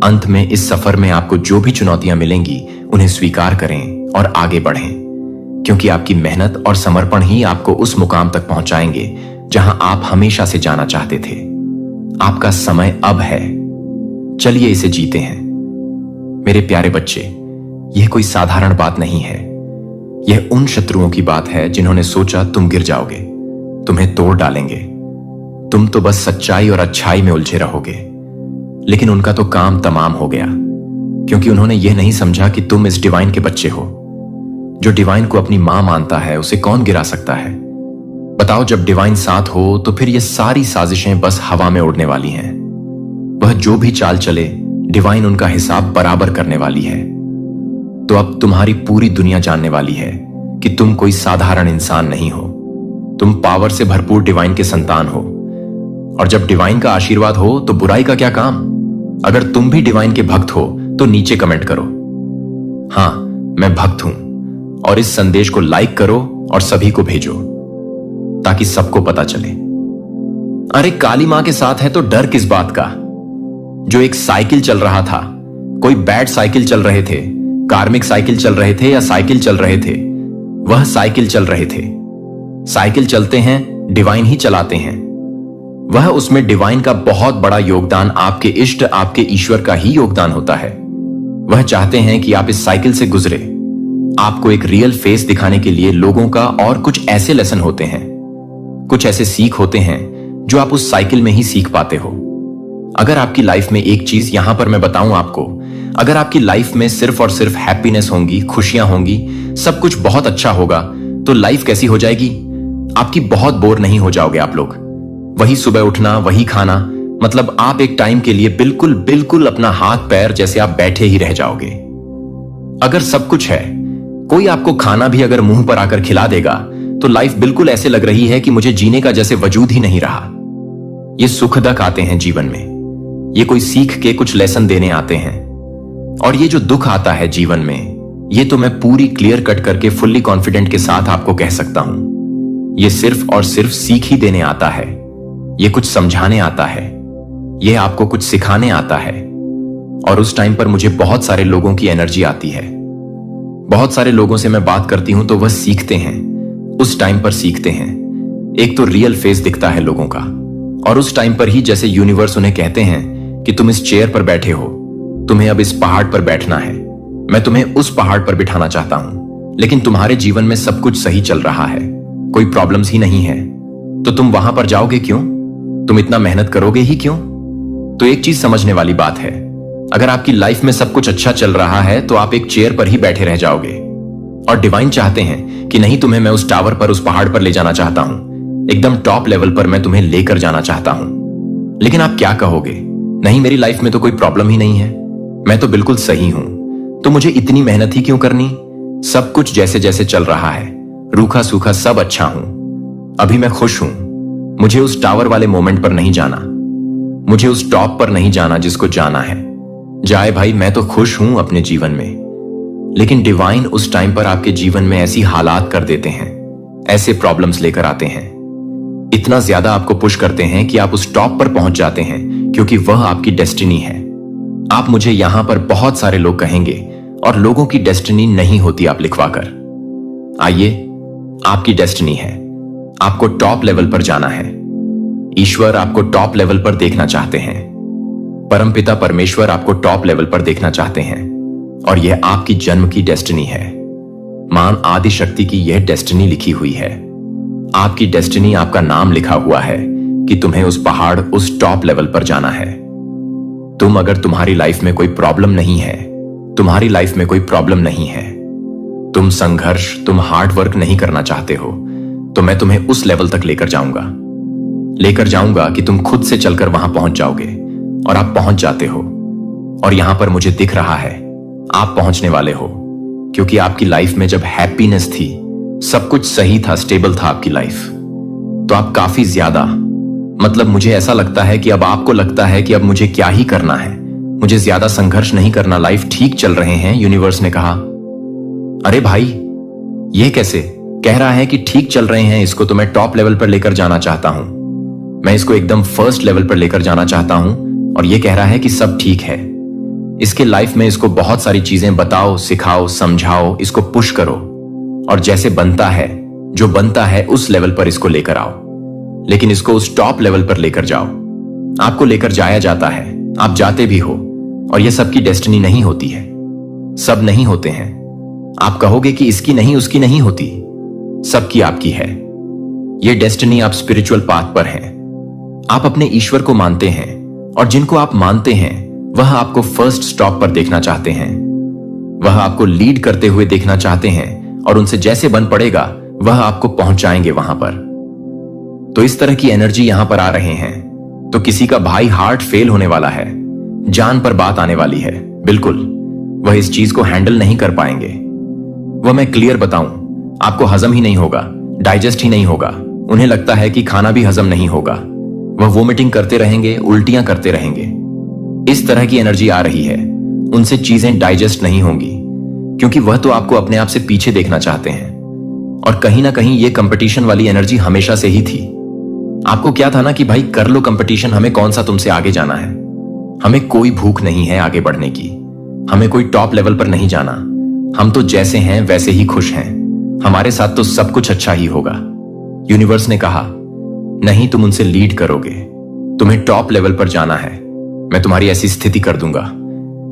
अंत में इस सफर में आपको जो भी चुनौतियां मिलेंगी, उन्हें स्वीकार करें और आगे बढ़ें, क्योंकि आपकी मेहनत और समर्पण ही आपको उस मुकाम तक पहुंचाएंगे जहां आप हमेशा से जाना चाहते थे। आपका समय अब है, चलिए इसे जीते हैं। मेरे प्यारे बच्चे, यह कोई साधारण बात नहीं है। यह उन शत्रुओं की बात है जिन्होंने सोचा तुम गिर जाओगे, तुम्हें तोड़ डालेंगे, तुम तो बस सच्चाई और अच्छाई में उलझे रहोगे। लेकिन उनका तो काम तमाम हो गया, क्योंकि उन्होंने यह नहीं समझा कि तुम इस डिवाइन के बच्चे हो। जो डिवाइन को अपनी मां मानता है, उसे कौन गिरा सकता है? बताओ, जब डिवाइन साथ हो तो फिर ये सारी साजिशें बस हवा में उड़ने वाली हैं। वह जो भी चाल चले, डिवाइन उनका हिसाब बराबर करने वाली है। तो अब तुम्हारी पूरी दुनिया जानने वाली है कि तुम कोई साधारण इंसान नहीं हो। तुम पावर से भरपूर डिवाइन के संतान हो। और जब डिवाइन का आशीर्वाद हो तो बुराई का क्या काम? अगर तुम भी डिवाइन के भक्त हो तो नीचे कमेंट करो, हां मैं भक्त हूं, और इस संदेश को लाइक करो और सभी को भेजो ताकि सबको पता चले। अरे काली मां के साथ है तो डर किस बात का? जो एक साइकिल चल रहा था, कोई बैट साइकिल चल रहे थे, कार्मिक साइकिल चल रहे थे या साइकिल चल रहे थे, वह साइकिल चल रहे थे। साइकिल चलते हैं, डिवाइन ही चलाते हैं। वह उसमें डिवाइन का बहुत बड़ा योगदान, आपके इष्ट, आपके ईश्वर का ही योगदान होता है। वह चाहते हैं कि आप इस साइकिल से गुजरे। आपको एक रियल फेस दिखाने के लिए लोगों का और कुछ ऐसे लेसन होते हैं, कुछ ऐसे सीख होते हैं जो आप उस साइकिल में ही सीख पाते हो। अगर आपकी लाइफ में एक चीज यहां पर मैं बताऊं आपको, अगर आपकी लाइफ में सिर्फ और सिर्फ हैप्पीनेस होंगी, खुशियां होंगी, सब कुछ बहुत अच्छा होगा, तो लाइफ कैसी हो जाएगी? आपकी बहुत बोर नहीं हो जाओगे आप लोग। वही सुबह उठना, वही खाना, मतलब आप एक टाइम के लिए बिल्कुल बिल्कुल अपना हाथ पैर जैसे आप बैठे ही रह जाओगे। अगर सब कुछ है, कोई आपको खाना भी अगर मुंह पर आकर खिला देगा, तो लाइफ बिल्कुल ऐसे लग रही है कि मुझे जीने का जैसे वजूद ही नहीं रहा। ये सुख दुख आते हैं जीवन में, ये कोई सीख के कुछ लेसन देने आते हैं। और ये जो दुख आता है जीवन में, ये तो मैं पूरी क्लियर कट करके फुल्ली कॉन्फिडेंट के साथ आपको कह सकता हूं, ये सिर्फ और सिर्फ सीख ही देने आता है। ये कुछ समझाने आता है, ये आपको कुछ सिखाने आता है। और उस टाइम पर मुझे बहुत सारे लोगों की एनर्जी आती है। बहुत सारे लोगों से मैं बात करती हूं तो वह सीखते हैं, उस टाइम पर सीखते हैं। एक तो रियल फेस दिखता है लोगों का, और उस टाइम पर ही जैसे यूनिवर्स उन्हें कहते हैं कि तुम इस चेयर पर बैठे हो, तुम्हें अब इस पहाड़ पर बैठना है, मैं तुम्हें उस पहाड़ पर बिठाना चाहता हूं, लेकिन तुम्हारे जीवन में सब कुछ सही चल रहा है, कोई प्रॉब्लम्स ही नहीं है, तो तुम वहां पर जाओगे क्यों? तुम इतना मेहनत करोगे ही क्यों? तो एक चीज समझने वाली बात है, अगर आपकी लाइफ में सब कुछ अच्छा चल रहा है तो आप एक चेयर पर ही बैठे रह जाओगे। और डिवाइन चाहते हैं कि नहीं, तुम्हें मैं उस टावर पर, उस पहाड़ पर ले जाना चाहता हूं, एकदम टॉप लेवल पर मैं तुम्हें लेकर जाना चाहता हूं। लेकिन आप क्या कहोगे? नहीं, मेरी लाइफ में तो कोई प्रॉब्लम ही नहीं है, मैं तो बिल्कुल सही हूं, तो मुझे इतनी मेहनत ही क्यों करनी? सब कुछ जैसे जैसे चल रहा है, रूखा सूखा सब अच्छा हूं, अभी मैं खुश हूं, मुझे उस टावर वाले मोमेंट पर नहीं जाना, मुझे उस टॉप पर नहीं जाना जिसको जाना है। जाए भाई, मैं तो खुश हूं अपने जीवन में। लेकिन डिवाइन उस टाइम पर आपके जीवन में ऐसी हालात कर देते हैं, ऐसे प्रॉब्लम्स लेकर आते हैं, इतना ज्यादा आपको पुश करते हैं कि आप उस टॉप पर पहुंच जाते हैं, क्योंकि वह आपकी डेस्टिनी है। आप मुझे यहां पर बहुत सारे लोग कहेंगे, और लोगों की डेस्टिनी नहीं होती आप लिखवाकर। आइए, आपकी डेस्टिनी है, आपको टॉप लेवल पर जाना है। ईश्वर आपको टॉप लेवल पर देखना चाहते हैं, परमपिता परमेश्वर आपको टॉप लेवल पर देखना चाहते हैं, और यह आपकी जन्म की डेस्टिनी है। मान आदि शक्ति की यह डेस्टिनी लिखी हुई है। आपकी डेस्टिनी, आपका नाम लिखा हुआ है कि तुम्हें उस पहाड़, उस टॉप लेवल पर जाना है। तुम, अगर तुम्हारी लाइफ में कोई प्रॉब्लम नहीं है, तुम्हारी लाइफ में कोई प्रॉब्लम नहीं है, तुम संघर्ष, तुम हार्ड वर्क नहीं करना चाहते हो, तो मैं तुम्हें उस लेवल तक लेकर जाऊंगा। लेकर जाऊंगा कि तुम खुद से चलकर वहां पहुंच जाओगे, और आप पहुंच जाते हो। और यहां पर मुझे दिख रहा है आप पहुंचने वाले हो, क्योंकि आपकी लाइफ में जब हैप्पीनेस थी, सब कुछ सही था, स्टेबल था आपकी लाइफ, तो आप काफी ज्यादा, मतलब मुझे ऐसा लगता है कि अब आपको लगता है कि अब मुझे क्या ही करना है, मुझे ज्यादा संघर्ष नहीं करना, लाइफ ठीक चल रहे हैं। यूनिवर्स ने कहा, अरे भाई ये कैसे? कह रहा है कि ठीक चल रहे हैं, इसको तो मैं टॉप लेवल पर लेकर जाना चाहता हूं, मैं इसको एकदम फर्स्ट लेवल पर लेकर जाना चाहता हूं, और ये कह रहा है कि सब ठीक है। इसके लाइफ में इसको बहुत सारी चीजें बताओ, सिखाओ, समझाओ, इसको पुश करो, और जैसे बनता है, जो बनता है उस लेवल पर इसको लेकर आओ, लेकिन इसको उस टॉप लेवल पर लेकर जाओ। आपको लेकर जाया जाता है, आप जाते भी हो, और यह सबकी डेस्टिनी नहीं होती है, सब नहीं होते हैं। आप कहोगे कि इसकी नहीं, उसकी नहीं होती, सबकी आपकी है। यह डेस्टिनी आप स्पिरिचुअल पाथ पर हैं, आप अपने ईश्वर को मानते हैं, और जिनको आप मानते हैं वह आपको फर्स्ट स्टॉप पर देखना चाहते हैं, वह आपको लीड करते हुए देखना चाहते हैं, और उनसे जैसे बन पड़ेगा वह आपको पहुंचाएंगे वहां पर। तो इस तरह की एनर्जी यहां पर आ रहे हैं। तो किसी का भाई हार्ट फेल होने वाला है, जान पर बात आने वाली है, बिल्कुल वह इस चीज को हैंडल नहीं कर पाएंगे। वह मैं क्लियर बताऊं, आपको हजम ही नहीं होगा, डाइजेस्ट ही नहीं होगा, उन्हें लगता है कि खाना भी हजम नहीं होगा, वह वोमिटिंग करते रहेंगे, उल्टियां करते रहेंगे। इस तरह की एनर्जी आ रही है, उनसे चीजें डाइजेस्ट नहीं होंगी, क्योंकि वह तो आपको अपने आप से पीछे देखना चाहते हैं। और कहीं ना कहीं ये कंपटीशन वाली एनर्जी हमेशा से ही थी। आपको क्या था ना कि भाई कर लो कंपटीशन, हमें कौन सा तुमसे आगे जाना है, हमें कोई भूख नहीं है आगे बढ़ने की, हमें कोई टॉप लेवल पर नहीं जाना, हम तो जैसे हैं वैसे ही खुश हैं, हमारे साथ तो सब कुछ अच्छा ही होगा। यूनिवर्स ने कहा, नहीं, तुम उनसे लीड करोगे, तुम्हें टॉप लेवल पर जाना है, मैं तुम्हारी ऐसी स्थिति कर दूंगा,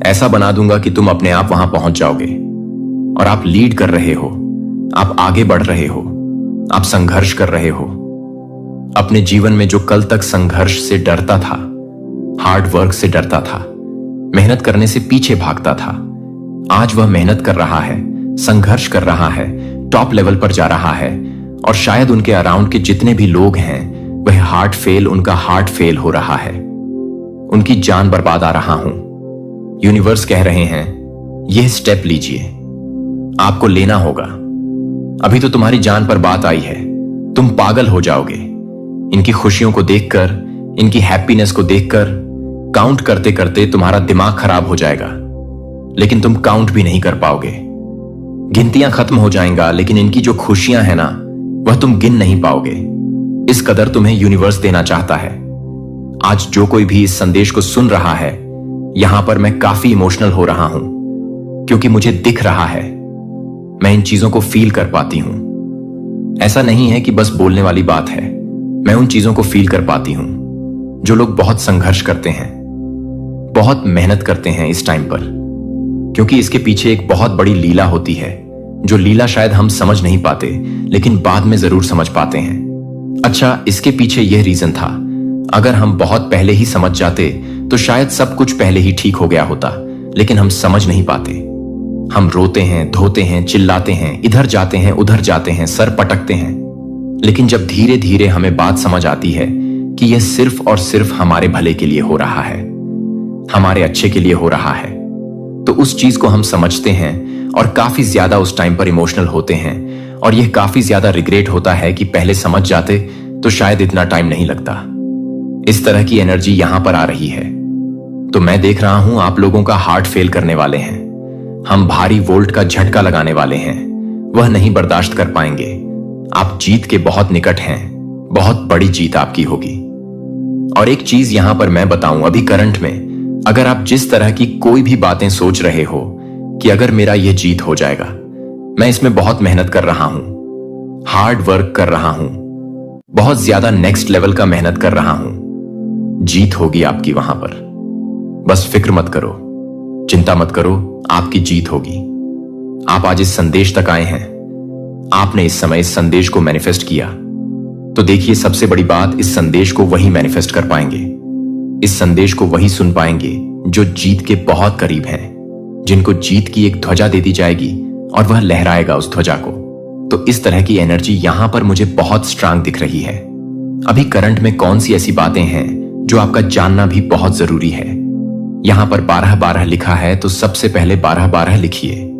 ऐसा बना दूंगा कि तुम अपने आप वहां पहुंच जाओगे। और आप लीड कर रहे हो, आप आगे बढ़ रहे हो, आप संघर्ष कर रहे हो। अपने जीवन में जो कल तक संघर्ष से डरता था, हार्ड वर्क से डरता था, मेहनत करने से पीछे भागता था, आज वह मेहनत कर रहा है, संघर्ष कर रहा है, टॉप लेवल पर जा रहा है। और शायद उनके अराउंड के जितने भी लोग हैं, वह उनका हार्ट फेल हो रहा है, उनकी जान बर्बाद आ रहा हूं। यूनिवर्स कह रहे हैं, यह स्टेप लीजिए, आपको लेना होगा। अभी तो तुम्हारी जान पर बात आई है, तुम पागल हो जाओगे इनकी खुशियों को देखकर, इनकी हैप्पीनेस को देखकर। काउंट करते करते तुम्हारा दिमाग खराब हो जाएगा, लेकिन तुम काउंट भी नहीं कर पाओगे। गिनतियां खत्म हो जाएगा, लेकिन इनकी जो खुशियां हैं ना, वह तुम गिन नहीं पाओगे। इस कदर तुम्हें यूनिवर्स देना चाहता है। आज जो कोई भी इस संदेश को सुन रहा है, यहां पर मैं काफी इमोशनल हो रहा हूं, क्योंकि मुझे दिख रहा है, मैं इन चीजों को फील कर पाती हूं। ऐसा नहीं है कि बस बोलने वाली बात है, मैं उन चीजों को फील कर पाती हूं जो लोग बहुत संघर्ष करते हैं, बहुत मेहनत करते हैं इस टाइम पर, क्योंकि इसके पीछे एक बहुत बड़ी लीला होती है, जो लीला शायद हम समझ नहीं पाते, लेकिन बाद में जरूर समझ पाते हैं। अच्छा, इसके पीछे यह रीजन था, अगर हम बहुत पहले ही समझ जाते तो शायद सब कुछ पहले ही ठीक हो गया होता, लेकिन हम समझ नहीं पाते। हम रोते हैं, धोते हैं, चिल्लाते हैं, इधर जाते हैं, उधर जाते हैं, सर पटकते हैं, लेकिन जब धीरे धीरे हमें बात समझ आती है कि यह सिर्फ और सिर्फ हमारे भले के लिए हो रहा है, हमारे अच्छे के लिए हो रहा है, तो उस चीज को हम समझते हैं और काफी ज्यादा उस टाइम पर इमोशनल होते हैं। और यह काफी ज्यादा रिग्रेट होता है कि पहले समझ जाते तो शायद इतना टाइम नहीं लगता। इस तरह की एनर्जी यहां पर आ रही है। तो मैं देख रहा हूं आप लोगों का हार्ट फेल करने वाले हैं, हम भारी वोल्ट का झटका लगाने वाले हैं, वह नहीं बर्दाश्त कर पाएंगे। आप जीत के बहुत निकट हैं, बहुत बड़ी जीत आपकी होगी। और एक चीज यहां पर मैं बताऊं, अभी करंट में अगर आप जिस तरह की कोई भी बातें सोच रहे हो कि अगर मेरा यह जीत हो जाएगा, मैं इसमें बहुत मेहनत कर रहा हूं, हार्ड वर्क कर रहा हूं, बहुत ज्यादा नेक्स्ट लेवल का मेहनत कर रहा हूं, जीत होगी आपकी वहां पर। बस फिक्र मत करो, चिंता मत करो, आपकी जीत होगी। आप आज इस संदेश तक आए हैं, आपने इस समय इस संदेश को मैनिफेस्ट किया, तो देखिए सबसे बड़ी बात, इस संदेश को वही मैनिफेस्ट कर पाएंगे, इस संदेश को वही सुन पाएंगे जो जीत के बहुत करीब हैं, जिनको जीत की एक ध्वजा दे दी जाएगी और वह लहराएगा उस ध्वजा को। तो इस तरह की एनर्जी यहां पर मुझे बहुत स्ट्रांग दिख रही है। अभी करंट में कौन सी ऐसी बातें हैं जो आपका जानना भी बहुत जरूरी है। यहां पर 12-12 लिखा है, तो सबसे पहले 12-12 लिखिए।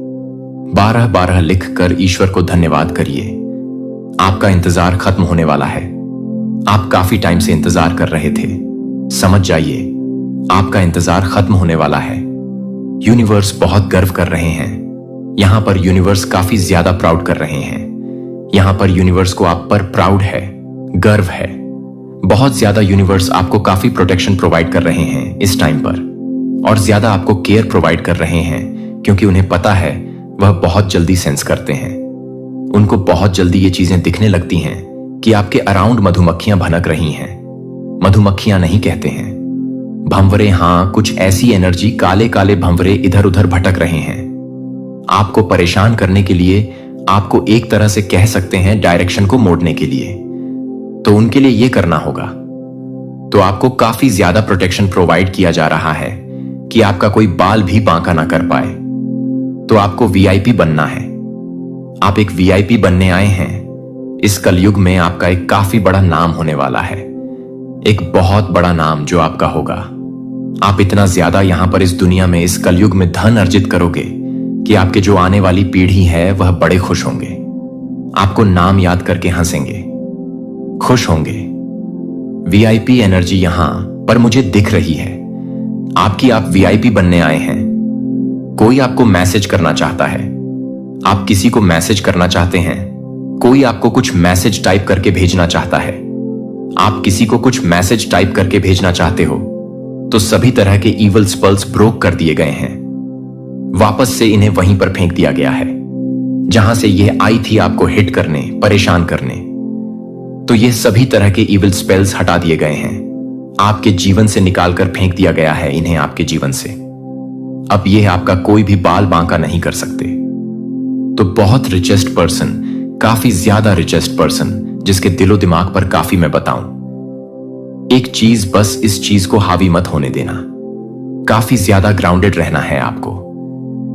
12-12 लिखकर ईश्वर को धन्यवाद करिए। आपका इंतजार खत्म होने वाला है। आप काफी टाइम से इंतजार कर रहे थे। समझ जाइए, आपका इंतजार खत्म होने वाला है। यूनिवर्स बहुत गर्व कर रहे हैं। यहां पर यूनिवर्स काफी ज्यादा प्राउड कर रहे हैं। यहां पर यूनिवर्स को आप पर प्राउड है, गर्व है। बहुत ज्यादा यूनिवर्स आपको काफी प्रोटेक्शन प्रोवाइड कर रहे हैं इस टाइम पर, और ज्यादा आपको केयर प्रोवाइड कर रहे हैं, क्योंकि उन्हें पता है वह बहुत जल्दी सेंस करते हैं। उनको बहुत जल्दी ये चीजें दिखने लगती हैं कि आपके अराउंड मधुमक्खियां भनक रही हैं। मधुमक्खियां नहीं कहते हैं, भंवरे। हां, कुछ ऐसी एनर्जी, काले काले भंवरे इधर उधर भटक रहे हैं आपको परेशान करने के लिए, आपको एक तरह से कह सकते हैं डायरेक्शन को मोड़ने के लिए। तो उनके लिए यह करना होगा। तो आपको काफी ज्यादा प्रोटेक्शन प्रोवाइड किया जा रहा है कि आपका कोई बाल भी बांका ना कर पाए। तो आपको वीआईपी बनना है। आप एक वीआईपी बनने आए हैं। इस कलयुग में आपका एक काफी बड़ा नाम होने वाला है, एक बहुत बड़ा नाम जो आपका होगा। आप इतना ज्यादा यहां पर इस दुनिया में, इस कलयुग में धन अर्जित करोगे कि आपके जो आने वाली पीढ़ी है वह बड़े खुश होंगे। आपको नाम याद करके हंसेंगे, खुश होंगे। वीआईपी एनर्जी यहां पर मुझे दिख रही है आपकी। आप वीआईपी बनने आए हैं। कोई आपको मैसेज करना चाहता है, आप किसी को मैसेज करना चाहते हैं, कोई आपको कुछ मैसेज टाइप करके भेजना चाहता है, आप किसी को कुछ मैसेज टाइप करके भेजना चाहते हो, तो सभी तरह के इवल स्पेल्स ब्रोक कर दिए गए हैं। वापस से इन्हें वहीं पर फेंक दिया गया है जहां से यह आई थी आपको हिट करने, परेशान करने। तो ये सभी तरह के इविल स्पेल्स हटा दिए गए हैं, आपके जीवन से निकालकर फेंक दिया गया है इन्हें आपके जीवन से। अब यह आपका कोई भी बाल बांका नहीं कर सकते। तो बहुत रिचेस्ट पर्सन, काफी ज्यादा रिचेस्ट पर्सन, जिसके दिलो दिमाग पर काफी मैं बताऊं, एक चीज, बस इस चीज को हावी मत होने देना। काफी ज्यादा ग्राउंडेड रहना है आपको,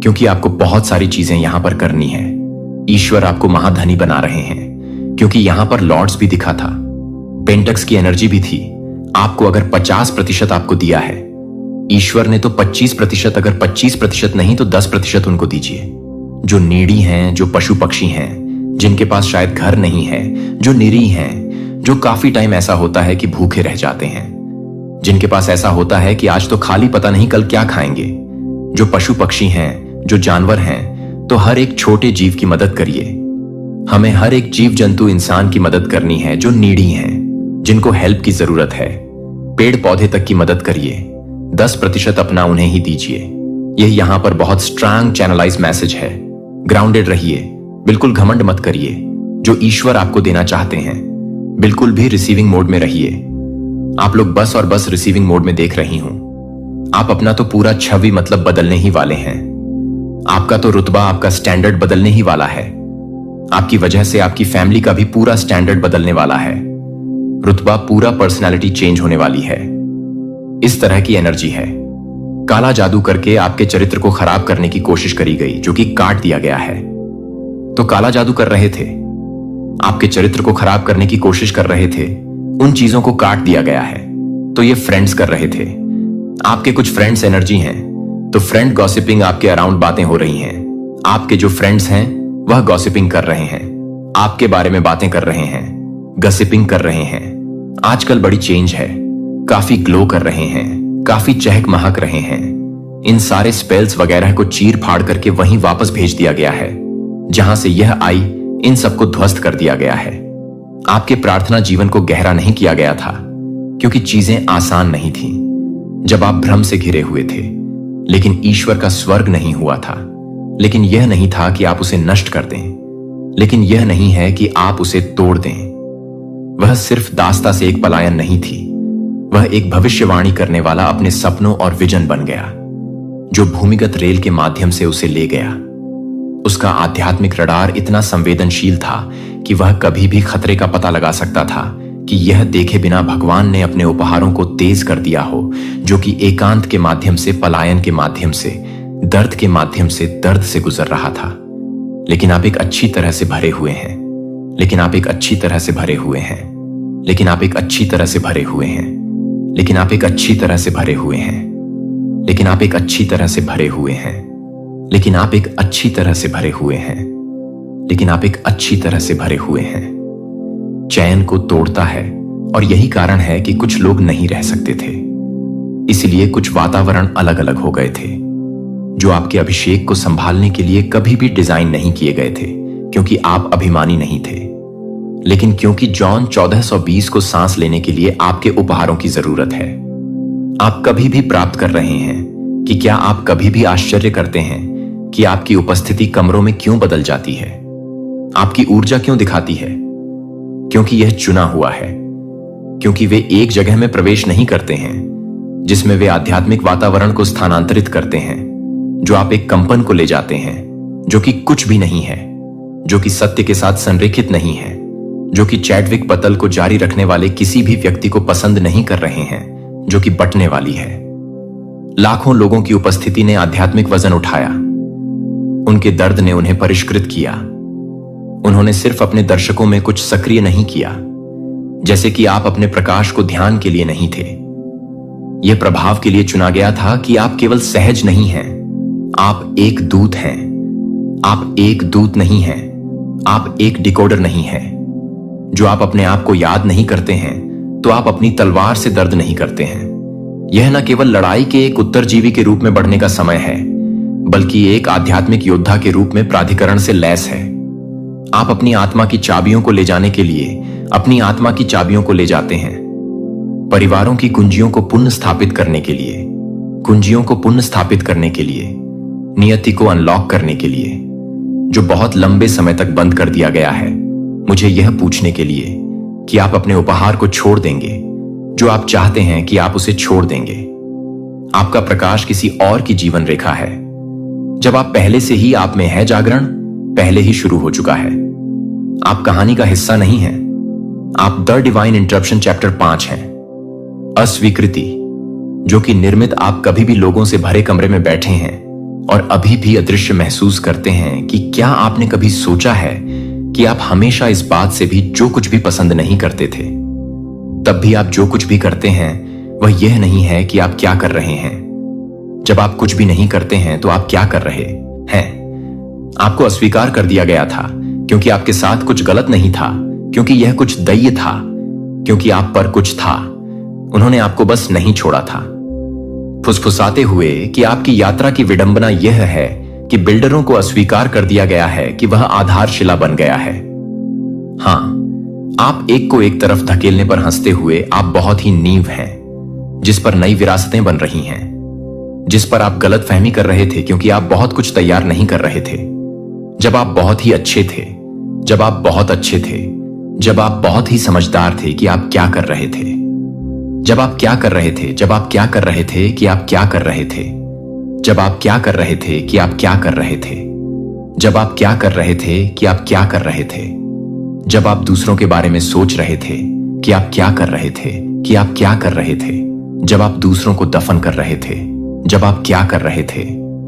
क्योंकि आपको बहुत सारी चीजें यहां पर करनी है। ईश्वर आपको महाधनी बना रहे हैं, क्योंकि यहां पर लॉर्ड्स भी दिखा था, पेंटक्स की एनर्जी भी थी। आपको अगर 50% आपको दिया है ईश्वर ने, तो 25%, अगर 25% नहीं तो 10% उनको दीजिए। जो नीडी हैं, जो पशु पक्षी हैं, जिनके पास शायद घर नहीं है, जो निरीह हैं, जो काफी टाइम ऐसा होता है कि भूखे रह जाते हैं, जिनके पास ऐसा होता है कि आज तो खाली पता नहीं कल क्या खाएंगे, जो पशु पक्षी हैं, जो जानवर हैं, तो हर एक छोटे जीव की मदद करिए। हमें हर एक जीव जंतु इंसान की मदद करनी है जो नीडी हैं, जिनको हेल्प की जरूरत है। पेड़ पौधे तक की मदद करिए। 10% अपना उन्हें ही दीजिए। यह यहां पर बहुत स्ट्रांग चैनलाइज मैसेज है। ग्राउंडेड रहिए, बिल्कुल घमंड मत करिए। जो ईश्वर आपको देना चाहते हैं, बिल्कुल भी रिसीविंग मोड में रहिए। आप लोग बस और बस रिसीविंग मोड में देख रही हूं। आप अपना तो पूरा छवि मतलब बदलने ही वाले हैं। आपका तो रुतबा, आपका स्टैंडर्ड बदलने ही वाला है। आपकी वजह से आपकी फैमिली का भी पूरा स्टैंडर्ड बदलने वाला है। रुतबा, पूरा पर्सनालिटी चेंज होने वाली है। इस तरह की एनर्जी है। काला जादू करके आपके चरित्र को खराब करने की कोशिश करी गई, जो कि काट दिया गया है। तो काला जादू कर रहे थे, आपके चरित्र को खराब करने की कोशिश कर रहे थे, उन चीजों को काट दिया गया है। तो ये फ्रेंड्स कर रहे थे, आपके कुछ फ्रेंड्स एनर्जी हैं। तो फ्रेंड गॉसिपिंग, आपके अराउंड बातें हो रही हैं। आपके जो फ्रेंड्स हैं वह गॉसिपिंग कर रहे हैं, आपके बारे में बातें कर रहे हैं, गॉसिपिंग कर रहे हैं। आजकल बड़ी चेंज है, काफी ग्लो कर रहे हैं, काफी चहक महक रहे हैं। इन सारे स्पेल्स वगैरह को चीर फाड़ करके वहीं वापस भेज दिया गया है जहां से यह आई। इन सबको ध्वस्त कर दिया गया है। आपके प्रार्थना जीवन को गहरा नहीं किया गया था, क्योंकि चीजें आसान नहीं थी जब आप भ्रम से घिरे हुए थे। लेकिन ईश्वर का स्वर्ग नहीं हुआ था। लेकिन यह नहीं था कि आप उसे नष्ट कर दें। लेकिन यह नहीं है कि आप उसे तोड़ दें। वह सिर्फ दास्ता से एक पलायन नहीं थी, वह एक भविष्यवाणी करने वाला अपने सपनों और विजन बन गया, जो भूमिगत रेल के माध्यम से उसे ले गया। उसका आध्यात्मिक रडार इतना संवेदनशील था कि वह कभी भी खतरे का पता लगा सकता था कि यह देखे बिना भगवान ने अपने उपहारों को तेज कर दिया हो, जो कि एकांत के माध्यम से, पलायन के माध्यम से, दर्द के माध्यम से, दर्द से गुजर रहा था। लेकिन आप एक अच्छी तरह से भरे हुए हैं। लेकिन आप एक अच्छी तरह से भरे हुए हैं। लेकिन आप एक अच्छी तरह से भरे हुए हैं। लेकिन आप एक अच्छी तरह से भरे हुए हैं। लेकिन आप एक अच्छी तरह से भरे हुए हैं। लेकिन आप एक अच्छी तरह से भरे हुए हैं। लेकिन आप एक अच्छी तरह से भरे हुए हैं। चैन को तोड़ता है, और यही कारण है कि कुछ लोग नहीं रह सकते थे। इसलिए कुछ वातावरण अलग अलग हो गए थे, जो आपके अभिषेक को संभालने के लिए कभी भी डिजाइन नहीं किए गए थे, क्योंकि आप अभिमानी नहीं थे, लेकिन क्योंकि जॉन 1420 को सांस लेने के लिए आपके उपहारों की जरूरत है। आप कभी भी प्राप्त कर रहे हैं कि क्या आप कभी भी आश्चर्य करते हैं कि आपकी उपस्थिति कमरों में क्यों बदल जाती है, आपकी ऊर्जा क्यों दिखाती है? क्योंकि यह चुना हुआ है। क्योंकि वे एक जगह में प्रवेश नहीं करते हैं जिसमें वे आध्यात्मिक वातावरण को स्थानांतरित करते हैं, जो आप एक कंपन को ले जाते हैं, जो कि कुछ भी नहीं है, जो कि सत्य के साथ संरेखित नहीं है, जो कि चैडविक पतल को जारी रखने वाले किसी भी व्यक्ति को पसंद नहीं कर रहे हैं, जो कि बंटने वाली है। लाखों लोगों की उपस्थिति ने आध्यात्मिक वजन उठाया। उनके दर्द ने उन्हें परिष्कृत किया। उन्होंने सिर्फ अपने दर्शकों में कुछ सक्रिय नहीं किया, जैसे कि आप अपने प्रकाश को ध्यान के लिए नहीं थे। यह प्रभाव के लिए चुना गया था कि आप केवल सहज नहीं हैं, आप एक दूत हैं। आप एक दूत नहीं हैं, आप एक डिकोडर नहीं हैं। जो आप अपने आप को याद नहीं करते हैं, तो आप अपनी तलवार से दर्द नहीं करते हैं। यह न केवल लड़ाई के एक उत्तरजीवी के रूप में बढ़ने का समय है, बल्कि एक आध्यात्मिक योद्धा के रूप में प्राधिकरण से लैस है। आप अपनी आत्मा की चाबियों को ले जाने के लिए अपनी आत्मा की चाबियों को ले जाते हैं, परिवारों की कुंजियों को पुनः स्थापित करने के लिए, कुंजियों को पुनः स्थापित करने के लिए, नियति को अनलॉक करने के लिए, जो बहुत लंबे समय तक बंद कर दिया गया है, मुझे यह पूछने के लिए कि आप अपने उपहार को छोड़ देंगे, जो आप चाहते हैं कि आप उसे छोड़ देंगे। आपका प्रकाश किसी और की जीवन रेखा है। जब आप पहले से ही आप में है, जागरण पहले ही शुरू हो चुका है। आप कहानी का हिस्सा नहीं हैं। आप द डिवाइन इंटरप्शन चैप्टर 5 हैं। अस्वीकृति, जो कि निर्मित आप कभी भी लोगों से भरे कमरे में बैठे हैं और अभी भी अदृश्य महसूस करते हैं कि क्या आपने कभी सोचा है कि आप हमेशा इस बात से भी जो कुछ भी पसंद नहीं करते थे, तब भी आप जो कुछ भी करते हैं वह यह नहीं है कि आप क्या कर रहे हैं। जब आप कुछ भी नहीं करते हैं तो आप क्या कर रहे हैं? आपको अस्वीकार कर दिया गया था क्योंकि आपके साथ कुछ गलत नहीं था, क्योंकि यह कुछ दैय था, क्योंकि आप पर कुछ था। उन्होंने आपको बस नहीं छोड़ा था, फुसफुसाते हुए कि आपकी यात्रा की विडंबना यह है कि बिल्डरों को अस्वीकार कर दिया गया है कि वह आधारशिला बन गया है। हां, आप एक को एक तरफ धकेलने पर हंसते हुए आप बहुत ही नींव हैं, जिस पर नई विरासतें बन रही हैं, जिस पर आप गलत फहमी कर रहे थे क्योंकि आप बहुत कुछ तैयार नहीं कर रहे थे। जब आप बहुत ही अच्छे थे, जब आप बहुत अच्छे थे, जब आप बहुत ही समझदार थे कि आप क्या कर रहे थे, जब आप क्या कर रहे थे, जब आप क्या कर रहे थे कि आप क्या कर रहे थे, जब आप क्या कर रहे थे कि आप क्या कर रहे थे, जब आप क्या कर रहे थे कि आप क्या कर रहे थे, जब आप दूसरों के बारे में सोच रहे थे कि आप क्या कर रहे थे, कि आप क्या कर रहे थे, जब आप दूसरों को दफन कर रहे थे, जब आप क्या कर रहे थे,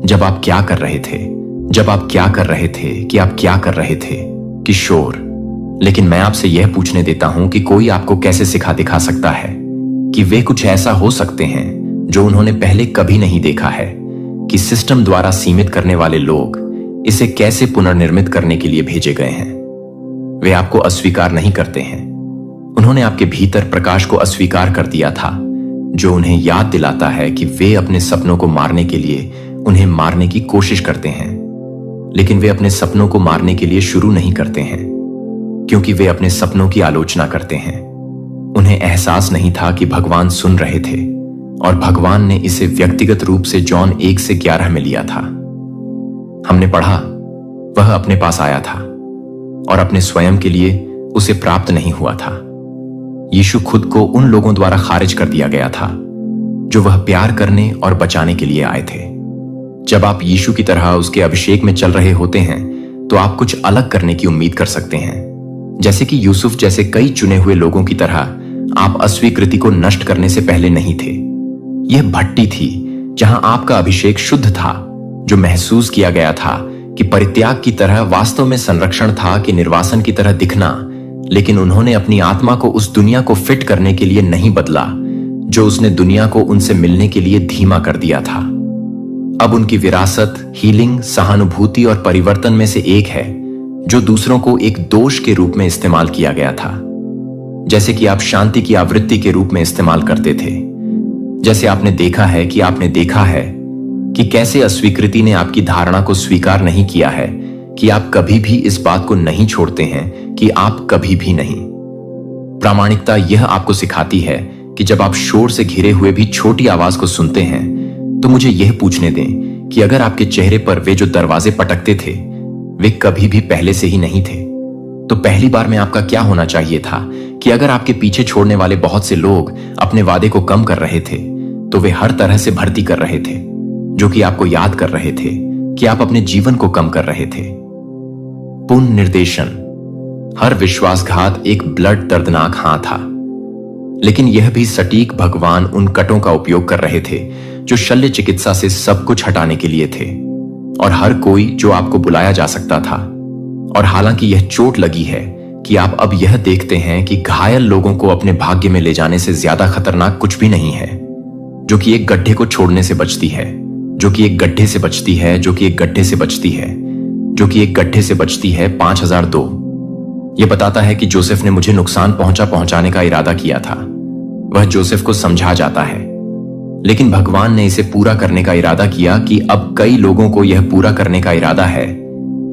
जब आप क्या कर रहे थे, जब आप क्या कर रहे थे कि आप क्या कर रहे थे, किशोर। लेकिन मैं आपसे यह पूछने देता हूं कि कोई आपको कैसे सिखा दिखा सकता है कि वे कुछ ऐसा हो सकते हैं जो उन्होंने पहले कभी नहीं देखा है, कि सिस्टम द्वारा सीमित करने वाले लोग इसे कैसे पुनर्निर्मित करने के लिए भेजे गए हैं। वे आपको अस्वीकार नहीं करते हैं। उन्होंने आपके भीतर प्रकाश को अस्वीकार कर दिया था, जो उन्हें याद दिलाता है कि वे अपने सपनों को मारने के लिए उन्हें मारने की कोशिश करते हैं, लेकिन वे अपने सपनों को मारने के लिए शुरू नहीं करते हैं, क्योंकि वे अपने सपनों की आलोचना करते हैं। उन्हें एहसास नहीं था कि भगवान सुन रहे थे, और भगवान ने इसे व्यक्तिगत रूप से जॉन 1:11 में लिया था। हमने पढ़ा, वह अपने पास आया था और अपने स्वयं के लिए उसे प्राप्त नहीं हुआ था। यीशु खुद को उन लोगों द्वारा खारिज कर दिया गया था जो वह प्यार करने और बचाने के लिए आए थे। जब आप यीशु की तरह उसके अभिषेक में चल रहे होते हैं तो आप कुछ अलग करने की उम्मीद कर सकते हैं। जैसे कि यूसुफ जैसे कई चुने हुए लोगों की तरह आप अस्वीकृति को नष्ट करने से पहले नहीं थे। यह भट्टी थी जहां आपका अभिषेक शुद्ध था, जो महसूस किया गया था कि परित्याग की तरह वास्तव में संरक्षण था कि निर्वासन की तरह दिखना, लेकिन उन्होंने अपनी आत्मा को उस दुनिया को फिट करने के लिए नहीं बदला जो उसने दुनिया को उनसे मिलने के लिए धीमा कर दिया था। अब उनकी विरासत हीलिंग, सहानुभूति और परिवर्तन में से एक है जो दूसरों को एक दोष के रूप में इस्तेमाल किया गया था, जैसे कि आप शांति की आवृत्ति के रूप में इस्तेमाल करते थे। जैसे आपने देखा है कि कैसे अस्वीकृति ने आपकी धारणा को स्वीकार नहीं किया है कि आप कभी भी इस बात को नहीं छोड़ते हैं कि आप कभी भी नहीं। प्रामाणिकता यह आपको सिखाती है कि जब आप शोर से घिरे हुए भी छोटी आवाज को सुनते हैं तो मुझे यह पूछने दें कि अगर आपके चेहरे पर वे जो दरवाजे पटकते थे वे कभी भी पहले से ही नहीं थे, तो पहली बार में आपका क्या होना चाहिए था कि अगर आपके पीछे छोड़ने वाले बहुत से लोग अपने वादे को कम कर रहे थे तो वे हर तरह से भर्ती कर रहे थे, जो कि आपको याद कर रहे थे कि आप अपने जीवन को कम कर रहे थे। पुनर्निर्देशन। हर विश्वासघात एक ब्लड दर्दनाक हां था, लेकिन यह भी सटीक भगवान उन कटों का उपयोग कर रहे थे जो शल्य चिकित्सा से सब कुछ हटाने के लिए थे, और हर कोई जो आपको बुलाया जा सकता था। और हालांकि यह चोट लगी है कि आप अब यह देखते हैं कि घायल लोगों को अपने भाग्य में ले जाने से ज्यादा खतरनाक कुछ भी नहीं है, जो कि एक गड्ढे को छोड़ने से बचती है, जो कि एक गड्ढे से बचती है, जो कि एक गड्ढे से बचती है, जो कि एक गड्ढे से बचती है। 5002। यह बताता है कि जोसेफ ने मुझे नुकसान पहुंचाने का इरादा किया था। वह जोसेफ को समझा जाता है, लेकिन भगवान ने इसे पूरा करने का इरादा किया कि अब कई लोगों को यह पूरा करने का इरादा है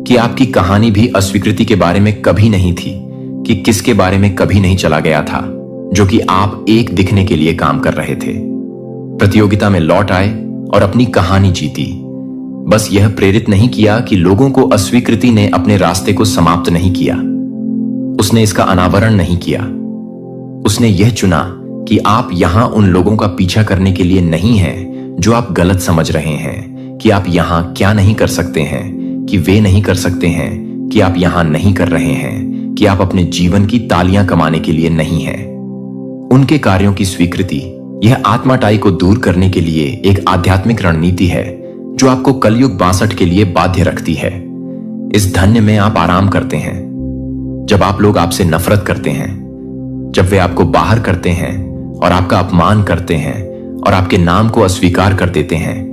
कि आपकी कहानी भी अस्वीकृति के बारे में कभी नहीं थी, कि किसके बारे में कभी नहीं चला गया था, जो कि आप एक दिखने के लिए काम कर रहे थे। प्रतियोगिता में लौट आए और अपनी कहानी जीती। बस यह प्रेरित नहीं किया कि लोगों को अस्वीकृति ने अपने रास्ते को समाप्त नहीं किया, उसने इसका अनावरण नहीं किया। उसने यह चुना कि आप यहां उन लोगों का पीछा करने के लिए नहीं हैं जो आप गलत समझ रहे हैं कि आप यहां क्या नहीं कर सकते हैं, कि वे नहीं कर सकते हैं, कि आप यहां नहीं कर रहे हैं, कि आप अपने जीवन की तालियां कमाने के लिए नहीं हैं। उनके कार्यों की स्वीकृति यह आत्माटाई को दूर करने के लिए एक आध्यात्मिक रणनीति है जो आपको कलयुग 62 के लिए बाध्य रखती है। इस धन्य में आप आराम करते हैं। जब आप लोग आपसे नफरत करते हैं, जब वे आपको बाहर करते हैं और आपका अपमान करते हैं और आपके नाम को अस्वीकार कर देते हैं,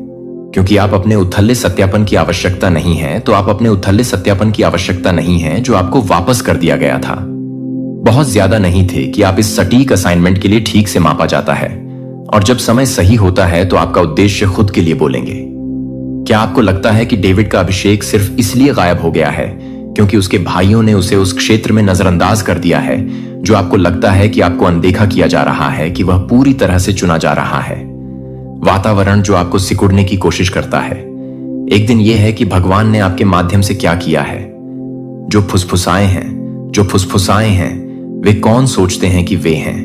क्योंकि आप अपने उथल्ले सत्यापन की आवश्यकता नहीं है, तो आप अपने उथल्ले सत्यापन की आवश्यकता नहीं है जो आपको वापस कर दिया गया था। बहुत ज्यादा नहीं थे कि आप इस सटीक असाइनमेंट के लिए ठीक से मापा जाता है, और जब समय सही होता है तो आपका उद्देश्य खुद के लिए बोलेंगे। क्या आपको लगता है कि डेविड का अभिषेक सिर्फ इसलिए गायब हो गया है क्योंकि उसके भाइयों ने उसे उस क्षेत्र में नजरअंदाज कर दिया है जो आपको लगता है कि आपको अनदेखा किया जा रहा है, कि वह पूरी तरह से चुना जा रहा है? वातावरण जो आपको सिकुड़ने की कोशिश करता है। एक दिन यह है कि भगवान ने आपके माध्यम से क्या किया है। जो फुसफुसाए हैं वे कौन सोचते हैं कि वे हैं?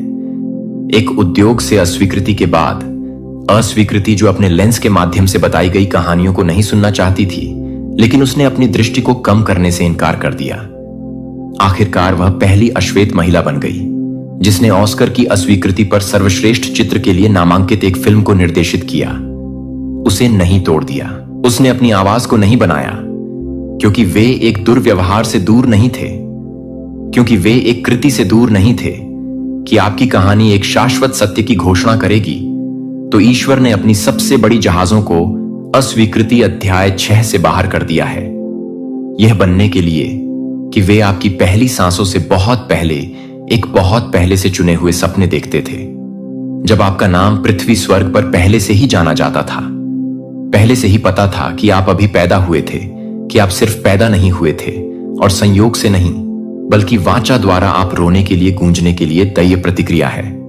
एक उद्योग से अस्वीकृति के बाद अस्वीकृति जो अपने लेंस के माध्यम से बताई गई कहानियों को नहीं सुनना चाहती थी, लेकिन उसने अपनी दृष्टि को कम करने से इनकार कर दिया। आखिरकार वह पहली अश्वेत महिला बन गई जिसने ऑस्कर की अस्वीकृति पर सर्वश्रेष्ठ चित्र के लिए नामांकित एक फिल्म को निर्देशित किया। उसे नहीं तोड़ दिया, उसने अपनी आवाज को नहीं बनाया, क्योंकि वे एक दुर्व्यवहार से दूर नहीं थे, क्योंकि वे एक कृति से दूर नहीं थे कि आपकी कहानी एक शाश्वत सत्य की घोषणा करेगी। तो ईश्वर ने अपनी सबसे बड़ी जहाजों को अस्वीकृति अध्याय 6 से बाहर कर दिया है, यह बनने के लिए कि वे आपकी पहली सांसों से बहुत पहले से चुने हुए सपने देखते थे। जब आपका नाम पृथ्वी स्वर्ग पर पहले से ही जाना जाता था, पहले से ही पता था कि आप अभी पैदा हुए थे, कि आप सिर्फ पैदा नहीं हुए थे और संयोग से नहीं, बल्कि वाचा द्वारा आप रोने के लिए, गूंजने के लिए दैय प्रतिक्रिया है,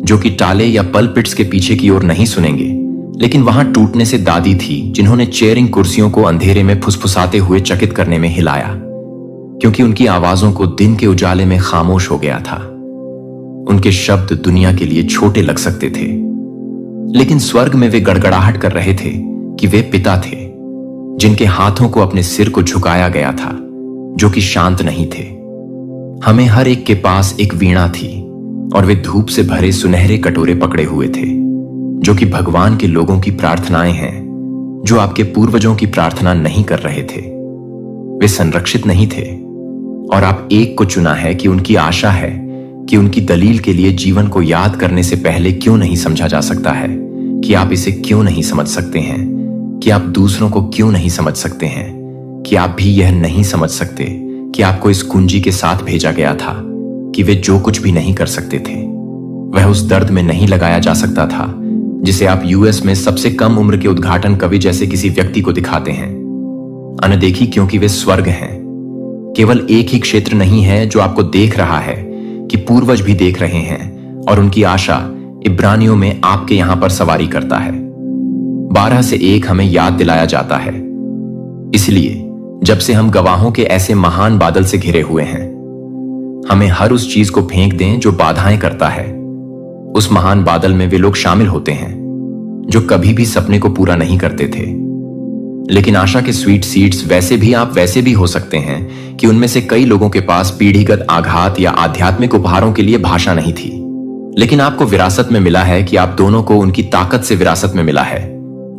जो कि टाले या पलपिट्स के पीछे की ओर नहीं सुनेंगे, लेकिन वहां टूटने से दादी थी जिन्होंने चेयरिंग कुर्सियों को अंधेरे में फुसफुसाते हुए चकित करने में हिलाया, क्योंकि उनकी आवाजों को दिन के उजाले में खामोश हो गया था। उनके शब्द दुनिया के लिए छोटे लग सकते थे, लेकिन स्वर्ग में वे गड़गड़ाहट कर रहे थे कि वे पिता थे जिनके हाथों को अपने सिर को झुकाया गया था, जो कि शांत नहीं थे। हमें हर एक के पास एक वीणा थी और वे धूप से भरे सुनहरे कटोरे पकड़े हुए थे, जो कि भगवान के लोगों की प्रार्थनाएं हैं, जो आपके पूर्वजों की प्रार्थना नहीं कर रहे थे। वे संरक्षित नहीं थे और आप एक को चुना है कि उनकी आशा है कि उनकी दलील के लिए जीवन को याद करने से पहले क्यों नहीं समझा जा सकता है, कि आप इसे क्यों नहीं समझ सकते हैं, कि आप दूसरों को क्यों नहीं समझ सकते हैं, कि आप भी यह नहीं समझ सकते कि आपको इस कुंजी के साथ भेजा गया था कि वे जो कुछ भी नहीं कर सकते थे वह उस दर्द में नहीं लगाया जा सकता था जिसे आप यूएस में सबसे कम उम्र के उद्घाटन कवि जैसे किसी व्यक्ति को दिखाते हैं। अनदेखी क्योंकि वे स्वर्ग हैं। केवल एक ही क्षेत्र नहीं है जो आपको देख रहा है कि पूर्वज भी देख रहे हैं और उनकी आशा इब्रानियों में आपके यहां पर सवारी करता है। 12 से 1 हमें याद दिलाया जाता है। इसलिए जब से हम गवाहों के ऐसे महान बादल से घिरे हुए हैं, हमें हर उस चीज को फेंक दें जो बाधाएं करता है। उस महान बादल में वे लोग शामिल होते हैं जो कभी भी सपने को पूरा नहीं करते थे। लेकिन आशा के स्वीट सीड्स वैसे भी हो सकते हैं कि उनमें से कई लोगों के पास पीढ़ीगत आघात या आध्यात्मिक उपहारों के लिए भाषा नहीं थी, लेकिन आपको विरासत में मिला है कि आप दोनों को उनकी ताकत से विरासत में मिला है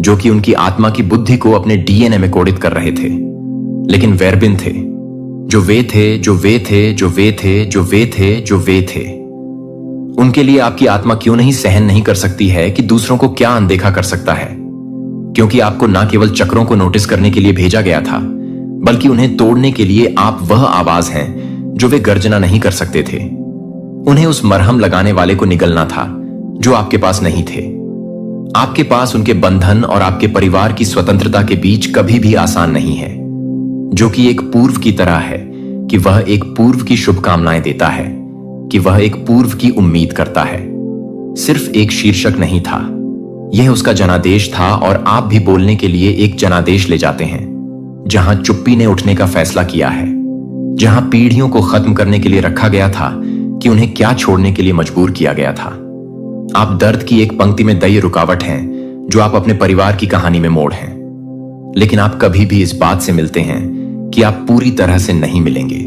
जो कि उनकी आत्मा की बुद्धि को अपने डीएनए में कोडित कर रहे थे। लेकिन वेरबिन थे जो वे थे, जो वे थे, जो वे थे, जो वे थे, जो वे थे। उनके लिए आपकी आत्मा क्यों नहीं सहन नहीं कर सकती है कि दूसरों को क्या अनदेखा कर सकता है, क्योंकि आपको न केवल चक्रों को नोटिस करने के लिए भेजा गया था बल्कि उन्हें तोड़ने के लिए आप वह आवाज हैं जो वे गर्जना नहीं कर सकते थे। उन्हें उस मरहम लगाने वाले को निगलना था जो आपके पास नहीं थे। आपके पास उनके बंधन और आपके परिवार की स्वतंत्रता के बीच कभी भी आसान नहीं है, जो कि एक पूर्व की तरह है कि वह एक पूर्व की शुभकामनाएं देता है, कि वह एक पूर्व की उम्मीद करता है। सिर्फ एक शीर्षक नहीं था, यह उसका जनादेश था। और आप भी बोलने के लिए एक जनादेश ले जाते हैं जहां चुप्पी ने उठने का फैसला किया है, जहां पीढ़ियों को खत्म करने के लिए रखा गया था कि उन्हें क्या छोड़ने के लिए मजबूर किया गया था। आप दर्द की एक पंक्ति में दई रुकावट हैं जो आप अपने परिवार की कहानी में मोड़ हैं, लेकिन आप कभी भी इस बात से मिलते हैं कि आप पूरी तरह से नहीं मिलेंगे।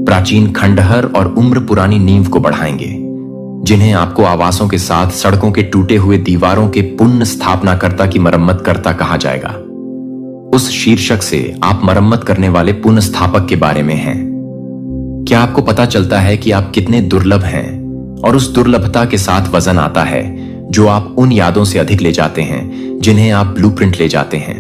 प्राचीन खंडहर और उम्र पुरानी नींव को बढ़ाएंगे, जिन्हें आपको आवासों के साथ सड़कों के टूटे हुए दीवारों के पुनः स्थापनाकर्ता की मरम्मत करता कहा जाएगा। उस शीर्षक से आप मरम्मत करने वाले पुनः स्थापक के बारे में हैं। क्या आपको पता चलता है कि आप कितने दुर्लभ हैं, और उस दुर्लभता के साथ वजन आता है जो आप उन यादों से अधिक ले जाते हैं जिन्हें आप ब्लूप्रिंट ले जाते हैं।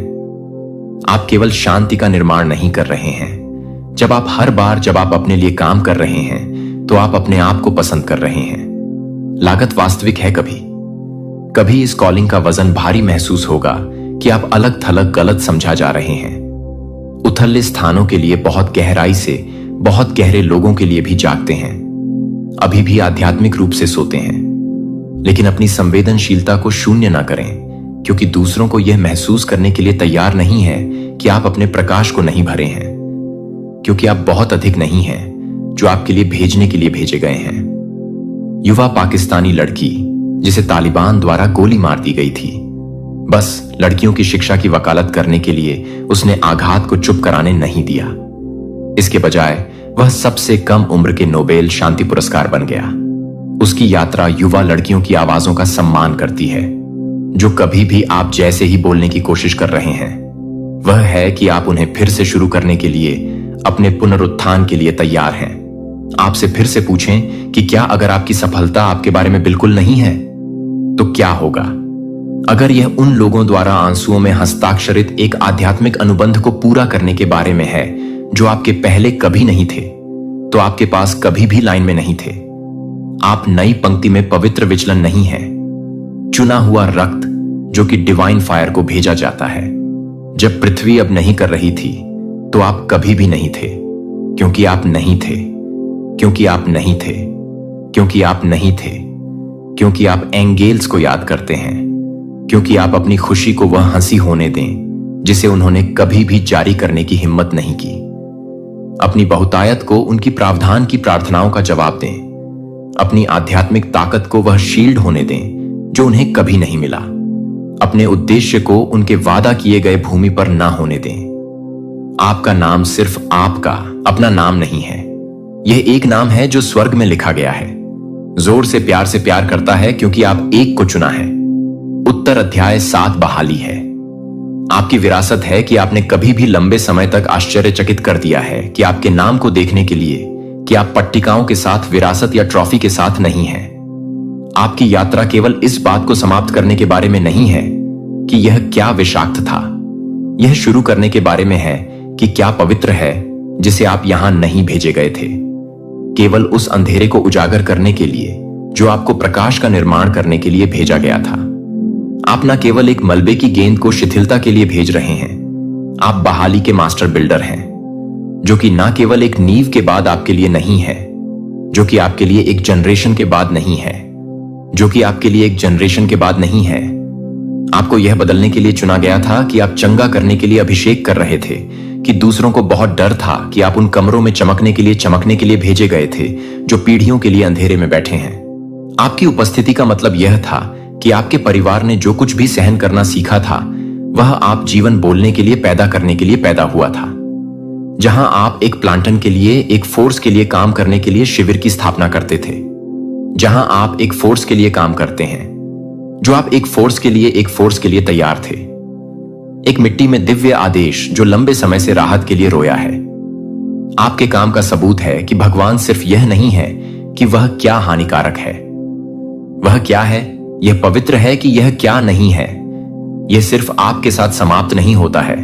आप केवल शांति का निर्माण नहीं कर रहे हैं। जब आप हर बार जब आप अपने लिए काम कर रहे हैं तो आप अपने आप को पसंद कर रहे हैं। लागत वास्तविक है। कभी इस कॉलिंग का वजन भारी महसूस होगा कि आप अलग थलग गलत समझा जा रहे हैं। उथले स्थानों के लिए बहुत गहराई से बहुत गहरे लोगों के लिए भी जागते हैं, अभी भी आध्यात्मिक रूप से सोते हैं। लेकिन अपनी संवेदनशीलता को शून्य ना करें, क्योंकि दूसरों को यह महसूस करने के लिए तैयार नहीं है कि आप अपने प्रकाश को नहीं भरे हैं, क्योंकि आप बहुत अधिक नहीं हैं जो आपके लिए भेजने के लिए भेजे गए हैं। युवा पाकिस्तानी लड़की जिसे तालिबान द्वारा गोली मार दी गई थी, बस लड़कियों की शिक्षा की वकालत करने के लिए उसने आघात को चुप कराने नहीं दिया। इसके बजाय वह सबसे कम उम्र के नोबेल शांति पुरस्कार बन गया। उसकी यात्रा युवा लड़कियों की आवाजों का सम्मान करती है, जो कभी भी आप जैसे ही बोलने की कोशिश कर रहे हैं। वह है कि आप उन्हें फिर से शुरू करने के लिए, अपने पुनरुत्थान के लिए तैयार हैं। आपसे फिर से पूछें कि क्या अगर आपकी सफलता आपके बारे में बिल्कुल नहीं है तो क्या होगा? अगर यह उन लोगों द्वारा आंसुओं में हस्ताक्षरित एक आध्यात्मिक अनुबंध को पूरा करने के बारे में है जो आपके पहले कभी नहीं थे, तो आपके पास कभी भी लाइन में नहीं थे। आप नई पंक्ति में पवित्र विचलन नहीं है, चुना हुआ रक्त जो कि डिवाइन फायर को भेजा जाता है। जब पृथ्वी अब नहीं कर रही थी तो आप कभी भी नहीं थे, क्योंकि आप नहीं थे, क्योंकि आप नहीं थे, क्योंकि आप नहीं थे, क्योंकि आप एंगेल्स को याद करते हैं, क्योंकि आप अपनी खुशी को वह हंसी होने दें जिसे उन्होंने कभी भी जारी करने की हिम्मत नहीं की। अपनी बहुतायत को उनकी प्रावधान की प्रार्थनाओं का जवाब दें। अपनी आध्यात्मिक ताकत को वह शील्ड होने दें जो उन्हें कभी नहीं मिला। अपने उद्देश्य को उनके वादा किए गए भूमि पर ना होने दें। आपका नाम सिर्फ आपका अपना नाम नहीं है, यह एक नाम है जो स्वर्ग में लिखा गया है। जोर से प्यार करता है क्योंकि आप एक को चुना है। उत्तर अध्याय 7 बहाली है। आपकी विरासत है कि आपने कभी भी लंबे समय तक आश्चर्यचकित कर दिया है कि आपके नाम को देखने के लिए कि आप पट्टिकाओं के साथ विरासत या ट्रॉफी के साथ नहीं हैं। आपकी यात्रा केवल इस बात को समाप्त करने के बारे में नहीं है कि यह क्या विषाक्त था, यह शुरू करने के बारे में है कि क्या पवित्र है जिसे आप यहां नहीं भेजे गए थे, केवल उस अंधेरे को उजागर करने के लिए जो आपको प्रकाश का निर्माण करने के लिए भेजा गया था। आप न केवल एक मलबे की गेंद को शिथिलता के लिए भेज रहे हैं, आप बहाली के मास्टर बिल्डर हैं, जो कि न केवल एक नींव के बाद आपके लिए नहीं है, जो कि आपके लिए एक जनरेशन के बाद नहीं है, जो कि आपके लिए एक जनरेशन के बाद नहीं है। आपको यह बदलने के लिए चुना गया था कि आप चंगा करने के लिए अभिषेक कर रहे थे, कि दूसरों को बहुत डर था कि आप उन कमरों में चमकने के लिए भेजे गए थे जो पीढ़ियों के लिए अंधेरे में बैठे हैं। आपकी उपस्थिति का मतलब यह था कि आपके परिवार ने जो कुछ भी सहन करना सीखा था वह आप जीवन बोलने के लिए पैदा करने के लिए पैदा हुआ था। जहां आप एक प्लांटन के लिए, एक फोर्स के लिए काम करने के लिए शिविर की स्थापना करते थे, जहां आप एक फोर्स के लिए काम करते हैं, जो आप एक फोर्स के लिए तैयार थे। एक मिट्टी में दिव्य आदेश जो लंबे समय से राहत के लिए रोया है। आपके काम का सबूत है कि भगवान सिर्फ यह नहीं है कि वह क्या हानिकारक है, वह क्या है, यह पवित्र है कि यह क्या नहीं है। यह सिर्फ आपके साथ समाप्त नहीं होता है।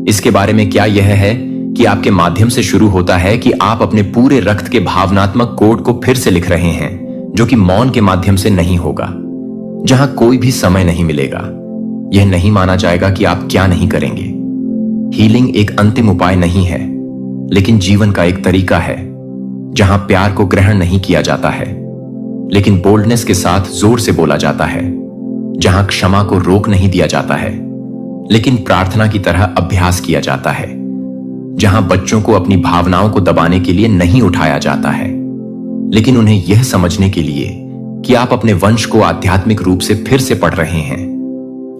इसके बारे में क्या यह है कि आपके माध्यम से शुरू होता है कि आप अपने पूरे रक्त के भावनात्मक कोड को फिर से लिख रहे हैं, जो कि मौन के माध्यम से नहीं होगा, जहां कोई भी समय नहीं मिलेगा। यह नहीं माना जाएगा कि आप क्या नहीं करेंगे। हीलिंग एक अंतिम उपाय नहीं है, लेकिन जीवन का एक तरीका है, जहां प्यार को ग्रहण नहीं किया जाता है, लेकिन बोल्डनेस के साथ जोर से बोला जाता है, जहां क्षमा को रोक नहीं दिया जाता है, लेकिन प्रार्थना की तरह अभ्यास किया जाता है, जहां बच्चों को अपनी भावनाओं को दबाने के लिए नहीं उठाया जाता है, लेकिन उन्हें यह समझने के लिए कि आप अपने वंश को आध्यात्मिक रूप से फिर से पढ़ रहे हैं,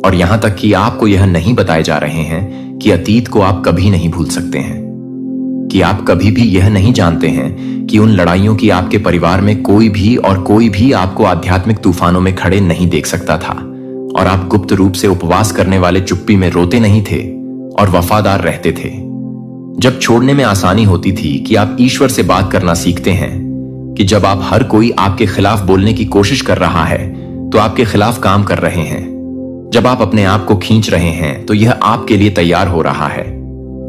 और यहां तक कि आपको यह नहीं बताए जा रहे हैं कि अतीत को आप कभी नहीं भूल सकते हैं, कि आप कभी भी यह नहीं जानते हैं कि उन लड़ाइयों की आपके परिवार में कोई भी आपको आध्यात्मिक तूफानों में खड़े नहीं देख सकता था, और आप गुप्त रूप से उपवास करने वाले चुप्पी में रोते नहीं थे और वफादार रहते थे। जब छोड़ने में आसानी होती थी कि आप ईश्वर से बात करना सीखते हैं, कि जब आप हर कोई आपके खिलाफ बोलने की कोशिश कर रहा है तो आपके खिलाफ काम कर रहे हैं, जब आप अपने आप को खींच रहे हैं तो यह आपके लिए तैयार हो रहा है।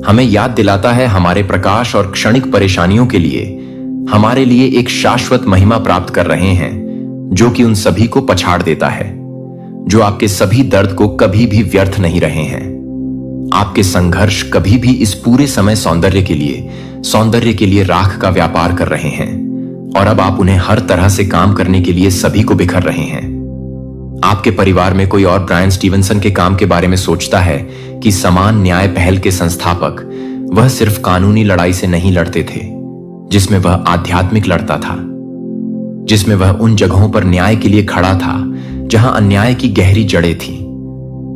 हमें याद दिलाता है हमारे प्रकाश और क्षणिक परेशानियों के लिए हमारे लिए एक शाश्वत महिमा प्राप्त कर रहे हैं, जो कि उन सभी को पछाड़ देता है, जो आपके सभी दर्द को कभी भी व्यर्थ नहीं रहे हैं। आपके संघर्ष कभी भी इस पूरे समय सौंदर्य के लिए राख का व्यापार कर रहे हैं, और अब आप उन्हें हर तरह से काम करने के लिए सभी को बिखर रहे हैं। आपके परिवार में कोई और ब्रायन स्टीवनसन के काम के बारे में सोचता है कि समान न्याय पहल के संस्थापक वह सिर्फ कानूनी लड़ाई से नहीं लड़ते थे, जिसमें वह आध्यात्मिक लड़ता था, जिसमें वह उन जगहों पर न्याय के लिए खड़ा था जहां अन्याय की गहरी जड़ें थीं,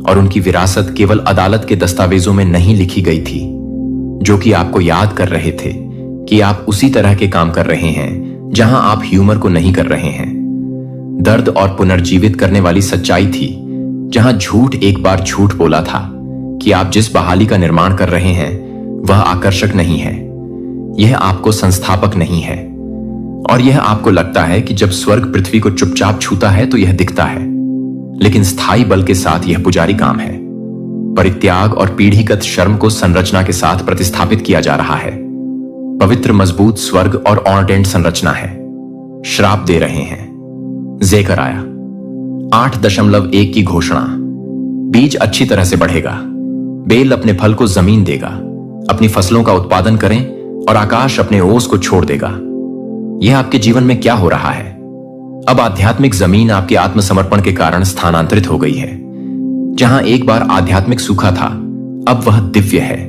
और उनकी विरासत केवल अदालत के दस्तावेजों में नहीं लिखी गई थी, जो कि आपको याद कर रहे थे कि आप उसी तरह के काम कर रहे हैं जहां आप ह्यूमर को नहीं कर रहे हैं। दर्द और पुनर्जीवित करने वाली सच्चाई थी, जहां झूठ एक बार झूठ बोला था कि आप जिस बहाली का निर्माण कर रहे हैं वह आकर्षक नहीं है, यह आपको संस्थापक नहीं है, और यह आपको लगता है कि जब स्वर्ग पृथ्वी को चुपचाप छूता है तो यह दिखता है, लेकिन स्थायी बल के साथ यह पुजारी काम है। परित्याग और पीढ़ीगत शर्म को संरचना के साथ प्रतिस्थापित किया जा रहा है। पवित्र मजबूत स्वर्ग और ऑर्डेंट संरचना है। श्राप दे रहे हैं। जेकर आया 8.1 की घोषणा। बीज अच्छी तरह से बढ़ेगा, बेल अपने फल को जमीन देगा, अपनी फसलों का उत्पादन करें और आकाश अपने ओस को छोड़ देगा। यह आपके जीवन में क्या हो रहा है? अब आध्यात्मिक जमीन आपके आत्मसमर्पण के कारण स्थानांतरित हो गई है। जहां एक बार आध्यात्मिक सूखा था, अब वह दिव्य है।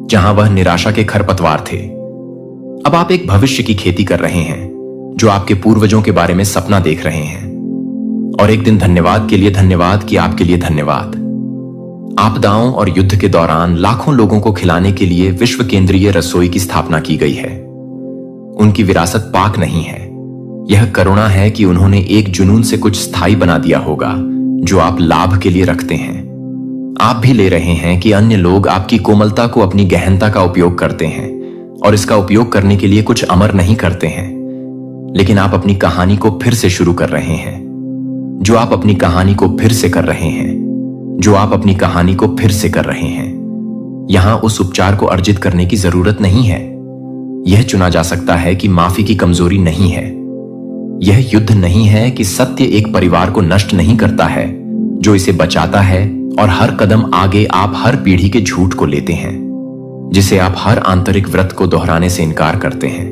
जहां वह निराशा के खरपतवार थे, अब आप एक भविष्य की खेती कर रहे हैं, जो आपके पूर्वजों के बारे में सपना देख रहे हैं। और एक दिन धन्यवाद के लिए धन्यवाद कि आपके लिए धन्यवाद। आपदाओं और युद्ध के दौरान लाखों लोगों को खिलाने के लिए विश्व केंद्रीय रसोई की स्थापना की गई है। उनकी विरासत पाक नहीं है, यह करुणा है कि उन्होंने एक जुनून से कुछ स्थायी बना दिया होगा जो आप लाभ के लिए रखते हैं। आप भी ले रहे हैं कि अन्य लोग आपकी कोमलता को अपनी गहनता का उपयोग करते हैं और इसका उपयोग करने के लिए कुछ अमर नहीं करते हैं। लेकिन आप अपनी कहानी को फिर से शुरू कर रहे हैं। जो आप अपनी कहानी को फिर से कर रहे हैं, जो आप अपनी कहानी को फिर से कर रहे हैं, यहां उस उपचार को अर्जित करने की जरूरत नहीं है। यह चुना जा सकता है कि माफी की कमजोरी नहीं है। यह युद्ध नहीं है कि सत्य एक परिवार को नष्ट नहीं करता है, जो इसे बचाता है। और हर कदम आगे आप हर पीढ़ी के झूठ को लेते हैं, जिसे आप हर आंतरिक व्रत को दोहराने से इनकार करते हैं,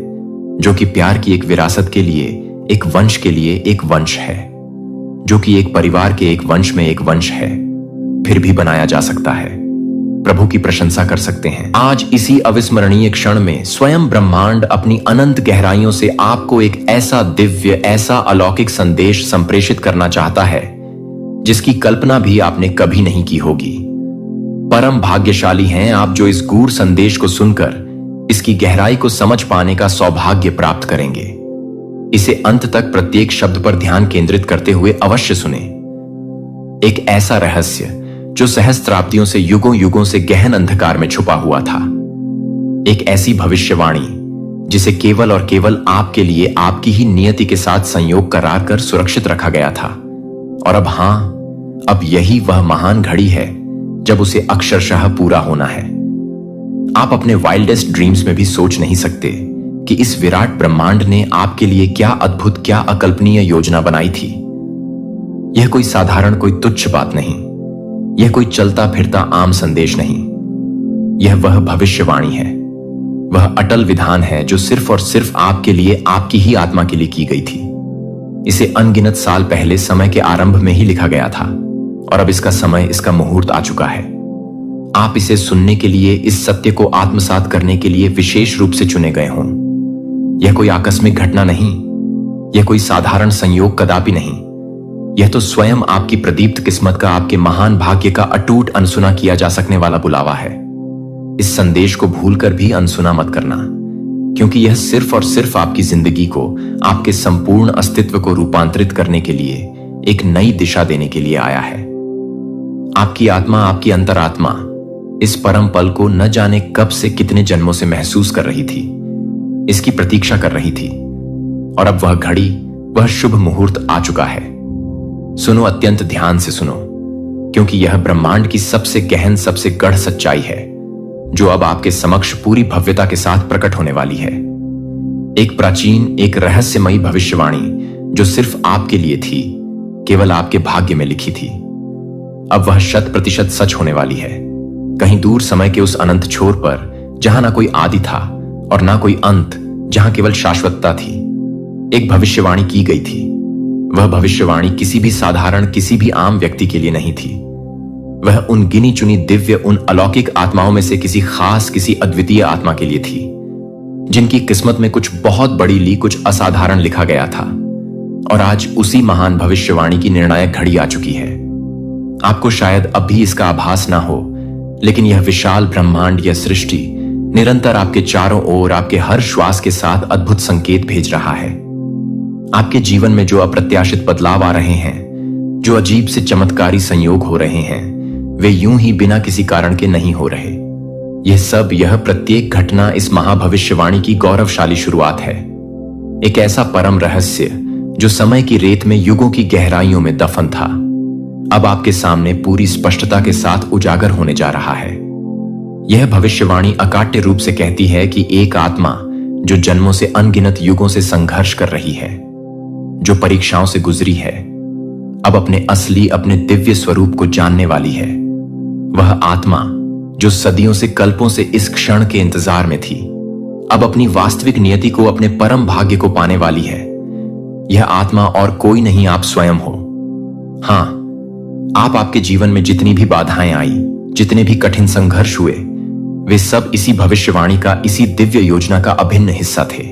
जो कि प्यार की एक विरासत के लिए, एक वंश के लिए एक वंश है, जो कि एक परिवार के एक वंश में एक वंश है, फिर भी बनाया जा सकता है। प्रभु की प्रशंसा कर सकते हैं। आज इसी अविस्मरणीय क्षण में स्वयं ब्रह्मांड अपनी अनंत गहराइयों से आपको एक ऐसा दिव्य, ऐसा अलौकिक संदेश संप्रेषित करना चाहता है जिसकी कल्पना भी आपने कभी नहीं की होगी। परम भाग्यशाली हैं आप जो इस गूढ़ संदेश को सुनकर इसकी गहराई को समझ पाने का सौभाग्य प्राप्त करेंगे। इसे अंत तक प्रत्येक शब्द पर ध्यान केंद्रित करते हुए अवश्य सुने। एक ऐसा रहस्य जो सहस्त्राब्दियों से, युगों युगों से गहन अंधकार में छुपा हुआ था। एक ऐसी भविष्यवाणी जिसे केवल और केवल आपके लिए आपकी ही नियति के साथ संयोग करार कर सुरक्षित रखा गया था। और अब अब यही वह महान घड़ी है जब उसे अक्षरशः पूरा होना है। आप अपने वाइल्डेस्ट ड्रीम्स में भी सोच नहीं सकते कि इस विराट ब्रह्मांड ने आपके लिए क्या अद्भुत, क्या अकल्पनीय योजना बनाई थी। यह कोई साधारण, कोई तुच्छ बात नहीं। यह कोई चलता फिरता आम संदेश नहीं। यह वह भविष्यवाणी है, वह अटल विधान है जो सिर्फ और सिर्फ आपके लिए, आपकी ही आत्मा के लिए की गई थी। इसे अनगिनत साल पहले समय के आरंभ में ही लिखा गया था और अब इसका समय, इसका मुहूर्त आ चुका है। आप इसे सुनने के लिए, इस सत्य को आत्मसात करने के लिए विशेष रूप से चुने गए हों। यह कोई आकस्मिक घटना नहीं, यह कोई साधारण संयोग कदापि नहीं। यह तो स्वयं आपकी प्रदीप्त किस्मत का, आपके महान भाग्य का अटूट अनसुना किया जा सकने वाला बुलावा है। इस संदेश को भूलकर भी अनसुना मत करना, क्योंकि यह सिर्फ और सिर्फ आपकी जिंदगी को, आपके संपूर्ण अस्तित्व को रूपांतरित करने के लिए, एक नई दिशा देने के लिए आया है। आपकी आत्मा, आपकी अंतरात्मा इस परम पल को न जाने कब से, कितने जन्मों से महसूस कर रही थी, इसकी प्रतीक्षा कर रही थी। और अब वह घड़ी, वह शुभ मुहूर्त आ चुका है। सुनो, अत्यंत ध्यान से सुनो, क्योंकि यह ब्रह्मांड की सबसे गहन, सबसे गढ़ सच्चाई है जो अब आपके समक्ष पूरी भव्यता के साथ प्रकट होने वाली है। एक प्राचीन, एक रहस्यमयी भविष्यवाणी जो सिर्फ आपके लिए थी, केवल आपके भाग्य में लिखी थी। अब वह 100% सच होने वाली है। कहीं दूर समय के उस अनंत छोर पर, जहां ना कोई आदि था और ना कोई अंत, जहां केवल शाश्वतता थी, एक भविष्यवाणी की गई थी। वह भविष्यवाणी किसी भी साधारण, किसी भी आम व्यक्ति के लिए नहीं थी। वह उन गिनी चुनी दिव्य, उन अलौकिक आत्माओं में से किसी खास, किसी अद्वितीय आत्मा के लिए थी, जिनकी किस्मत में कुछ बहुत बड़ी, कुछ असाधारण लिखा गया था। और आज उसी महान भविष्यवाणी की निर्णायक घड़ी आ चुकी है। आपको शायद अब भी इसका आभास ना हो, लेकिन यह विशाल ब्रह्मांड, यह सृष्टि निरंतर आपके चारों ओर, आपके हर श्वास के साथ अद्भुत संकेत भेज रहा है। आपके जीवन में जो अप्रत्याशित बदलाव आ रहे हैं, जो अजीब से चमत्कारी संयोग हो रहे हैं, वे यूं ही बिना किसी कारण के नहीं हो रहे। यह सब, यह प्रत्येक घटना इस महाभविष्यवाणी की गौरवशाली शुरुआत है। एक ऐसा परम रहस्य जो समय की रेत में, युगों की गहराइयों में दफन था, अब आपके सामने पूरी स्पष्टता के साथ उजागर होने जा रहा है। यह भविष्यवाणी अकाट्य रूप से कहती है कि एक आत्मा जो जन्मों से, अनगिनत युगों से संघर्ष कर रही है, जो परीक्षाओं से गुजरी है, अब अपने असली, अपने दिव्य स्वरूप को जानने वाली है। वह आत्मा जो सदियों से, कल्पों से इस क्षण के इंतजार में थी, अब अपनी वास्तविक नियति को, अपने परम भाग्य को पाने वाली है। यह आत्मा और कोई नहीं, आप स्वयं हो। हां, आप, आपके जीवन में जितनी भी बाधाएं आई, जितने भी कठिन संघर्ष हुए, वे सब इसी भविष्यवाणी का, इसी दिव्य योजना का अभिन्न हिस्सा थे।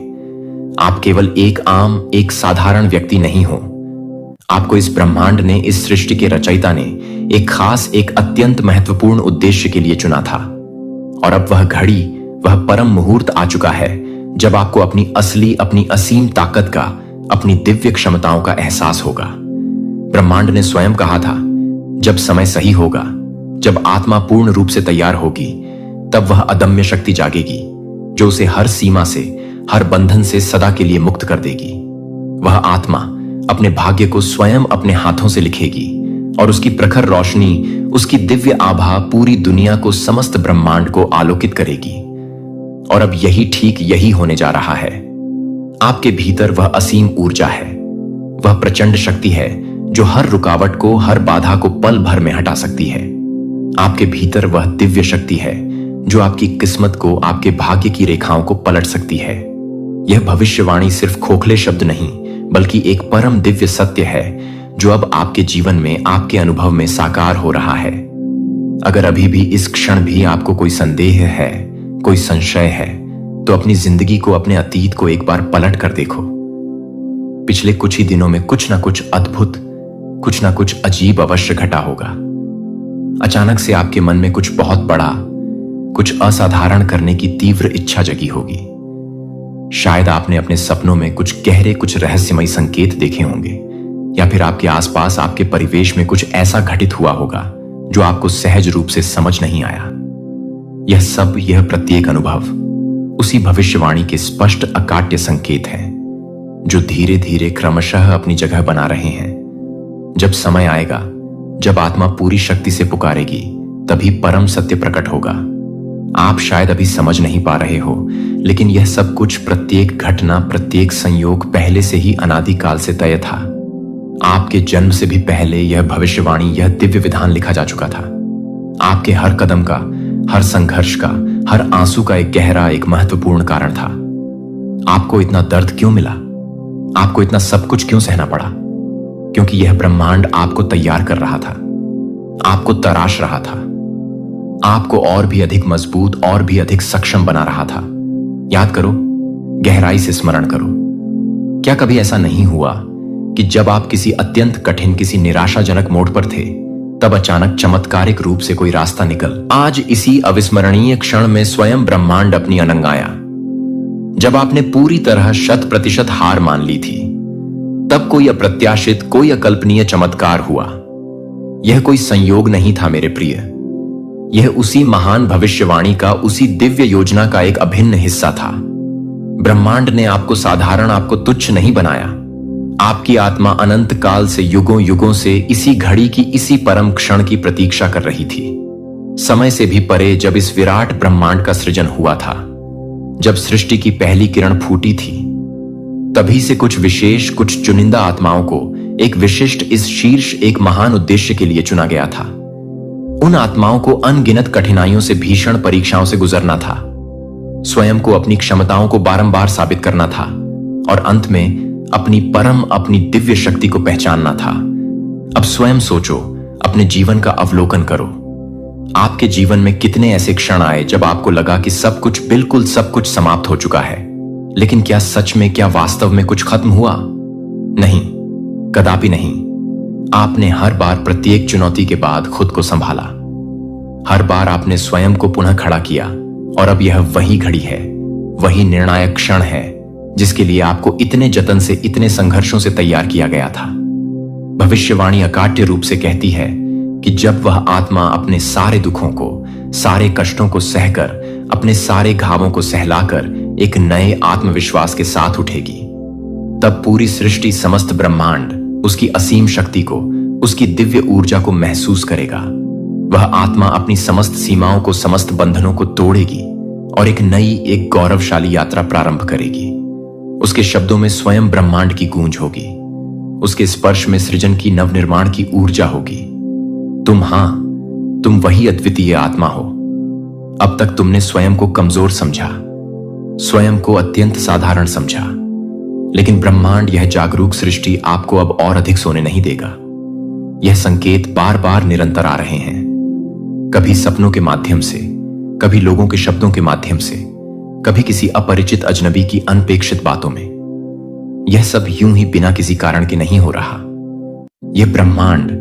आप केवल एक आम, एक साधारण व्यक्ति नहीं हो। आपको इस ब्रह्मांड ने, इस सृष्टि के रचयिता ने एक खास, एक अत्यंत महत्वपूर्ण उद्देश्य के लिए चुना था। और अब वह घड़ी, वह परम मुहूर्त आ चुका है जब आपको अपनी असली, अपनी असीम ताकत का, अपनी दिव्य क्षमताओं का एहसास होगा। ब्रह्मांड ने स्वयं कहा था, जब समय सही होगा, जब आत्मा पूर्ण रूप से तैयार होगी, तब वह अदम्य शक्ति जागेगी जो उसे हर सीमा से, हर बंधन से सदा के लिए मुक्त कर देगी। वह आत्मा अपने भाग्य को स्वयं अपने हाथों से लिखेगी और उसकी प्रखर रोशनी, उसकी दिव्य आभा पूरी दुनिया को, समस्त ब्रह्मांड को आलोकित करेगी। और अब ठीक यही होने जा रहा है। आपके भीतर वह असीम ऊर्जा है, वह प्रचंड शक्ति है जो हर रुकावट को, हर बाधा को पल भर में हटा सकती है। आपके भीतर वह दिव्य शक्ति है जो आपकी किस्मत को, आपके भाग्य की रेखाओं को पलट सकती है। यह भविष्यवाणी सिर्फ खोखले शब्द नहीं, बल्कि एक परम दिव्य सत्य है जो अब आपके जीवन में, आपके अनुभव में साकार हो रहा है। अगर अभी भी इस क्षण भी आपको कोई संदेह है, कोई संशय है, तो अपनी जिंदगी को, अपने अतीत को एक बार पलट कर देखो। पिछले कुछ ही दिनों में कुछ ना कुछ अद्भुत, कुछ ना कुछ अजीब अवश्य घटा होगा। अचानक से आपके मन में कुछ बहुत बड़ा, कुछ असाधारण करने की तीव्र इच्छा जगी होगी। शायद आपने अपने सपनों में कुछ गहरे, कुछ रहस्यमयी संकेत देखे होंगे, या फिर आपके आसपास, आपके परिवेश में कुछ ऐसा घटित हुआ होगा जो आपको सहज रूप से समझ नहीं आया। यह सब, यह प्रत्येक अनुभव उसी भविष्यवाणी के स्पष्ट अकाट्य संकेत हैं जो धीरे धीरे क्रमशः अपनी जगह बना रहे हैं। जब समय आएगा, जब आत्मा पूरी शक्ति से पुकारेगी, तभी परम सत्य प्रकट होगा। आप शायद अभी समझ नहीं पा रहे हो, लेकिन यह सब कुछ, प्रत्येक घटना, प्रत्येक संयोग पहले से ही अनादिकाल से तय था। आपके जन्म से भी पहले यह भविष्यवाणी, यह दिव्य विधान लिखा जा चुका था। आपके हर कदम का, हर संघर्ष का, हर आंसू का एक गहरा, एक महत्वपूर्ण कारण था। आपको इतना दर्द क्यों मिला? आपको इतना सब कुछ क्यों सहना पड़ा? क्योंकि यह ब्रह्मांड आपको तैयार कर रहा था, आपको तराश रहा था, आपको और भी अधिक मजबूत, और भी अधिक सक्षम बना रहा था। याद करो, गहराई से स्मरण करो। क्या कभी ऐसा नहीं हुआ कि जब आप किसी अत्यंत कठिन, किसी निराशाजनक मोड़ पर थे, तब अचानक चमत्कारिक रूप से कोई रास्ता निकल आज इसी अविस्मरणीय क्षण में स्वयं ब्रह्मांड अपनी अनंगाया? जब आपने पूरी तरह 100% हार मान ली थी, तब कोई अप्रत्याशित, कोई अकल्पनीय चमत्कार हुआ। यह कोई संयोग नहीं था मेरे प्रिय, यह उसी महान भविष्यवाणी का, उसी दिव्य योजना का एक अभिन्न हिस्सा था। ब्रह्मांड ने आपको साधारण, आपको तुच्छ नहीं बनाया। आपकी आत्मा अनंत काल से, युगों युगों से इसी घड़ी की, इसी परम क्षण की प्रतीक्षा कर रही थी। समय से भी परे जब इस विराट ब्रह्मांड का सृजन हुआ था, जब सृष्टि की पहली किरण फूटी थी, तभी से कुछ विशेष, कुछ चुनिंदा आत्माओं को एक विशिष्ट, इस शीर्ष, एक महान उद्देश्य के लिए चुना गया था। उन आत्माओं को अनगिनत कठिनाइयों से, भीषण परीक्षाओं से गुजरना था, स्वयं को, अपनी क्षमताओं को बारंबार साबित करना था, और अंत में अपनी परम, अपनी दिव्य शक्ति को पहचानना था। अब स्वयं सोचो, अपने जीवन का अवलोकन करो। आपके जीवन में कितने ऐसे क्षण आए जब आपको लगा कि सब कुछ, बिल्कुल सब कुछ समाप्त हो चुका है, लेकिन क्या सच में, क्या वास्तव में कुछ खत्म हुआ? नहीं, कदापि नहीं। आपने हर बार, प्रत्येक चुनौती के बाद खुद को संभाला। हर बार आपने स्वयं को पुनः खड़ा किया, और अब यह वही घड़ी है, वही निर्णायक क्षण है जिसके लिए आपको इतने जतन से, इतने संघर्षों से तैयार किया गया था। भविष्यवाणी अकाट्य रूप से कहती है कि जब वह आत्मा अपने सारे दुखों को, सारे कष्टों को सहकर, अपने सारे घावों को सहलाकर एक नए आत्मविश्वास के साथ उठेगी, तब पूरी सृष्टि, समस्त ब्रह्मांड उसकी असीम शक्ति को, उसकी दिव्य ऊर्जा को महसूस करेगा। वह आत्मा अपनी समस्त सीमाओं को, समस्त बंधनों को तोड़ेगी और एक नई, एक गौरवशाली यात्रा प्रारंभ करेगी। उसके शब्दों में स्वयं ब्रह्मांड की गूंज होगी, उसके स्पर्श में सृजन की, नवनिर्माण की ऊर्जा होगी। तुम वही अद्वितीय आत्मा हो। अब तक तुमने स्वयं को कमजोर समझा, स्वयं को अत्यंत साधारण समझा, लेकिन ब्रह्मांड, यह जागरूक सृष्टि आपको अब और अधिक सोने नहीं देगा। यह संकेत बार बार निरंतर आ रहे हैं, कभी सपनों के माध्यम से, कभी लोगों के शब्दों के माध्यम से, कभी किसी अपरिचित अजनबी की अनपेक्षित बातों में। यह सब यूं ही बिना किसी कारण के नहीं हो रहा। यह ब्रह्मांड,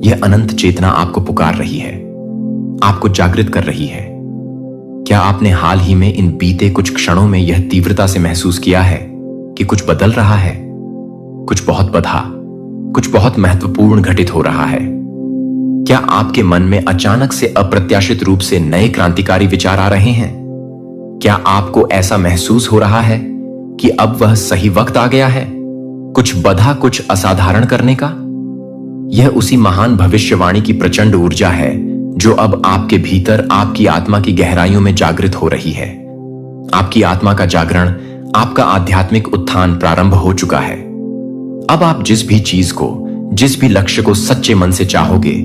यह अनंत चेतना आपको पुकार रही है, आपको जागृत कर रही है। क्या आपने हाल ही में, इन बीते कुछ क्षणों में यह तीव्रता से महसूस किया है कि कुछ बदल रहा है, कुछ बहुत बड़ा, कुछ बहुत महत्वपूर्ण घटित हो रहा है? क्या आपके मन में अचानक से अप्रत्याशित रूप से नए क्रांतिकारी विचार आ रहे हैं? क्या आपको ऐसा महसूस हो रहा है कि अब वह सही वक्त आ गया है कुछ बधा, कुछ असाधारण करने का? यह उसी महान भविष्यवाणी की प्रचंड ऊर्जा है जो अब आपके भीतर, आपकी आत्मा की गहराइयों में जागृत हो रही है। आपकी आत्मा का जागरण, आपका आध्यात्मिक उत्थान प्रारंभ हो चुका है। अब आप जिस भी चीज को, जिस भी लक्ष्य को सच्चे मन से चाहोगे,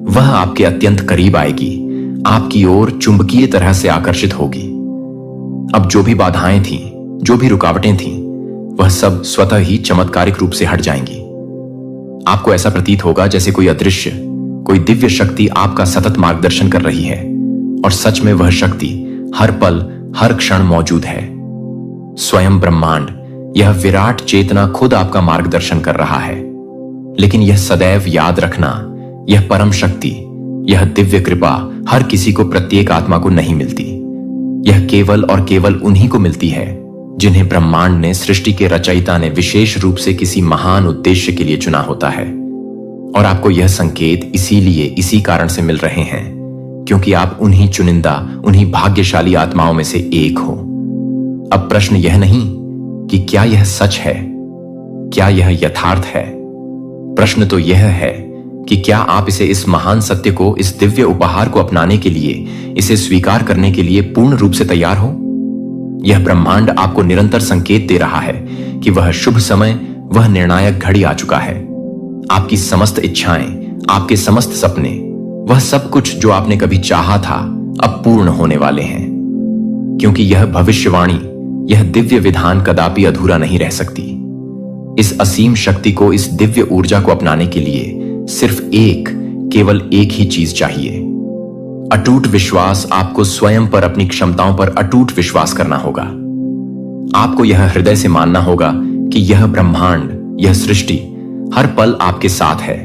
वह आपके अत्यंत करीब आएगी, आपकी ओर चुंबकीय तरह से आकर्षित होगी। अब जो भी बाधाएं थीं, जो भी रुकावटें थीं, वह सब स्वतः ही चमत्कारिक रूप से हट जाएंगी। आपको ऐसा प्रतीत होगा जैसे कोई अदृश्य, कोई दिव्य शक्ति आपका सतत मार्गदर्शन कर रही है, और सच में वह शक्ति हर पल, हर क्षण मौजूद है। स्वयं ब्रह्मांड, यह विराट चेतना खुद आपका मार्गदर्शन कर रहा है। लेकिन यह सदैव याद रखना, यह परम शक्ति, यह दिव्य कृपा हर किसी को, प्रत्येक आत्मा को नहीं मिलती। यह केवल और केवल उन्हीं को मिलती है जिन्हें ब्रह्मांड ने, सृष्टि के रचयिता ने विशेष रूप से किसी महान उद्देश्य के लिए चुना होता है। और आपको यह संकेत इसीलिए, इसी कारण से मिल रहे हैं क्योंकि आप उन्हीं चुनिंदा, उन्हीं भाग्यशाली आत्माओं में से एक हो। अब प्रश्न यह नहीं कि क्या यह सच है, क्या यह यथार्थ है। प्रश्न तो यह है कि क्या आप इस महान सत्य को, इस दिव्य उपहार को अपनाने के लिए, इसे स्वीकार करने के लिए पूर्ण रूप से तैयार हो? यह ब्रह्मांड आपको निरंतर संकेत दे रहा है कि वह शुभ समय, वह निर्णायक घड़ी आ चुका है। आपकी समस्त इच्छाएं, आपके समस्त सपने, वह सब कुछ जो आपने कभी चाहा था, अब पूर्ण होने वाले हैं। क्योंकि यह भविष्यवाणी, यह दिव्य विधान कदापि अधूरा नहीं रह सकती। इस असीम शक्ति को, इस दिव्य ऊर्जा को अपनाने के लिए सिर्फ केवल एक ही चीज चाहिए। अटूट विश्वास। आपको स्वयं पर, अपनी क्षमताओं पर अटूट विश्वास करना होगा। आपको यह हृदय से मानना होगा कि यह ब्रह्मांड, यह सृष्टि हर पल आपके साथ है,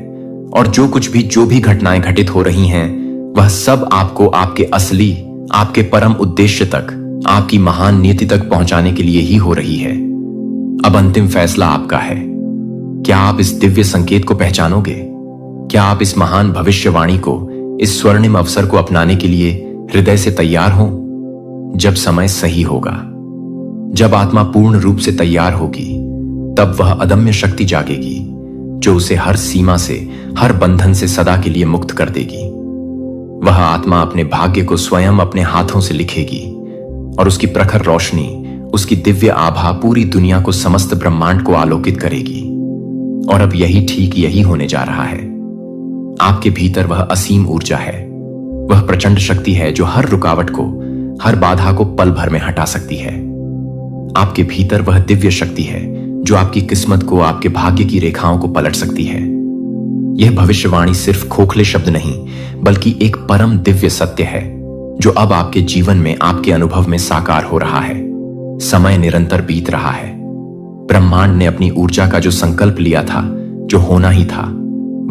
और जो कुछ भी, जो भी घटनाएं घटित हो रही हैं, वह सब आपको आपके असली, आपके परम उद्देश्य तक, आपकी महान नीति तक पहुंचाने के लिए ही हो रही है। अब अंतिम फैसला आपका है। क्या आप इस दिव्य संकेत को पहचानोगे? क्या आप इस महान भविष्यवाणी को, इस स्वर्णिम अवसर को अपनाने के लिए हृदय से तैयार हो? जब समय सही होगा, जब आत्मा पूर्ण रूप से तैयार होगी, तब वह अदम्य शक्ति जागेगी जो उसे हर सीमा से, हर बंधन से सदा के लिए मुक्त कर देगी। वह आत्मा अपने भाग्य को स्वयं अपने हाथों से लिखेगी, और उसकी प्रखर रोशनी, उसकी दिव्य आभा पूरी दुनिया को, समस्त ब्रह्मांड को आलोकित करेगी। और अब यही ठीक यही होने जा रहा है। आपके भीतर वह असीम ऊर्जा है, वह प्रचंड शक्ति है जो हर रुकावट को, हर बाधा को पल भर में हटा सकती है। आपके भीतर वह दिव्य शक्ति है जो आपकी किस्मत को, आपके भाग्य की रेखाओं को पलट सकती है। यह भविष्यवाणी सिर्फ खोखले शब्द नहीं, बल्कि एक परम दिव्य सत्य है जो अब आपके जीवन में, आपके अनुभव में साकार हो रहा है। समय निरंतर बीत रहा है। ब्रह्मांड ने अपनी ऊर्जा का जो संकल्प लिया था, जो होना ही था,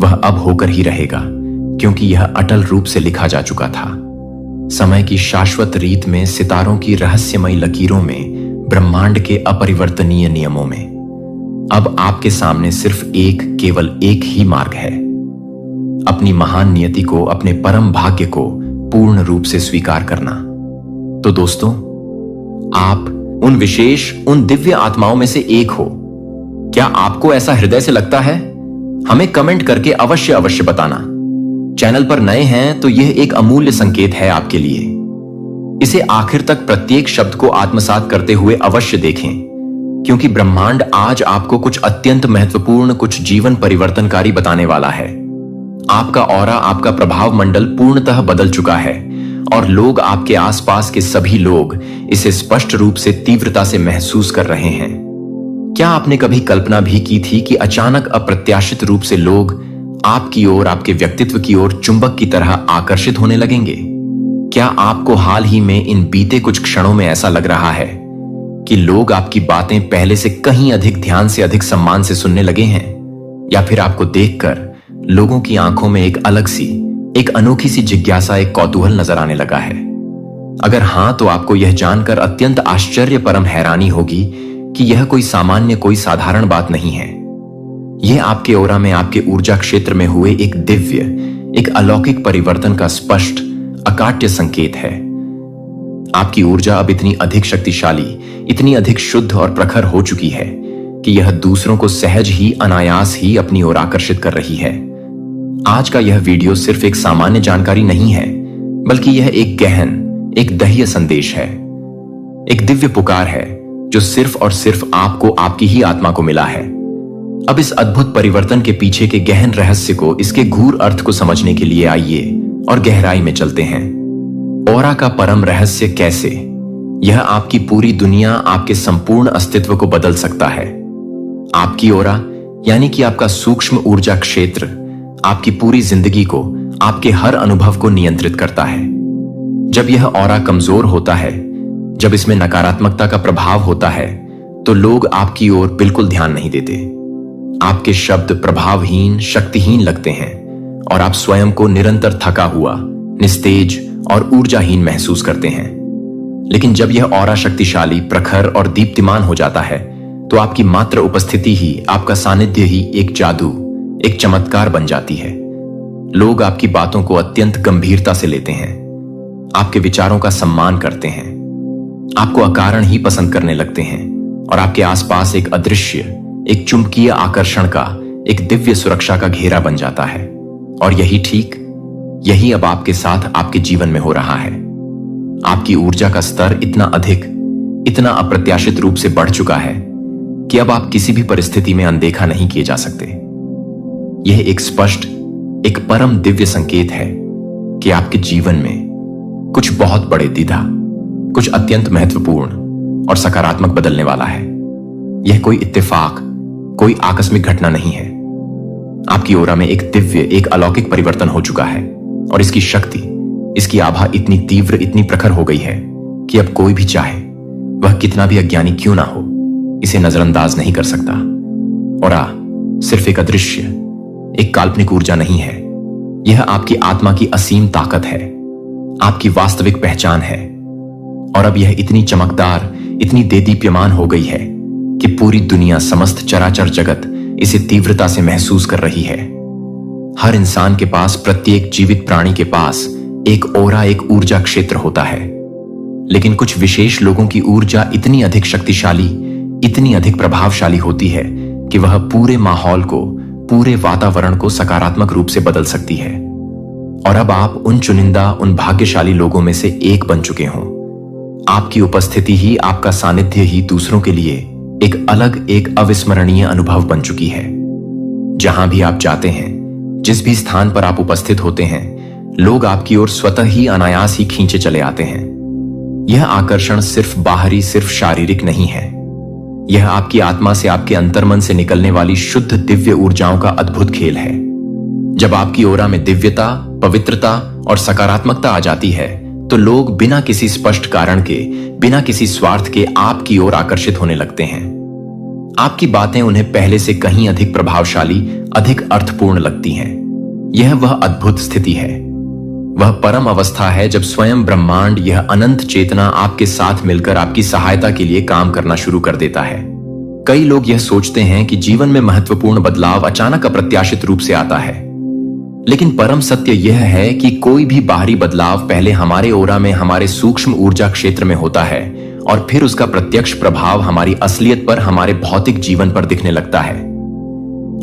वह अब होकर ही रहेगा, क्योंकि यह अटल रूप से लिखा जा चुका था। समय की शाश्वत रीत में, सितारों की रहस्यमयी लकीरों में, ब्रह्मांड के अपरिवर्तनीय नियमों में। अब आपके सामने सिर्फ केवल एक ही मार्ग है। अपनी महान नियति को, अपने परम भाग्य को पूर्ण रूप से स्वीकार करना। तो दोस्तों, आप उन विशेष, उन दिव्य आत्माओं में से एक हो। क्या आपको ऐसा हृदय से लगता है? हमें कमेंट करके अवश्य अवश्य बताना। चैनल पर नए हैं तो यह एक अमूल्य संकेत है आपके लिए। इसे आखिर तक, प्रत्येक शब्द को आत्मसात करते हुए अवश्य देखें, क्योंकि ब्रह्मांड आज आपको कुछ अत्यंत महत्वपूर्ण, कुछ जीवन परिवर्तनकारी बताने वाला है। आपका ऑरा, आपका प्रभाव मंडल पूर्णतः बदल चुका है, और लोग, आपके आसपास के सभी लोग इसे स्पष्ट रूप से, तीव्रता से महसूस कर रहे हैं। क्या आपने कभी कल्पना भी की थी कि अचानक, अप्रत्याशित रूप से लोग आपकी ओर, आपके व्यक्तित्व की ओर चुंबक की तरह आकर्षित होने लगेंगे? क्या आपको हाल ही में, इन बीते कुछ क्षणों में ऐसा लग रहा है कि लोग आपकी बातें पहले से कहीं अधिक ध्यान से, अधिक सम्मान से सुनने लगे हैं? या फिर आपको देखकर लोगों की आंखों में एक अलग सी, एक अनोखी सी जिज्ञासा, एक कौतूहल नजर आने लगा है? अगर हां, तो आपको यह जानकर अत्यंत आश्चर्य, परम हैरानी होगी कि यह कोई सामान्य, कोई साधारण बात नहीं है। यह आपके ओरा में, आपके ऊर्जा क्षेत्र में हुए एक दिव्य, एक अलौकिक परिवर्तन का स्पष्ट अकाट्य संकेत है। आपकी ऊर्जा अब इतनी अधिक शक्तिशाली, इतनी अधिक शुद्ध और प्रखर हो चुकी है कि यह दूसरों को सहज ही, अनायास ही अपनी ओर आकर्षित कर रही है। आज का यह वीडियो सिर्फ एक सामान्य जानकारी नहीं है, बल्कि यह एक गहन, एक दह्य संदेश है, एक दिव्य पुकार है जो सिर्फ और सिर्फ आपको, आपकी ही आत्मा को मिला है। अब इस अद्भुत परिवर्तन के पीछे के गहन रहस्य को, इसके गूढ़ अर्थ को समझने के लिए आइए और गहराई में चलते हैं। ऑरा का परम रहस्य कैसे यह आपकी पूरी दुनिया, आपके संपूर्ण अस्तित्व को बदल सकता है। आपकी ऑरा यानी कि आपका सूक्ष्म ऊर्जा क्षेत्र आपकी पूरी जिंदगी को, आपके हर अनुभव को नियंत्रित करता है। जब यह ऑरा कमजोर होता है, जब इसमें नकारात्मकता का प्रभाव होता है, तो लोग आपकी ओर बिल्कुल ध्यान नहीं देते। आपके शब्द प्रभावहीन, शक्तिहीन लगते हैं और आप स्वयं को निरंतर थका हुआ, निस्तेज और ऊर्जाहीन महसूस करते हैं। लेकिन जब यह ऑरा शक्तिशाली, प्रखर और दीप्तिमान हो जाता है, तो आपकी मात्र उपस्थिति ही, आपका सानिध्य ही एक जादू, एक चमत्कार बन जाती है। लोग आपकी बातों को अत्यंत गंभीरता से लेते हैं, आपके विचारों का सम्मान करते हैं, आपको अकारण ही पसंद करने लगते हैं और आपके आसपास एक अदृश्य, एक चुंबकीय आकर्षण का, एक दिव्य सुरक्षा का घेरा बन जाता है। और यही अब आपके साथ, आपके जीवन में हो रहा है। आपकी ऊर्जा का स्तर इतना अधिक, इतना अप्रत्याशित रूप से बढ़ चुका है कि अब आप किसी भी परिस्थिति में अनदेखा नहीं किए जा सकते। यह एक स्पष्ट, एक परम दिव्य संकेत है कि आपके जीवन में कुछ बहुत बड़े दिधा, कुछ अत्यंत महत्वपूर्ण और सकारात्मक बदलने वाला है। यह कोई इत्तेफाक, कोई आकस्मिक घटना नहीं है। आपकी ओरा में एक दिव्य, एक अलौकिक परिवर्तन हो चुका है और इसकी शक्ति, इसकी आभा इतनी तीव्र, इतनी प्रखर हो गई है कि अब कोई भी चाहे, वह कितना भी अज्ञानी क्यों ना हो, इसे नजरअंदाज नहीं कर सकता। ओरा सिर्फ एक अदृश्य, एक काल्पनिक ऊर्जा नहीं है। यह आपकी आत्मा की असीम ताकत है, आपकी वास्तविक पहचान है। और अब यह इतनी चमकदार, इतनी देदीप्यमान हो गई है कि पूरी दुनिया, समस्त चराचर जगत इसे तीव्रता से महसूस कर रही है। हर इंसान के पास, प्रत्येक जीवित प्राणी के पास एक ओरा, एक ऊर्जा क्षेत्र होता है। लेकिन कुछ विशेष लोगों की ऊर्जा इतनी अधिक शक्तिशाली, इतनी अधिक प्रभावशाली होती है कि वह पूरे माहौल को, पूरे वातावरण को सकारात्मक रूप से बदल सकती है। और अब आप उन चुनिंदा, उन भाग्यशाली लोगों में से एक बन चुके हों। आपकी उपस्थिति ही, आपका सानिध्य ही दूसरों के लिए एक अलग, एक अविस्मरणीय अनुभव बन चुकी है। जहां भी आप जाते हैं, जिस भी स्थान पर आप उपस्थित होते हैं, लोग आपकी ओर स्वतः ही, अनायास ही खींचे चले आते हैं। यह आकर्षण सिर्फ बाहरी, सिर्फ शारीरिक नहीं है। यह आपकी आत्मा से, आपके अंतर्मन से निकलने वाली शुद्ध दिव्य ऊर्जाओं का अद्भुत खेल है। जब आपकी ओरा में दिव्यता, पवित्रता और सकारात्मकता आ जाती है, तो लोग बिना किसी स्पष्ट कारण के, बिना किसी स्वार्थ के आपकी ओर आकर्षित होने लगते हैं। आपकी बातें उन्हें पहले से कहीं अधिक प्रभावशाली, अधिक अर्थपूर्ण लगती हैं। यह वह अद्भुत स्थिति है, वह परम अवस्था है जब स्वयं ब्रह्मांड, यह अनंत चेतना आपके साथ मिलकर आपकी सहायता के लिए काम करना शुरू कर देता है। कई लोग यह सोचते हैं कि जीवन में महत्वपूर्ण बदलाव अचानक, अप्रत्याशित रूप से आता है। लेकिन परम सत्य यह है कि कोई भी बाहरी बदलाव पहले हमारे ओरा में, हमारे सूक्ष्म ऊर्जा क्षेत्र में होता है और फिर उसका प्रत्यक्ष प्रभाव हमारी असलियत पर, हमारे भौतिक जीवन पर दिखने लगता है।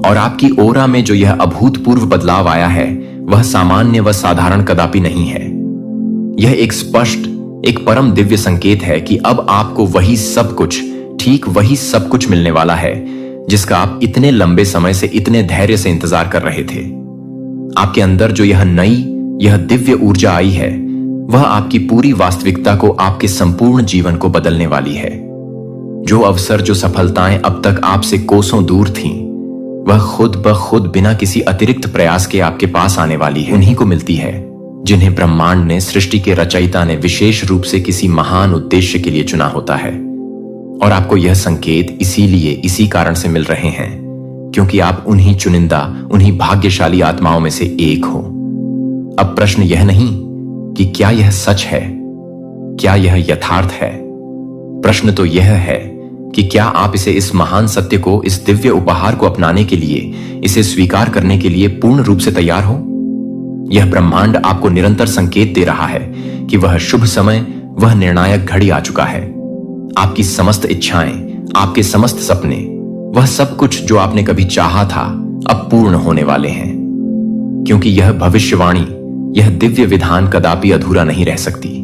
और आपकी ओरा में जो यह अभूतपूर्व बदलाव आया है, वह सामान्य व साधारण कदापि नहीं है। यह एक स्पष्ट, एक परम दिव्य संकेत है कि अब आपको वही सब कुछ, ठीक वही सब कुछ मिलने वाला है जिसका आप इतने लंबे समय से, इतने धैर्य से इंतजार कर रहे थे। आपके अंदर जो यह नई, यह दिव्य ऊर्जा आई है, वह आपकी पूरी वास्तविकता को, आपके संपूर्ण जीवन को बदलने वाली है। जो अवसर, जो सफलताएं अब तक आपसे कोसों दूर थीं, वह खुद ब खुद, बिना किसी अतिरिक्त प्रयास के आपके पास आने वाली है। उन्हीं को मिलती है जिन्हें ब्रह्मांड ने, सृष्टि के रचयिता ने विशेष रूप से किसी महान उद्देश्य के लिए चुना होता है। और आपको यह संकेत इसीलिए, इसी कारण से मिल रहे हैं क्योंकि आप उन्हीं चुनिंदा, उन्हीं भाग्यशाली आत्माओं में से एक हो। अब प्रश्न यह नहीं कि क्या यह सच है, क्या यह यथार्थ है। प्रश्न तो यह है कि क्या आप इसे, इस महान सत्य को, इस दिव्य उपहार को अपनाने के लिए, इसे स्वीकार करने के लिए पूर्ण रूप से तैयार हो। यह ब्रह्मांड आपको निरंतर संकेत दे रहा है कि वह शुभ समय, वह निर्णायक घड़ी आ चुका है। आपकी समस्त इच्छाएं, आपके समस्त सपने, वह सब कुछ जो आपने कभी चाहा था, अब पूर्ण होने वाले हैं। क्योंकि यह भविष्यवाणी, यह दिव्य विधान कदापि अधूरा नहीं रह सकती।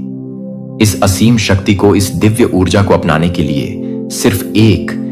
इस असीम शक्ति को, इस दिव्य ऊर्जा को अपनाने के लिए सिर्फ एक